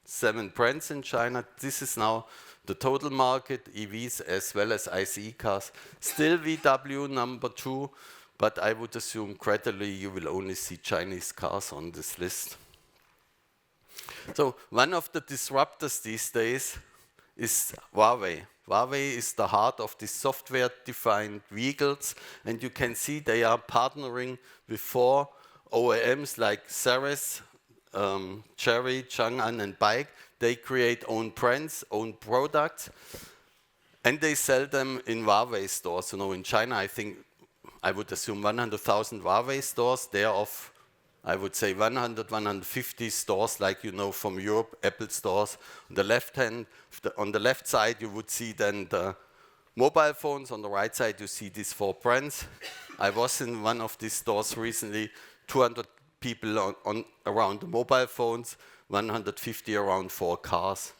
7 brands in China. This is now the total market, EVs as well as ICE cars. Still VW number 2, but I would assume gradually you will only see Chinese cars on this list. So one of the disruptors these days is Huawei. Huawei is the heart of the software-defined vehicles, and you can see they are partnering with 4 OEMs like Ceres, Chery, Chang'an, and Bike. They create own brands, own products, and they sell them in Huawei stores. In China, I would assume 100,000 Huawei stores. They are of, I would say, 100, 150 stores, like from Europe, Apple stores. On the left side, you would see then the mobile phones. On the right side, you see these 4 brands. I was in one of these stores recently. 200 people around the mobile phones, 150 around 4 cars.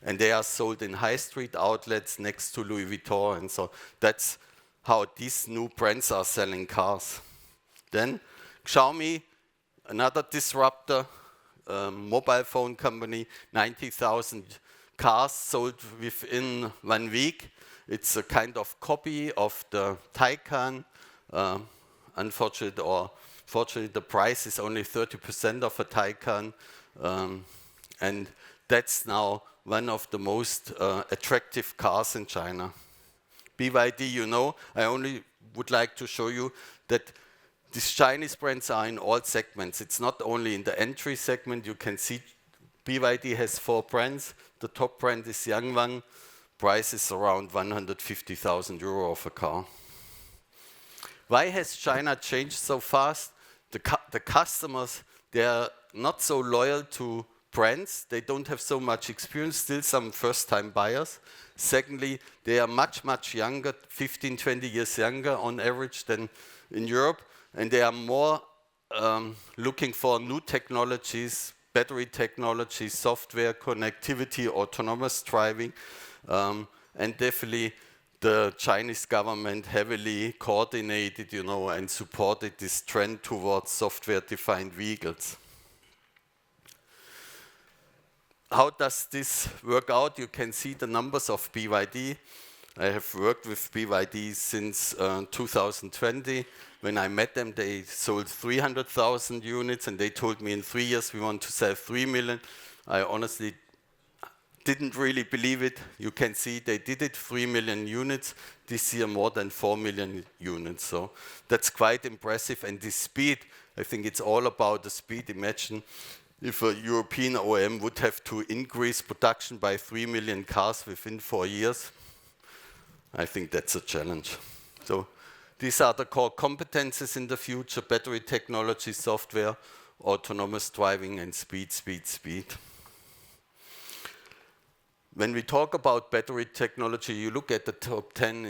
And they are sold in high street outlets next to Louis Vuitton, and so that's how these new brands are selling cars. Then Xiaomi, another disruptor, mobile phone company, 90,000 cars sold within 1 week. It's a kind of copy of the Taycan. Unfortunately or fortunately, the price is only 30% of a Taycan, and that's now one of the most attractive cars in China. BYD, you know, I only would like to show you that these Chinese brands are in all segments. It's not only in the entry segment. You can see BYD has 4 brands. The top brand is Yangwang. Price is around 150,000 euro of a car. Why has China changed so fast? The customers, they are not so loyal to brands. They don't have so much experience, still some first-time buyers. Secondly, they are much, much younger, 15, 20 years younger on average than in Europe. And they are more looking for new technologies, battery technology, software, connectivity, autonomous driving. And definitely the Chinese government heavily coordinated, you know, and supported this trend towards software-defined vehicles. How does this work out? You can see the numbers of BYD. I have worked with BYD since 2020. When I met them, they sold 300,000 units, and they told me in 3 years we want to sell 3 million. I honestly didn't really believe it. You can see they did it, 3 million units. This year more than 4 million units. So that's quite impressive. And the speed, I think it's all about the speed. Imagine if a European OEM would have to increase production by 3 million cars within 4 years. I think that's a challenge. So these are the core competences in the future: battery technology, software, autonomous driving, and speed, speed, speed. When we talk about battery technology, you look at the top 10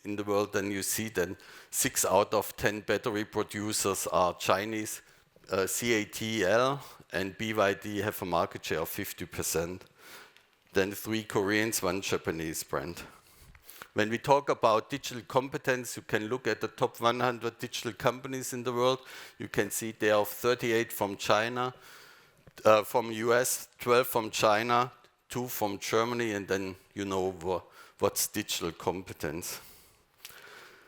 in the world, and you see that 6 out of 10 battery producers are Chinese. CATL and BYD have a market share of 50%. Then 3 Koreans, 1 Japanese brand. When we talk about digital competence, you can look at the top 100 digital companies in the world. You can see there are 38 from China, from US, 12 from China, 2 from Germany, and then you know what's digital competence.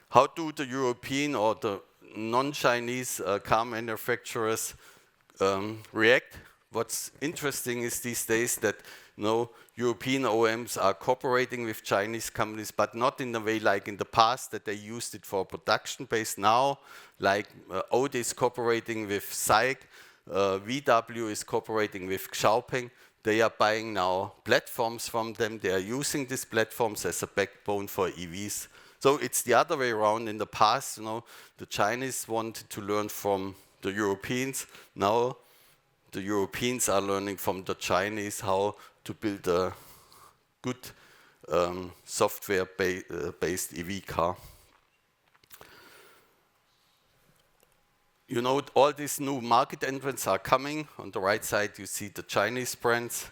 How do the European or the non-Chinese car manufacturers react? What's interesting is these days that European OEMs are cooperating with Chinese companies, but not in the way like in the past that they used it for production base. Now, like Audi is cooperating with SAIC, VW is cooperating with Xiaopeng. They are buying now platforms from them. They are using these platforms as a backbone for EVs. So it's the other way around. In the past, the Chinese wanted to learn from the Europeans. Now the Europeans are learning from the Chinese how to build a good software-based EV car. All these new market entrants are coming. On the right side, you see the Chinese brands.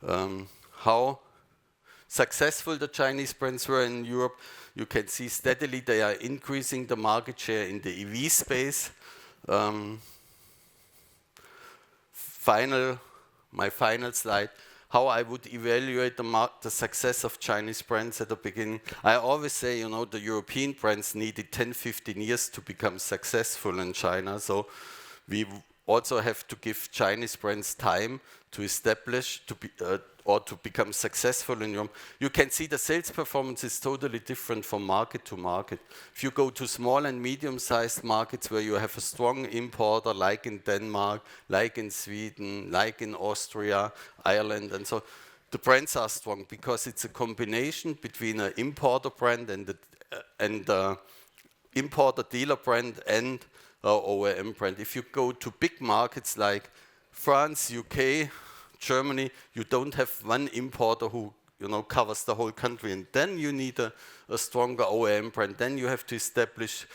How successful the Chinese brands were in Europe. You can see steadily they are increasing the market share in the EV space. My final slide, how I would evaluate the success of Chinese brands at the beginning. I always say, the European brands needed 10, 15 years to become successful in China. So we also have to give Chinese brands time to establish, or to become successful in Europe. You can see the sales performance is totally different from market to market. If you go to small and medium-sized markets where you have a strong importer, like in Denmark, like in Sweden, like in Austria, Ireland, and so the brands are strong because it's a combination between an importer brand and the importer dealer brand and OEM brand. If you go to big markets like France, UK, Germany, you don't have one importer who covers the whole country, and then you need a stronger OEM brand. Then you have to establish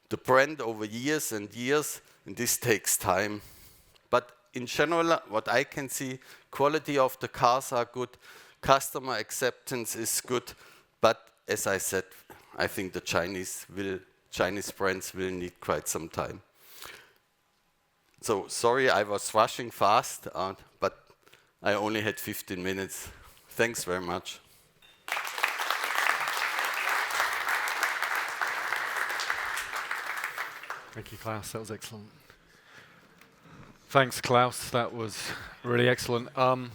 the brand over years and years, and this takes time. But in general, what I can see, quality of the cars are good, customer acceptance is good, but as I said, I think the Chinese brands will need quite some time. So sorry, I was rushing fast, but I only had 15 minutes. Thanks very much. Thank you, Klaus. That was excellent. Thanks, Klaus. That was really excellent. Well,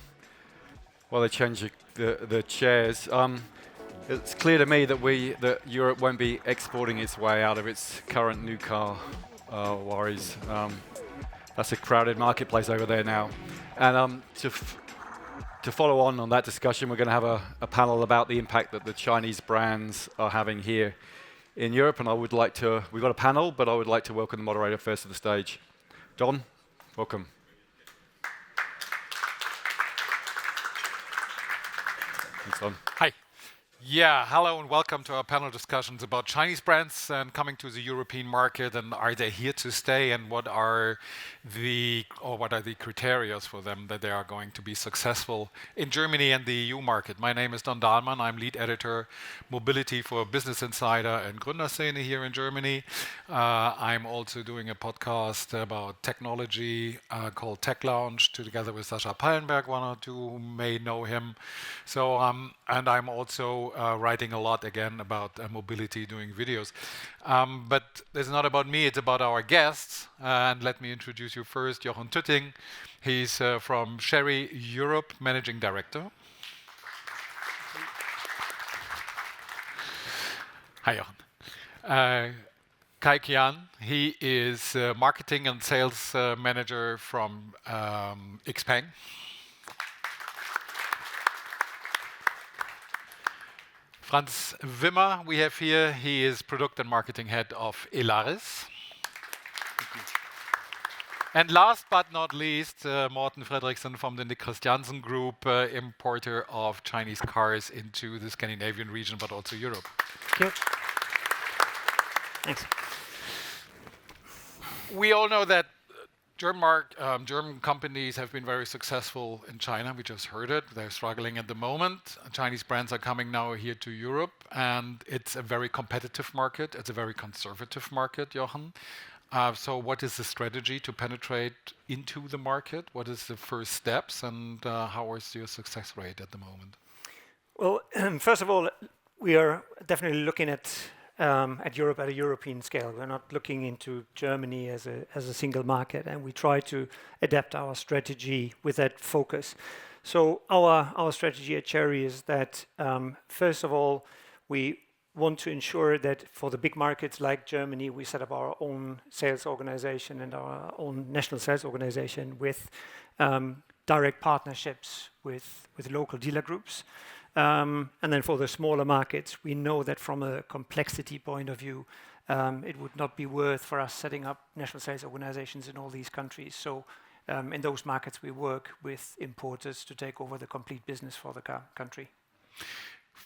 they changed the chairs. It's clear to me that Europe won't be exporting its way out of its current new car worries. That's a crowded marketplace over there now. And to follow on that discussion, we're going to have a panel about the impact that the Chinese brands are having here in Europe. And we've got a panel, but I would like to welcome the moderator first to the stage. Don, welcome. Thanks, Don. Hi. Yeah, hello and welcome to our panel discussions about Chinese brands and coming to the European market, and are they here to stay, and what are the criteria for them that they are going to be successful in Germany and the EU market. My name is Don Dahlmann. I'm lead editor mobility for Business Insider and Gründerszene here in Germany. I'm also doing a podcast about technology called Tech Lounge together with Sascha Pallenberg, one or two who may know him. So and I'm also writing a lot again about mobility, doing videos. But it's not about me, it's about our guests. And let me introduce you first, Jochen Tütting. He's from Chery Europe, Managing Director. Hi, Jochen. Kai Kian, he is Marketing and Sales Manager from XPeng. Franz Wimmer, we have here. He is Product and Marketing Head of Elaris. And last but not least, Morten Fredriksen from the Nick Christiansen Group, importer of Chinese cars into the Scandinavian region, but also Europe. Thank you. Thanks. We all know that German companies have been very successful in China. We just heard it. They're struggling at the moment. Chinese brands are coming now here to Europe, and it's a very competitive market. It's a very conservative market, Jochen. So what is the strategy to penetrate into the market? What is the first steps, and how is your success rate at the moment? Well, first of all, we are definitely looking at Europe at a European scale. We're not looking into Germany as a single market, and we try to adapt our strategy with that focus. So our strategy at Chery is that first of all, we want to ensure that for the big markets like Germany, we set up our own sales organization and our own national sales organization with direct partnerships with local dealer groups. And then for the smaller markets, we know that from a complexity point of view, it would not be worth for us setting up national sales organizations in all these countries. So in those markets, we work with importers to take over the complete business for the country.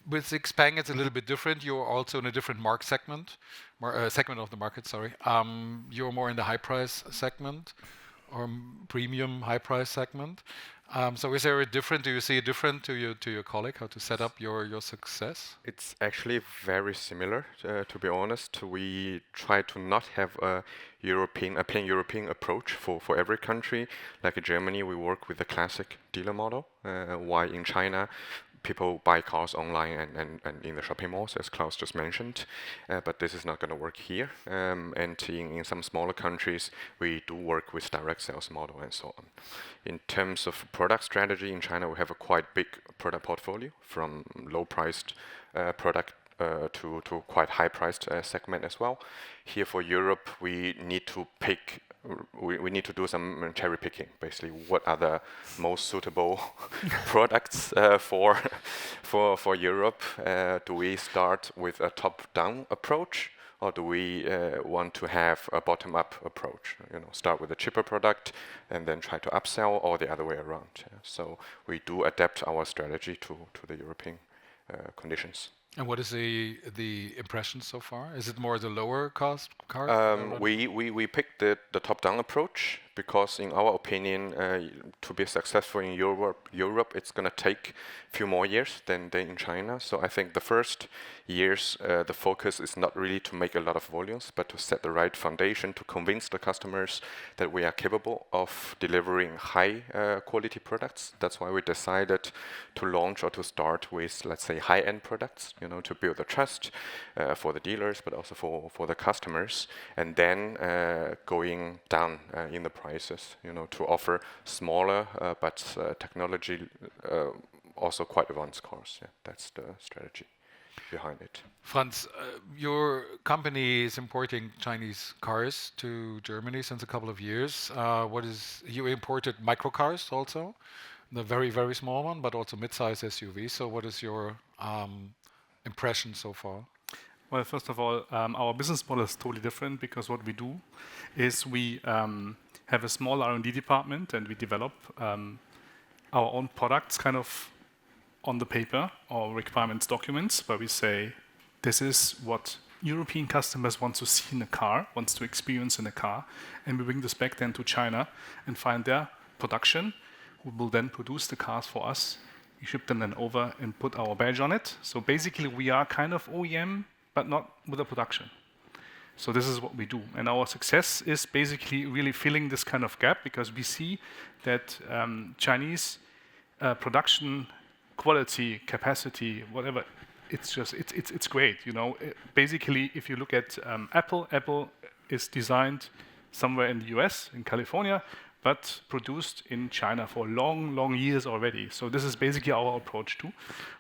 With XPeng, it's a little bit different. You're also in a different segment of the market, sorry. You're more in the high price segment or premium high price segment. So is there a different, do you see a different to your colleague, how to set up your success? It's actually very similar, to be honest. We try to not have a pan-European approach for every country. Like in Germany, we work with the classic dealer model, while in China, people buy cars online and in the shopping malls, as Klaus just mentioned, but this is not going to work here. And in some smaller countries, we do work with direct sales model and so on. In terms of product strategy, in China, we have a quite big product portfolio, from low-priced product to quite high-priced segment as well. Here for Europe, we need to pick. We need to do some cherry picking. Basically, what are the most suitable products for Europe? Do we start with a top-down approach, or do we want to have a bottom-up approach? Start with a cheaper product and then try to upsell, or the other way around. So we do adapt our strategy to the European conditions. And what is the impression so far? Is it more the lower cost car? We picked the top-down approach because, in our opinion, to be successful in Europe, it's going to take a few more years than in China. So I think the first years, the focus is not really to make a lot of volumes, but to set the right foundation to convince the customers that we are capable of delivering high quality products. That's why we decided to launch or to start with, let's say, high-end products, to build the trust for the dealers, but also for the customers, and then going down in the prices, to offer smaller but technology also quite advanced cars. Yeah, that's the strategy behind it. Franz, your company is importing Chinese cars to Germany since a couple of years. You imported microcars also, the very, very small one, but also mid-size SUVs. So what is your impression so far? Well, first of all, our business model is totally different because what we do is we have a small R&D department and we develop our own products kind of on the paper or requirements documents where we say this is what European customers want to see in a car, wants to experience in a car, and we bring this back then to China and find their production, who will then produce the cars for us. We ship them then over and put our badge on it. So basically we are kind of OEM, but not with a production. So this is what we do. And our success is basically really filling this kind of gap because we see that Chinese production quality, capacity, whatever, it's great. Basically, if you look at Apple is designed somewhere in the US, in California, but produced in China for long years already. So this is basically our approach too.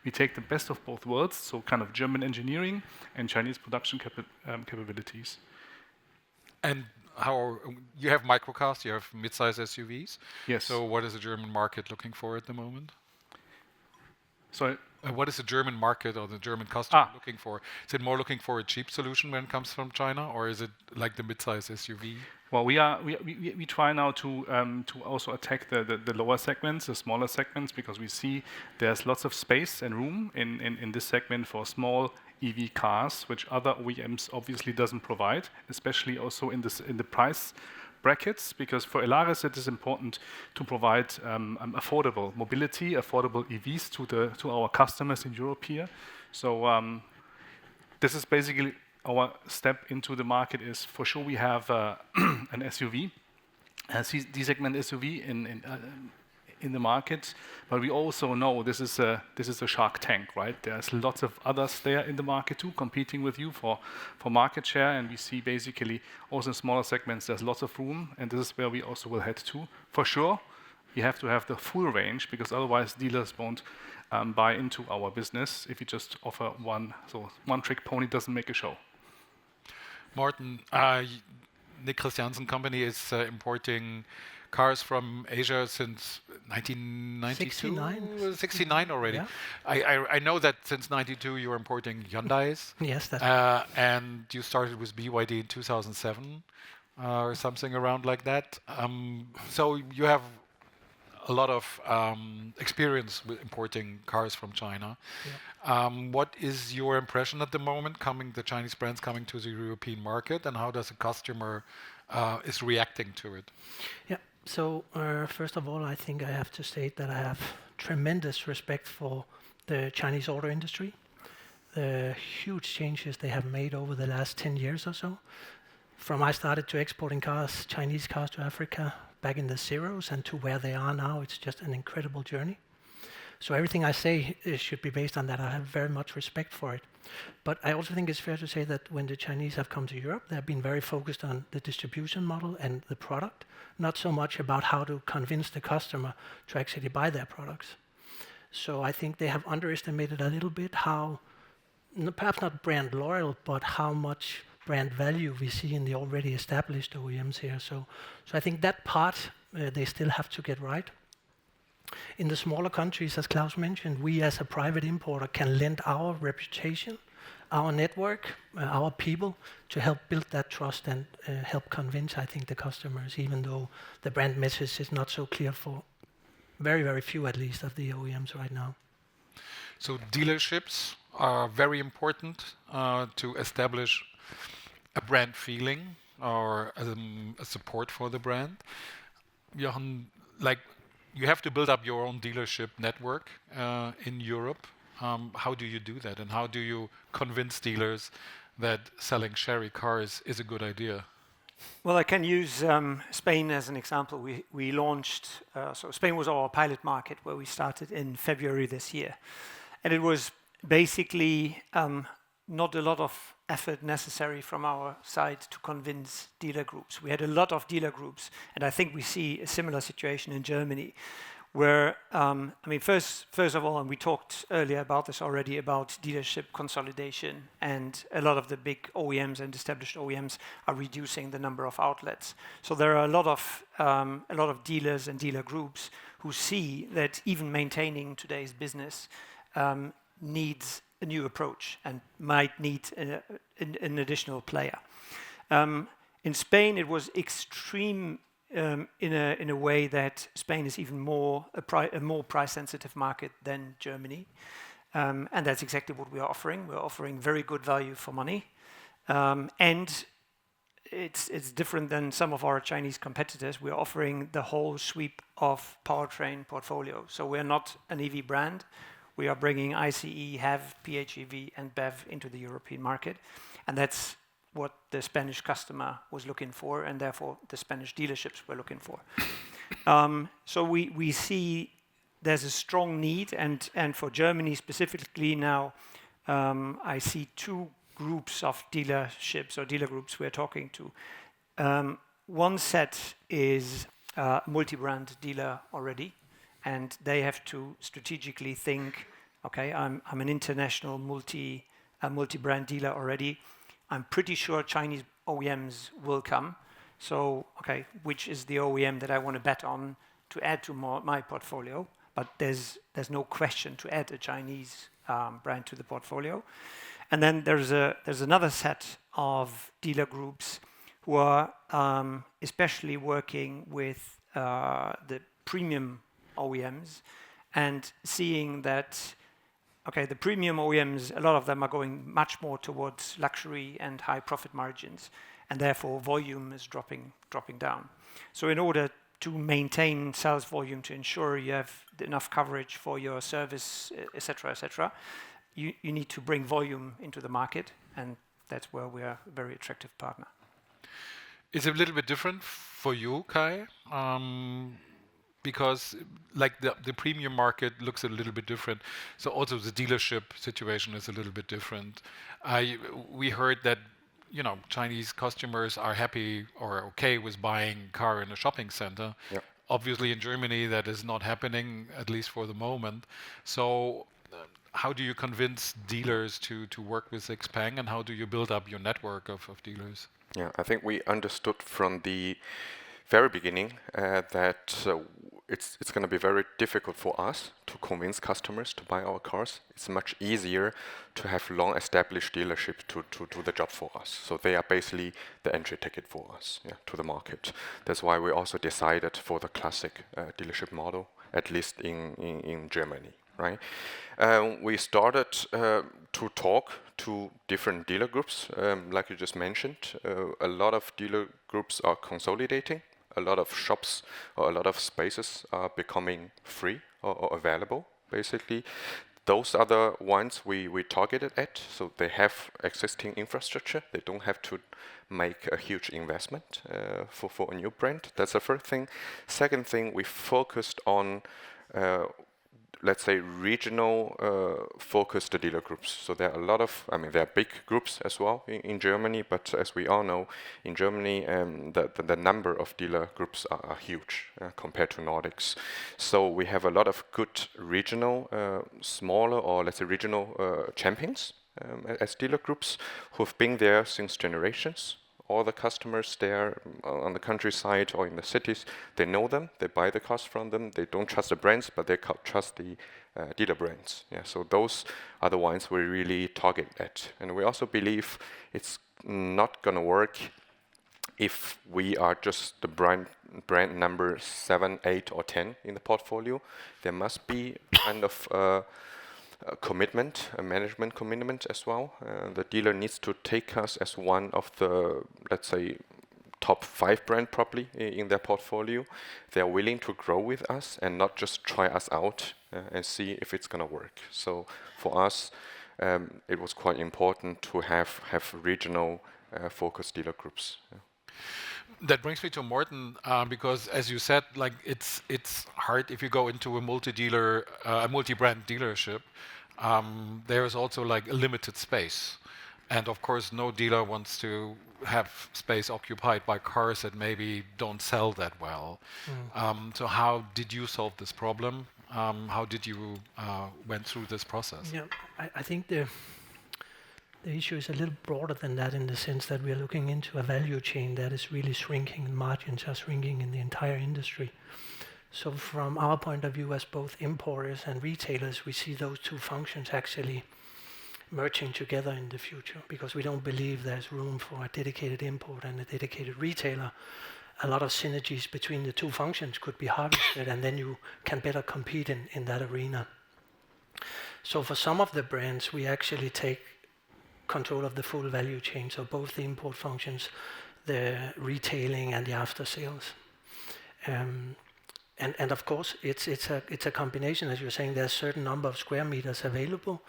We take the best of both worlds, so kind of German engineering and Chinese production capabilities. And how you have microcars, you have mid-size SUVs. Yes. So what is the German market looking for at the moment? Sorry. What is the German market or the German customer looking for? Is it more looking for a cheap solution when it comes from China, or is it like the mid-size SUV? Well, we try now to also attack the lower segments, the smaller segments, because we see there's lots of space and room in this segment for small EV cars, which other OEMs obviously doesn't provide, especially also in the price brackets, because for Elaris it is important to provide affordable mobility, affordable EVs to our customers in Europe here. So this is basically our step into the market. Is for sure we have an SUV, a D-segment SUV in the market, but we also know this is a shark tank, right? There's lots of others there in the market too, competing with you for market share, and we see basically also in smaller segments there's lots of room, and this is where we also will head to. For sure, we have to have the full range because otherwise dealers won't buy into our business if you just offer one. So one trick pony doesn't make a show. Morten, Nick Christiansen company is importing cars from Asia since 1992? 69 already. Yeah. I know that since 92 you're importing Hyundais. Yes, that's right. And you started with BYD in 2007 or something around like that. So you have a lot of experience with importing cars from China. Yeah. What is your impression at the moment, the Chinese brands coming to the European market, and how does the customer is reacting to it? Yeah. So first of all, I think I have to state that I have tremendous respect for the Chinese auto industry. The huge changes they have made over the last 10 years or so. From I started to exporting cars, Chinese cars to Africa back in the zeros and to where they are now, it's just an incredible journey. So everything I say should be based on that. I have very much respect for it. But I also think it's fair to say that when the Chinese have come to Europe, they've been very focused on the distribution model and the product, not so much about how to convince the customer to actually buy their products. So I think they have underestimated a little bit how, perhaps not brand loyal, but how much brand value we see in the already established OEMs here. So I think that part they still have to get right. In the smaller countries, as Klaus mentioned, we as a private importer can lend our reputation, our network, our people to help build that trust and help convince, I think, the customers, even though the brand message is not so clear for very, very few, at least, of the OEMs right now. So dealerships are very important to establish a brand feeling or a support for the brand. Jochen, like you have to build up your own dealership network in Europe. How do you do that, and how do you convince dealers that selling Sherry cars is a good idea? Well, I can use Spain as an example. We launched, so Spain was our pilot market where we started in February this year. And it was basically not a lot of effort necessary from our side to convince dealer groups. We had a lot of dealer groups, and I think we see a similar situation in Germany, where, I mean, first of all, and we talked earlier about this already, about dealership consolidation, and a lot of the big OEMs and established OEMs are reducing the number of outlets. So there are a lot of dealers and dealer groups who see that even maintaining today's business needs a new approach and might need an additional player. In Spain, it was extreme in a way that Spain is even more a more price-sensitive market than Germany, and that's exactly what we are offering. We're offering very good value for money, and it's different than some of our Chinese competitors. We're offering the whole sweep of powertrain portfolio. So we're not an EV brand. We are bringing ICE, HEV, PHEV, and BEV into the European market, and that's what the Spanish customer was looking for, and therefore the Spanish dealerships were looking for. So we see there's a strong need, and for Germany specifically now, I see two groups of dealerships or dealer groups we're talking to. One set is multi-brand dealer already, and they have to strategically think, okay, I'm an international multi-brand dealer already. I'm pretty sure Chinese OEMs will come. So, okay, which is the OEM that I want to bet on to add to my portfolio? But there's no question to add a Chinese brand to the portfolio. And then there's another set of dealer groups who are especially working with the premium OEMs and seeing that, okay, the premium OEMs, a lot of them are going much more towards luxury and high profit margins, and therefore volume is dropping down. So in order to maintain sales volume, to ensure you have enough coverage for your service, etc., you need to bring volume into the market, and that's where we are a very attractive partner. Is it a little bit different for you, Kai? Because like the premium market looks a little bit different. So also the dealership situation is a little bit different. We heard that, you know, Chinese customers are happy or okay with buying a car in a shopping center. Yep. Obviously in Germany that is not happening, at least for the moment. So how do you convince dealers to work with XPeng, and how do you build up your network of dealers? Yeah, I think we understood from the very beginning that it's going to be very difficult for us to convince customers to buy our cars. It's much easier to have long-established dealerships to do the job for us. So they are basically the entry ticket for us, to the market. That's why we also decided for the classic dealership model, at least in Germany, right? We started to talk to different dealer groups, like you just mentioned. A lot of dealer groups are consolidating. A lot of shops or a lot of spaces are becoming free or available, basically. Those are the ones we targeted at. So they have existing infrastructure. They don't have to make a huge investment for a new brand. That's the first thing. Second thing, we focused on let's say regional focused dealer groups. So there are a lot of, I mean, there are big groups as well in Germany, but as we all know, in Germany, the number of dealer groups are huge compared to Nordics. So we have a lot of good regional, smaller or let's say regional champions as dealer groups who've been there since generations. All the customers there on the countryside or in the cities, they know them, they buy the cars from them, they don't trust the brands, but they trust the dealer brands. Yeah, so those are the ones we really target at. And we also believe it's not going to work if we are just the brand number 7, 8, or 10 in the portfolio. There must be kind of commitment, a management commitment as well. The dealer needs to take us as one of the, let's say, top 5 brand probably in their portfolio. They're willing to grow with us and not just try us out and see if it's going to work. So for us, it was quite important to have regional focus dealer groups. Yeah. That brings me to Morten, because as you said, like it's hard if you go into a multi-brand dealership. There is also like a limited space, and of course, no dealer wants to have space occupied by cars that maybe don't sell that well. So how did you solve this problem? How did you went through this process? Yeah, I think the issue is a little broader than that, in the sense that we are looking into a value chain that is really shrinking, and margins are shrinking in the entire industry. So from our point of view as both importers and retailers, we see those two functions actually merging together in the future, because we don't believe there's room for a dedicated importer and a dedicated retailer. A lot of synergies between the two functions could be harvested, and then you can better compete in that arena. So for some of the brands, we actually take control of the full value chain, so both the import functions, the retailing, and the after sales. And of course, it's a combination, as you're saying. There's a certain number of square meters available,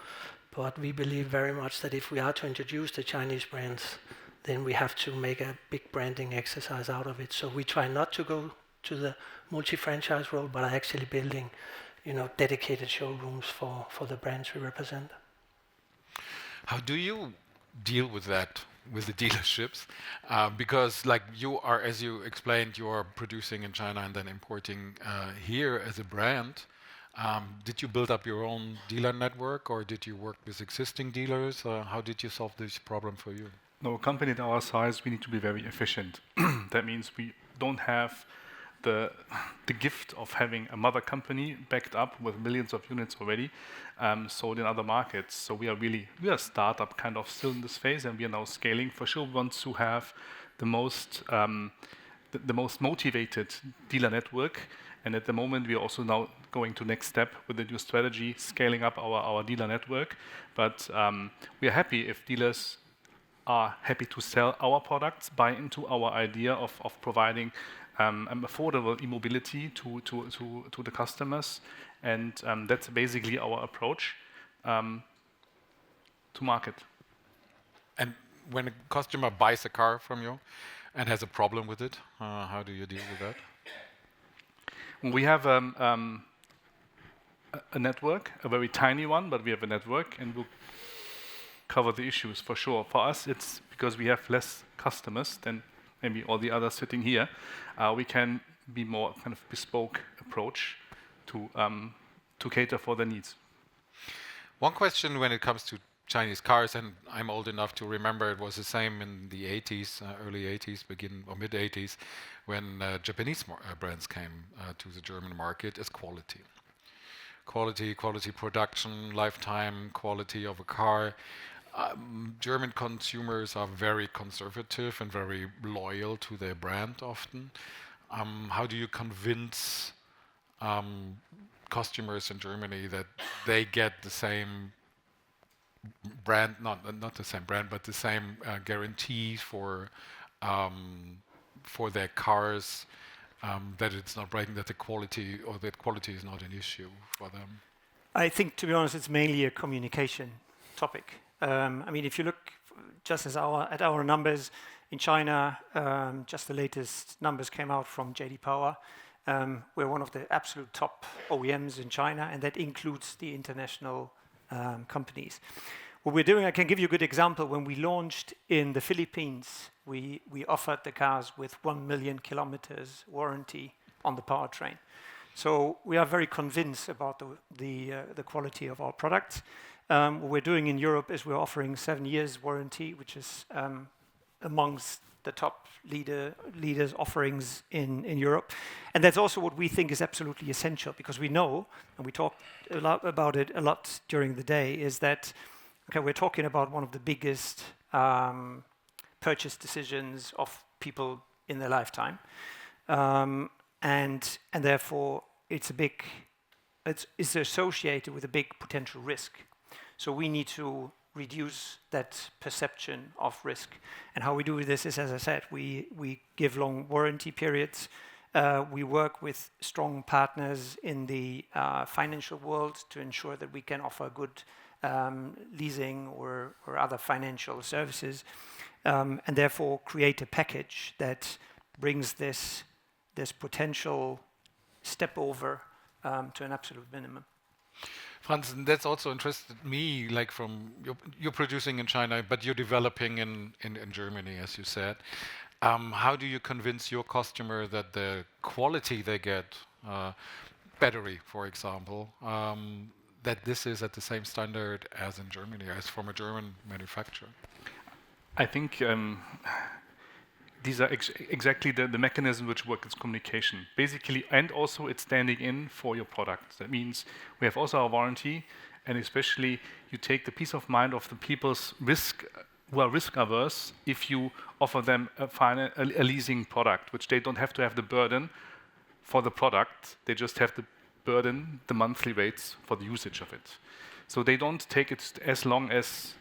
but we believe very much that if we are to introduce the Chinese brands, then we have to make a big branding exercise out of it. So we try not to go to the multi-franchise role, but are actually building, dedicated showrooms for the brands we represent. How do you deal with that, with the dealerships? Because like you are, as you explained, you are producing in China and then importing here as a brand. Did you build up your own dealer network, or did you work with existing dealers? How did you solve this problem for you? No, a company at our size, we need to be very efficient. That means we don't have the gift of having a mother company backed up with millions of units already sold in other markets. So we are a startup kind of still in this phase, and we are now scaling. For sure, we want to have the most motivated dealer network. And at the moment, we are also now going to next step with the new strategy, scaling up our dealer network. But we are happy if dealers are happy to sell our products, buy into our idea of providing affordable e-mobility to the customers, and that's basically our approach to market. And when a customer buys a car from you and has a problem with it, how do you deal with that? We have a network, a very tiny one, but we have a network, and we'll cover the issues for sure. For us, it's because we have less customers than maybe all the others sitting here. We can be more kind of bespoke approach to cater for the needs. One question when it comes to Chinese cars, and I'm old enough to remember it was the same in the 80s, early 80s, mid 80s, when Japanese brands came to the German market, is quality. Quality production, lifetime quality of a car. German consumers are very conservative and very loyal to their brand often. How do you convince customers in Germany that they get the same brand, not the same brand, but the same guarantees for their cars, that it's not breaking, that the quality is not an issue for them? I think, to be honest, it's mainly a communication topic. I mean, if you look just at our numbers in China, just the latest numbers came out from JD Power. We're one of the absolute top OEMs in China, and that includes the international companies. What we're doing, I can give you a good example. When we launched in the Philippines, we offered the cars with 1 million kilometers warranty on the powertrain. So we are very convinced about the quality of our products. What we're doing in Europe is we're offering 7 years warranty, which is amongst the top leaders offerings in Europe. And that's also what we think is absolutely essential, because we know, and we talked a lot about it a lot during the day, is that, okay, we're talking about one of the biggest purchase decisions of people in their lifetime. And therefore, it's a big is associated with a big potential risk. So we need to reduce that perception of risk. And how we do this is, as I said, we give long warranty periods. We work with strong partners in the financial world to ensure that we can offer good leasing or other financial services, and therefore create a package that brings this potential step over to an absolute minimum. Franz, that's also interested me, like from you're producing in China, but you're developing in Germany, as you said. How do you convince your customer that the quality they get, battery, for example, that this is at the same standard as in Germany, as from a German manufacturer? I think these are exactly the mechanism which works. It's communication, basically, and also it's standing in for your product. That means we have also our warranty, and especially you take the peace of mind of the people's risk, who are risk averse, if you offer them a leasing product, which they don't have to have the burden for the product. They just have the burden, the monthly rates for the usage of it. So they don't take it as long as,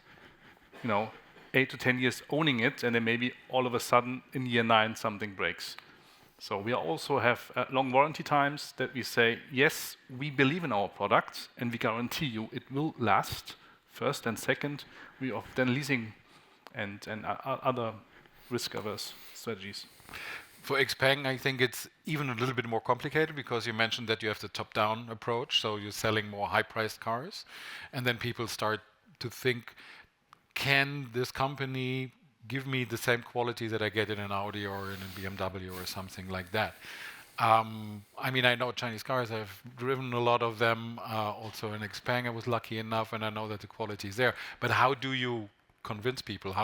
8 to 10 years owning it, and then maybe all of a sudden in year 9 something breaks. So we also have long warranty times that we say, yes, we believe in our product and we guarantee you it will last. First and second, we offer then leasing and other risk-averse strategies. For XPeng, I think it's even a little bit more complicated because you mentioned that you have the top-down approach, so you're selling more high-priced cars, and then people start to think, can this company give me the same quality that I get in an Audi or in a BMW or something like that? I mean, I know Chinese cars, I've driven a lot of them, also in XPeng I was lucky enough, and I know that the quality is there. But how do you convince people?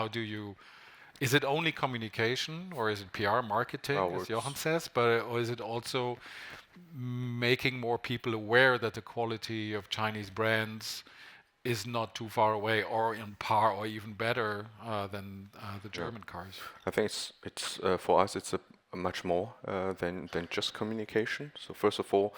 Is it only communication, or is it PR marketing, as Jochen says, or is it also making more people aware that the quality of Chinese brands is not too far away, or in par, or even better than the German cars? I think it's for us it's a much more than just communication. So first of all,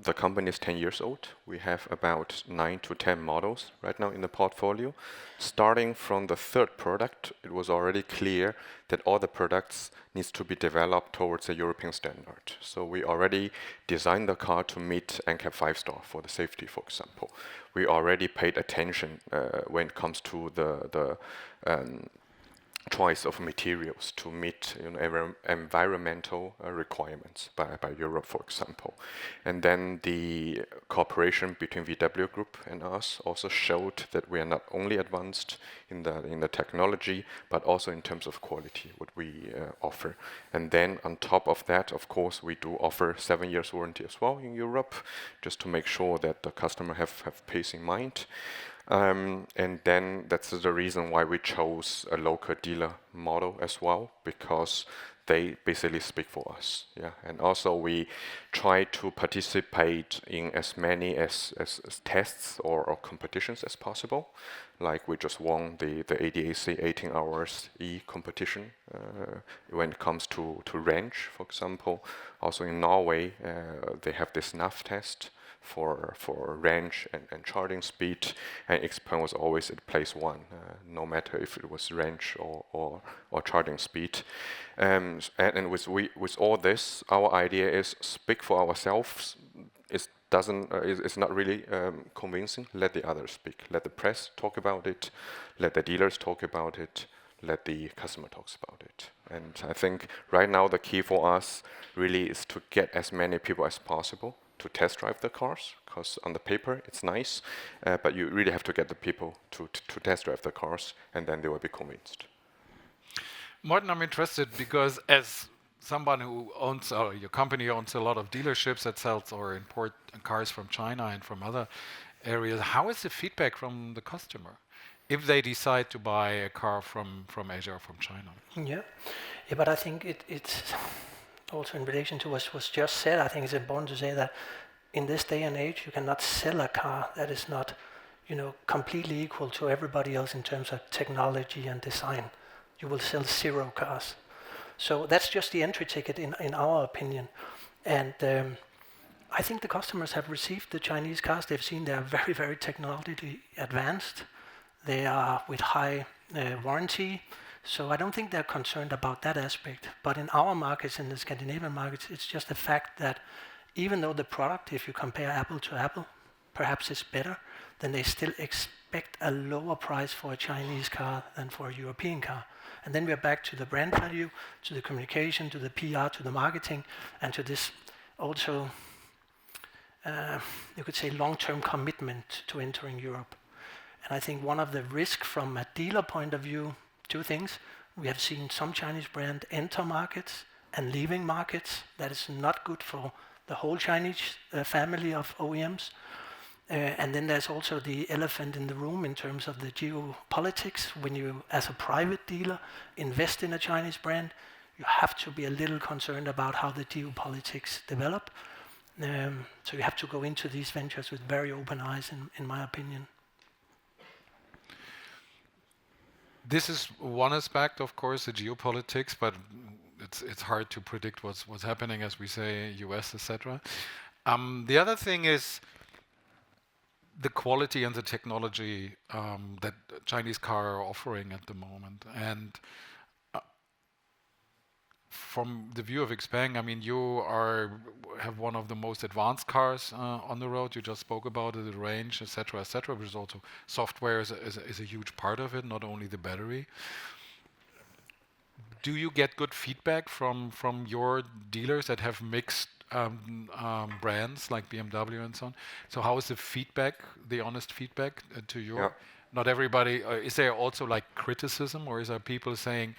the company is 10 years old. We have about 9 to 10 models right now in the portfolio. Starting from the third product, it was already clear that all the products needs to be developed towards a European standard. So we already designed the car to meet NCAP 5-star for the safety, for example. We already paid attention when it comes to the choice of materials to meet environmental requirements by Europe, for example. And then the cooperation between VW Group and us also showed that we are not only advanced in the technology, but also in terms of quality, what we offer. And then on top of that, of course, we do offer 7 years warranty as well in Europe, just to make sure that the customer have peace in mind. And then that's the reason why we chose a local dealer model as well, because they basically speak for us. Yeah, and also we try to participate in as many as tests or competitions as possible. Like we just won the ADAC 18 hours competition when it comes to range, for example. Also in Norway, they have this NAF test for range and charging speed, and XPeng was always at place 1, no matter if it was range or charging speed. And with all this, our idea is speak for ourselves. It's not really convincing. Let the others speak. Let the press talk about it. Let the dealers talk about it. Let the customer talk about it. And I think right now the key for us really is to get as many people as possible to test drive the cars, because on the paper it's nice, but you really have to get the people to test drive the cars, and then they will be convinced. Martin, I'm interested because as someone who owns, or your company owns a lot of dealerships that sells or import cars from China and from other areas, how is the feedback from the customer if they decide to buy a car from Asia or from China? Yeah, but I think it's also in relation to what was just said. I think it's important to say that in this day and age, you cannot sell a car that is not, completely equal to everybody else in terms of technology and design. You will sell 0 cars. So that's just the entry ticket in our opinion. And I think the customers have received the Chinese cars. They've seen they are very, very technologically advanced. They are with high warranty. So I don't think they're concerned about that aspect. But in our markets, in the Scandinavian markets, it's just the fact that even though the product, if you compare apple to apple, perhaps is better, then they still expect a lower price for a Chinese car than for a European car. And then we're back to the brand value, to the communication, to the PR, to the marketing, and to this also, you could say, long-term commitment to entering Europe. And I think one of the risks from a dealer point of view, two things. We have seen some Chinese brand enter markets and leaving markets. That is not good for the whole Chinese family of OEMs. And then there's also the elephant in the room in terms of the geopolitics. When you, as a private dealer, invest in a Chinese brand, you have to be a little concerned about how the geopolitics develop. So you have to go into these ventures with very open eyes, in my opinion. This is one aspect, of course, the geopolitics, but it's hard to predict what's happening, as we say, US, etc. The other thing is the quality and the technology that Chinese cars are offering at the moment. And from the view of Xpeng, I mean, you have one of the most advanced cars on the road. You just spoke about it, the range, etc., etc. But also software is a huge part of it, not only the battery. Do you get good feedback from your dealers that have mixed brands like BMW and so on? So how is the feedback, the honest feedback to your? Yeah. Not everybody. Is there also like criticism, or is there people saying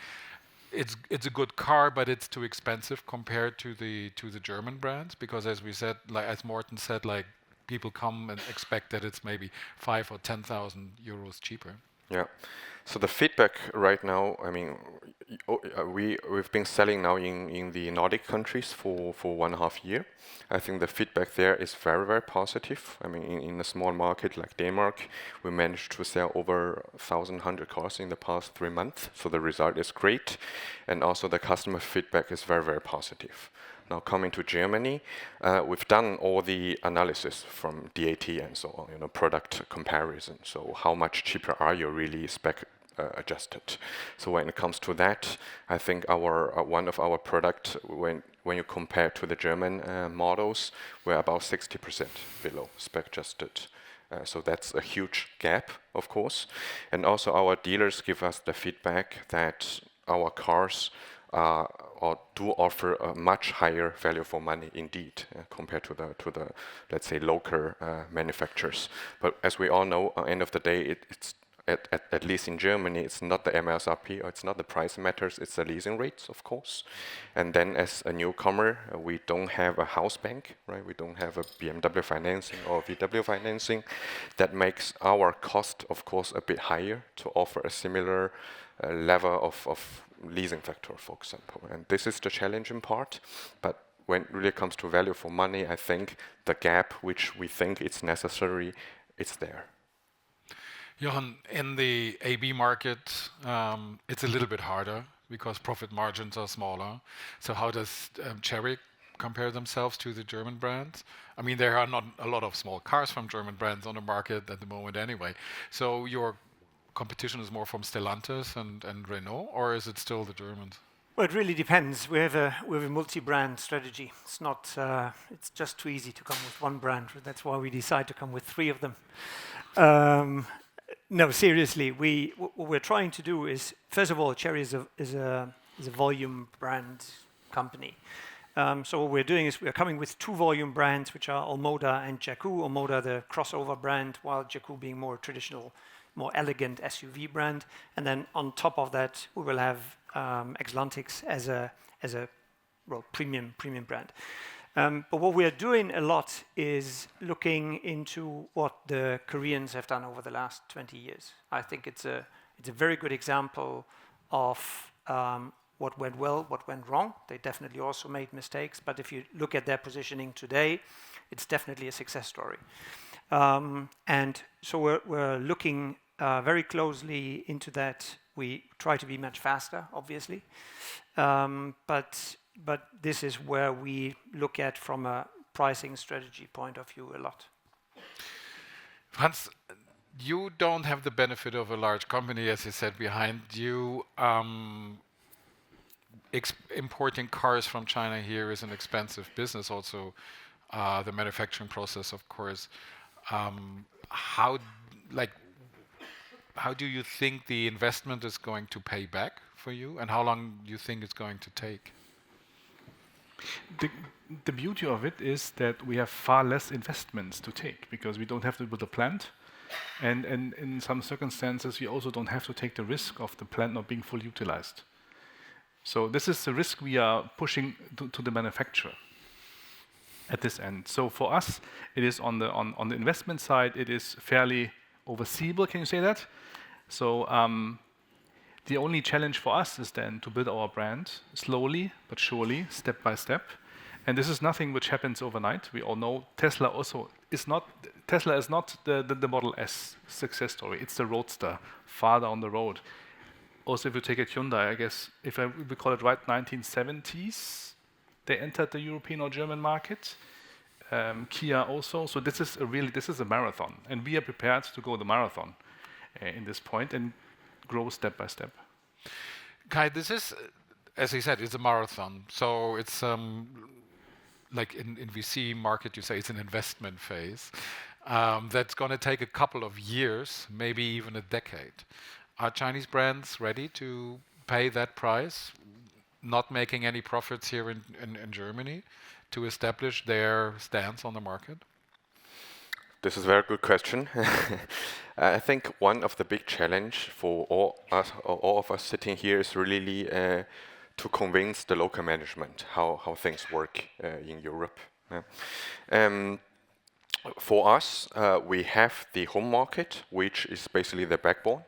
it's a good car, but it's too expensive compared to the German brands? Because as we said, like as Morten said, like people come and expect that it's maybe 5,000 or 10,000 euros cheaper. Yeah. So the feedback right now, I mean, we've been selling now in the Nordic countries for 1.5 years. I think the feedback there is very, very positive. I mean, in a small market like Denmark, we managed to sell over 1,100 cars in the past 3 months. So the result is great. And also the customer feedback is very, very positive. Now coming to Germany, we've done all the analysis from DAT and so on, product comparison. So how much cheaper are you really spec adjusted? So when it comes to that, I think one of our product, when you compare to the German models, we're about 60% below spec adjusted. So that's a huge gap, of course. And also our dealers give us the feedback that our cars do offer a much higher value for money indeed compared to the let's say local manufacturers. But as we all know, at the end of the day, it's at least in Germany, it's not the MSRP or it's not the price matters, it's the leasing rates, of course. And then as a newcomer, we don't have a house bank, right? We don't have a BMW financing or VW financing. That makes our cost, of course, a bit higher to offer a similar level of leasing factor, for example. And this is the challenging part. But when it really comes to value for money, I think the gap which we think it's necessary, it's there. Johan, in the AB market, it's a little bit harder because profit margins are smaller. So how does Chery compare themselves to the German brands? I mean, there are not a lot of small cars from German brands on the market at the moment anyway. So your competition is more from Stellantis and Renault, or is it still the Germans? Well, it really depends. We have a multi-brand strategy. It's not. It's just too easy to come with one brand. That's why we decide to come with 3 of them. No, seriously. What we're trying to do is, first of all, Chery is a volume brand company. So what we're doing is we're coming with 2 volume brands, which are Allmoda and Jacu. Allmoda, the crossover brand, while Jacu being more traditional, more elegant SUV brand. And then on top of that, we will have Xlantix as a premium brand. But what we are doing a lot is looking into what the Koreans have done over the last 20 years. I think it's a very good example of what went well, what went wrong. They definitely also made mistakes, but if you look at their positioning today, it's definitely a success story. And so we're looking very closely into that. We try to be much faster, obviously, but this is where we look at from a pricing strategy point of view a lot. Hans, you don't have the benefit of a large company, as you said, behind you. Importing cars from China here is an expensive business. Also, the manufacturing process, of course. How do you think the investment is going to pay back for you, and how long do you think it's going to take? The beauty of it is that we have far less investments to take because we don't have to build a plant, and in some circumstances we also don't have to take the risk of the plant not being fully utilized. So this is the risk we are pushing to the manufacturer at this end. So for us, it is on the investment side, it is fairly overseeable. Can you say that? So the only challenge for us is then to build our brand slowly but surely, step by step. And this is nothing which happens overnight. We all know Tesla also is not. Tesla is not the Model S success story. It's the Roadster far down the road. Also, if you take a Hyundai, I guess, if I recall it right, 1970s, they entered the European or German market. Kia also. So this is a marathon, and we are prepared to go the marathon in this point and grow step by step. Kai, this is, as he said, it's a marathon. So it's like in VC market, you say it's an investment phase. That's going to take a couple of years, maybe even a decade. Are Chinese brands ready to pay that price, not making any profits here in Germany, to establish their stance on the market? This is a very good question. I think one of the big challenge for all of us sitting here is really to convince the local management how things work in Europe. For us, we have the home market, which is basically the backbone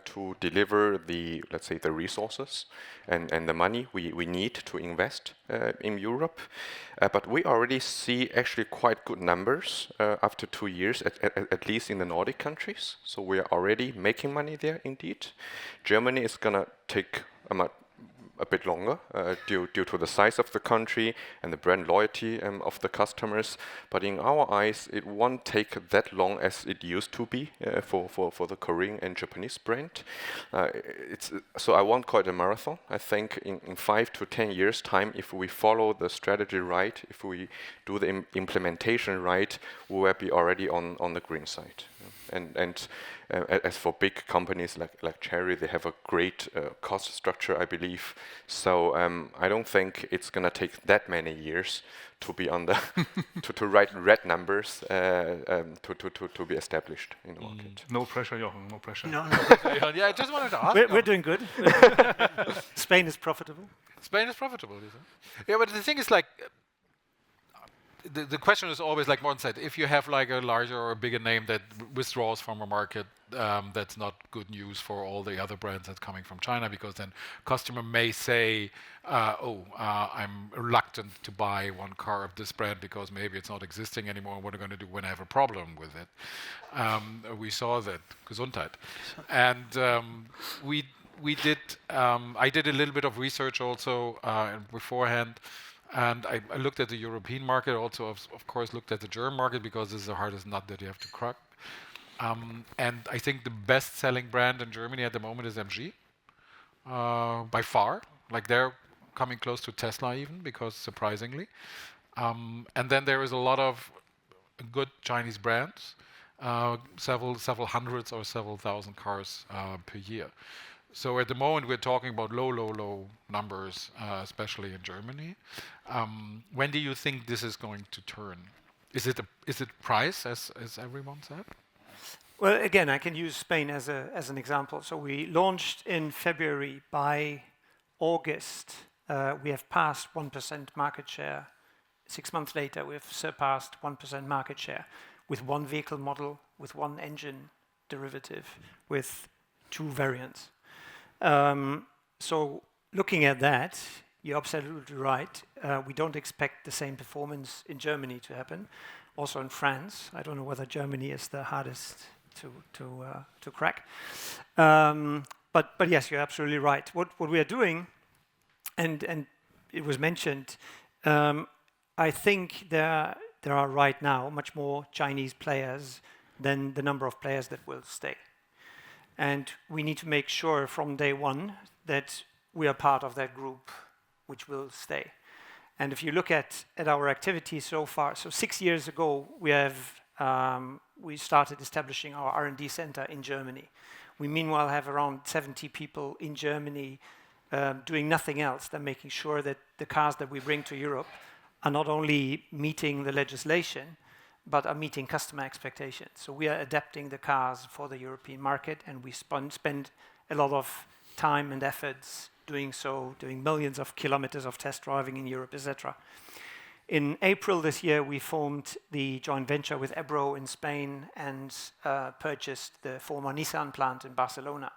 to deliver the, let's say, the resources and the money we need to invest in Europe. But we already see actually quite good numbers after 2 years, at least in the Nordic countries. So we are already making money there indeed. Germany is going to take a bit longer due to the size of the country and the brand loyalty of the customers. But in our eyes, it won't take that long as it used to be for the Korean and Japanese brand. So I won't call it a marathon. I think in 5 to 10 years' time, if we follow the strategy right, if we do the implementation right, we will be already on the green side. And as for big companies like Cherry, they have a great cost structure, I believe. So I don't think it's going to take that many years to be on the to write red numbers to be established in the market. No pressure, Jochen. No pressure. No. Yeah, I just wanted to ask. We're doing good. Spain is profitable. Spain is profitable, is it? Yeah, but the thing is, like, the question is always, like Morten said, if you have like a larger or a bigger name that withdraws from a market, that's not good news for all the other brands that's coming from China, because then customer may say, I'm reluctant to buy one car of this brand because maybe it's not existing anymore. What am I going to do when I have a problem with it? We saw that, Gesundheit. And I did a little bit of research also beforehand. And I looked at the European market, also of course looked at the German market, because this is the hardest nut that you have to crack. And I think the best-selling brand in Germany at the moment is MG, by far. Like, they're coming close to Tesla even, because surprisingly. And then there is a lot of good Chinese brands, several hundreds or several thousand cars per year. So at the moment we're talking about low numbers, especially in Germany. When do you think this is going to turn? Is it price, as everyone said? Well, again, I can use Spain as an example. So we launched in February. By August, we have passed 1% market share. 6 months later, we have surpassed 1% market share with one vehicle model, with one engine derivative, with 2 variants. So looking at that, you're absolutely right. We don't expect the same performance in Germany to happen. Also in France, I don't know whether Germany is the hardest to crack. But yes, you're absolutely right. What we are doing, and it was mentioned, I think there there are right now much more Chinese players than the number of players that will stay. And we need to make sure from day one that we are part of that group which will stay. And if you look at our activities so far, so 6 years ago we started establishing our R&D center in Germany. We meanwhile have around 70 people in Germany doing nothing else than making sure that the cars that we bring to Europe are not only meeting the legislation, but are meeting customer expectations. So we are adapting the cars for the European market, and we spend a lot of time and efforts doing so, doing millions of kilometers of test driving in Europe, etc. In April this year, we formed the joint venture with Ebro in Spain and purchased the former Nissan plant in Barcelona.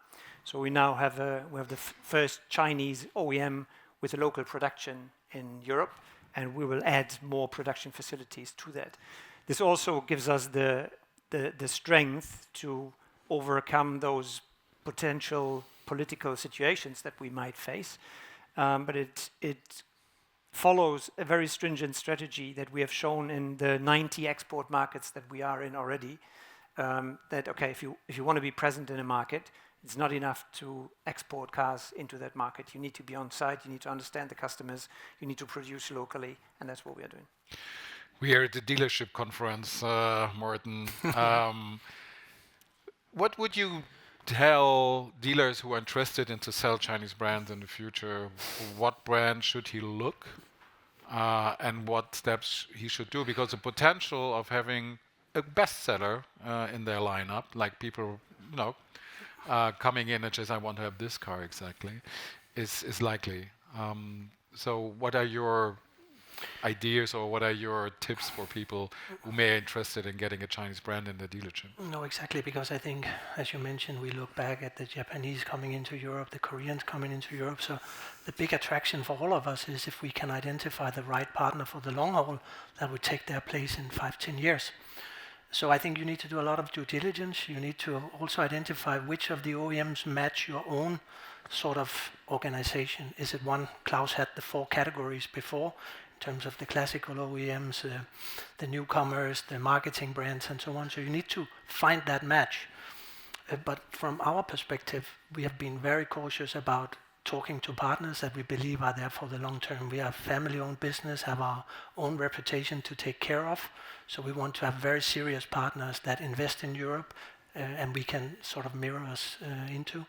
So we now have the first Chinese OEM with a local production in Europe, and we will add more production facilities to that. This also gives us the strength to overcome those potential political situations that we might face, but it follows a very stringent strategy that we have shown in the 90 export markets that we are in already. That okay, if you want to be present in a market, it's not enough to export cars into that market. You need to be on site. You need to understand the customers. You need to produce locally, and that's what we are doing. We are at the dealership conference, Morten. What would you tell dealers who are interested in to sell Chinese brands in the future? What brand should he look and what steps he should do? Because the potential of having a bestseller in their lineup, like people, coming in and just, I want to have this car exactly, is likely. So what are your ideas or what are your tips for people who may be interested in getting a Chinese brand in their dealership? No, exactly, because I think, as you mentioned, we look back at the Japanese coming into Europe, the Koreans coming into Europe. So the big attraction for all of us is if we can identify the right partner for the long haul that would take their place in 5-10 years. So I think you need to do a lot of due diligence. You need to also identify which of the OEMs match your own sort of organization. Is it one? Klaus had the 4 categories before, in terms of the classical OEMs, the newcomers, the marketing brands, and so on. So you need to find that match. But from our perspective, we have been very cautious about talking to partners that we believe are there for the long term. We are a family-owned business, have our own reputation to take care of. So we want to have very serious partners that invest in Europe and we can sort of mirror us into.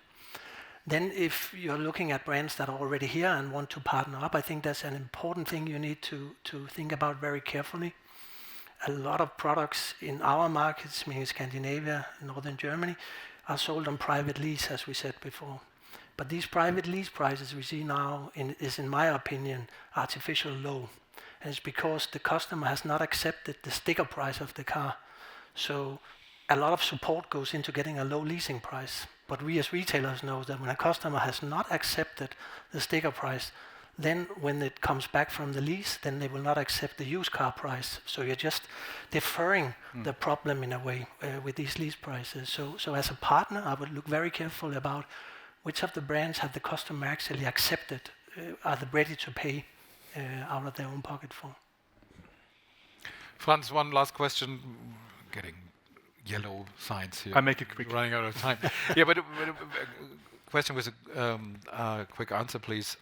Then if you're looking at brands that are already here and want to partner up, I think that's an important thing you need to think about very carefully. A lot of products in our markets, meaning Scandinavia, Northern Germany, are sold on private lease, as we said before. But these private lease prices we see now is, in my opinion, artificial low. And it's because the customer has not accepted the sticker price of the car. So a lot of support goes into getting a low leasing price. But we as retailers know that when a customer has not accepted the sticker price, then when it comes back from the lease, then they will not accept the used car price. So you're just deferring the problem in a way with these lease prices. So as a partner, I would look very carefully about which of the brands have the customer actually accepted, are they ready to pay out of their own pocket for. Franz, one last question. Getting yellow signs here. I make it quick. Running out of time. Yeah, but question with a quick answer, please.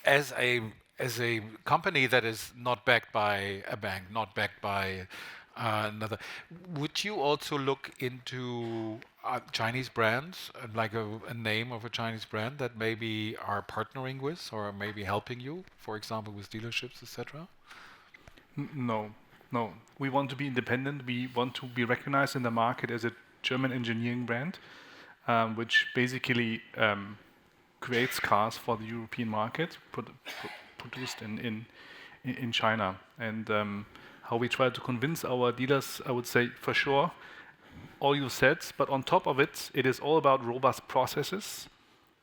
As a company that is not backed by a bank, not backed by another, would you also look into Chinese brands, like a name of a Chinese brand that maybe are partnering with or maybe helping you, for example, with dealerships, etc.? No. We want to be independent. We want to be recognized in the market as a German engineering brand, which basically creates cars for the European market, produced in China. And how we try to convince our dealers, I would say, for sure, all you said, but on top of it, it is all about robust processes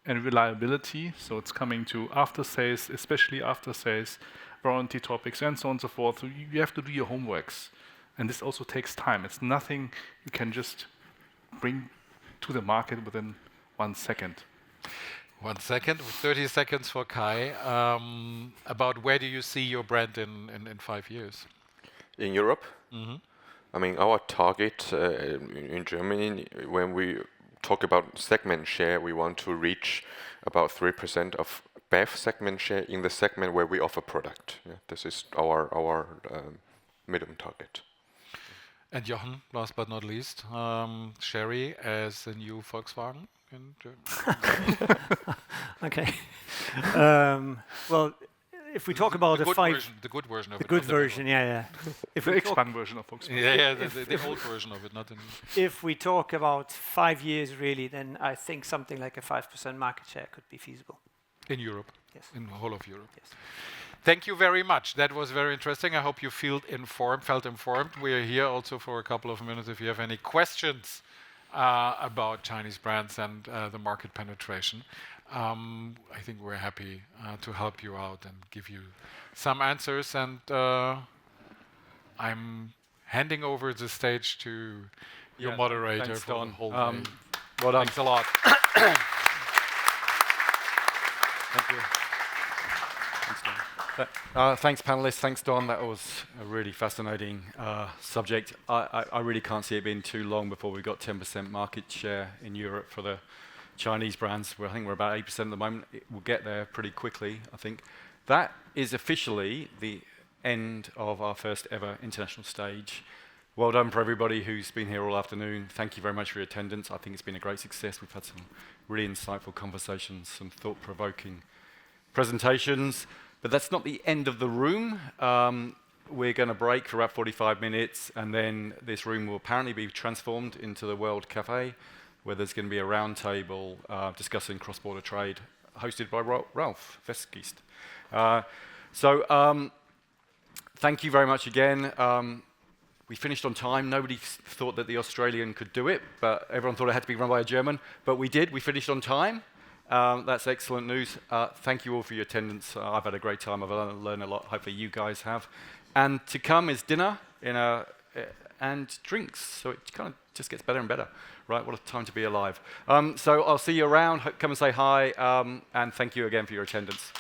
and reliability. So it's coming to after sales, especially after sales, warranty topics, and so on and so forth. So you have to do your homeworks. And this also takes time. It's nothing you can just bring to the market within 1 second. 1 second, 30 seconds for Kai. About where do you see your brand in 5 years? In Europe, Mm-hmm. I mean, our target in Germany, when we talk about segment share, we want to reach about 3% of BEV segment share in the segment where we offer product. Yeah, this is our minimum target. And Jochen, last but not least, Sherry as the new Volkswagen in Germany. Okay. Well, if we talk about the good version of it. The good version, yeah. If the expand version of Volkswagen. Yeah, the old version of it, not the new. If we talk about 5 years, really, then I think something like a 5% market share could be feasible. In Europe? Yes. In the whole of Europe? Yes. Thank you very much. That was very interesting. I hope you felt informed. We are here also for a couple of minutes if you have any questions about Chinese brands and the market penetration. I think we're happy to help you out and give you some answers. And I'm handing over the stage to your moderator thanks, for Don. the whole day. Well done. Thanks a lot. Thank you. Thanks, panelists. Thanks, Don. That was a really fascinating subject. I really can't see it being too long before we've got 10% market share in Europe for the Chinese brands. I think we're about 8% at the moment. We'll get there pretty quickly, I think. That is officially the end of our first ever international stage. Well done for everybody who's been here all afternoon. Thank you very much for your attendance. I think it's been a great success. We've had some really insightful conversations, some thought-provoking presentations. But that's not the end of the room. We're going to break for about 45 minutes, and then this room will apparently be transformed into the World Cafe, where there's going to be a round table discussing cross-border trade, hosted by Ralph Veskist. Thank you very much again. We finished on time. Nobody thought that the Australian could do it, but everyone thought it had to be run by a German. But we did. We finished on time. That's excellent news. Thank you all for your attendance. I've had a great time. I've learned a lot. Hopefully you guys have. And to come is dinner and drinks. So it kind of just gets better and better. Right? What a time to be alive. So I'll see you around. Come and say hi. And thank you again for your attendance.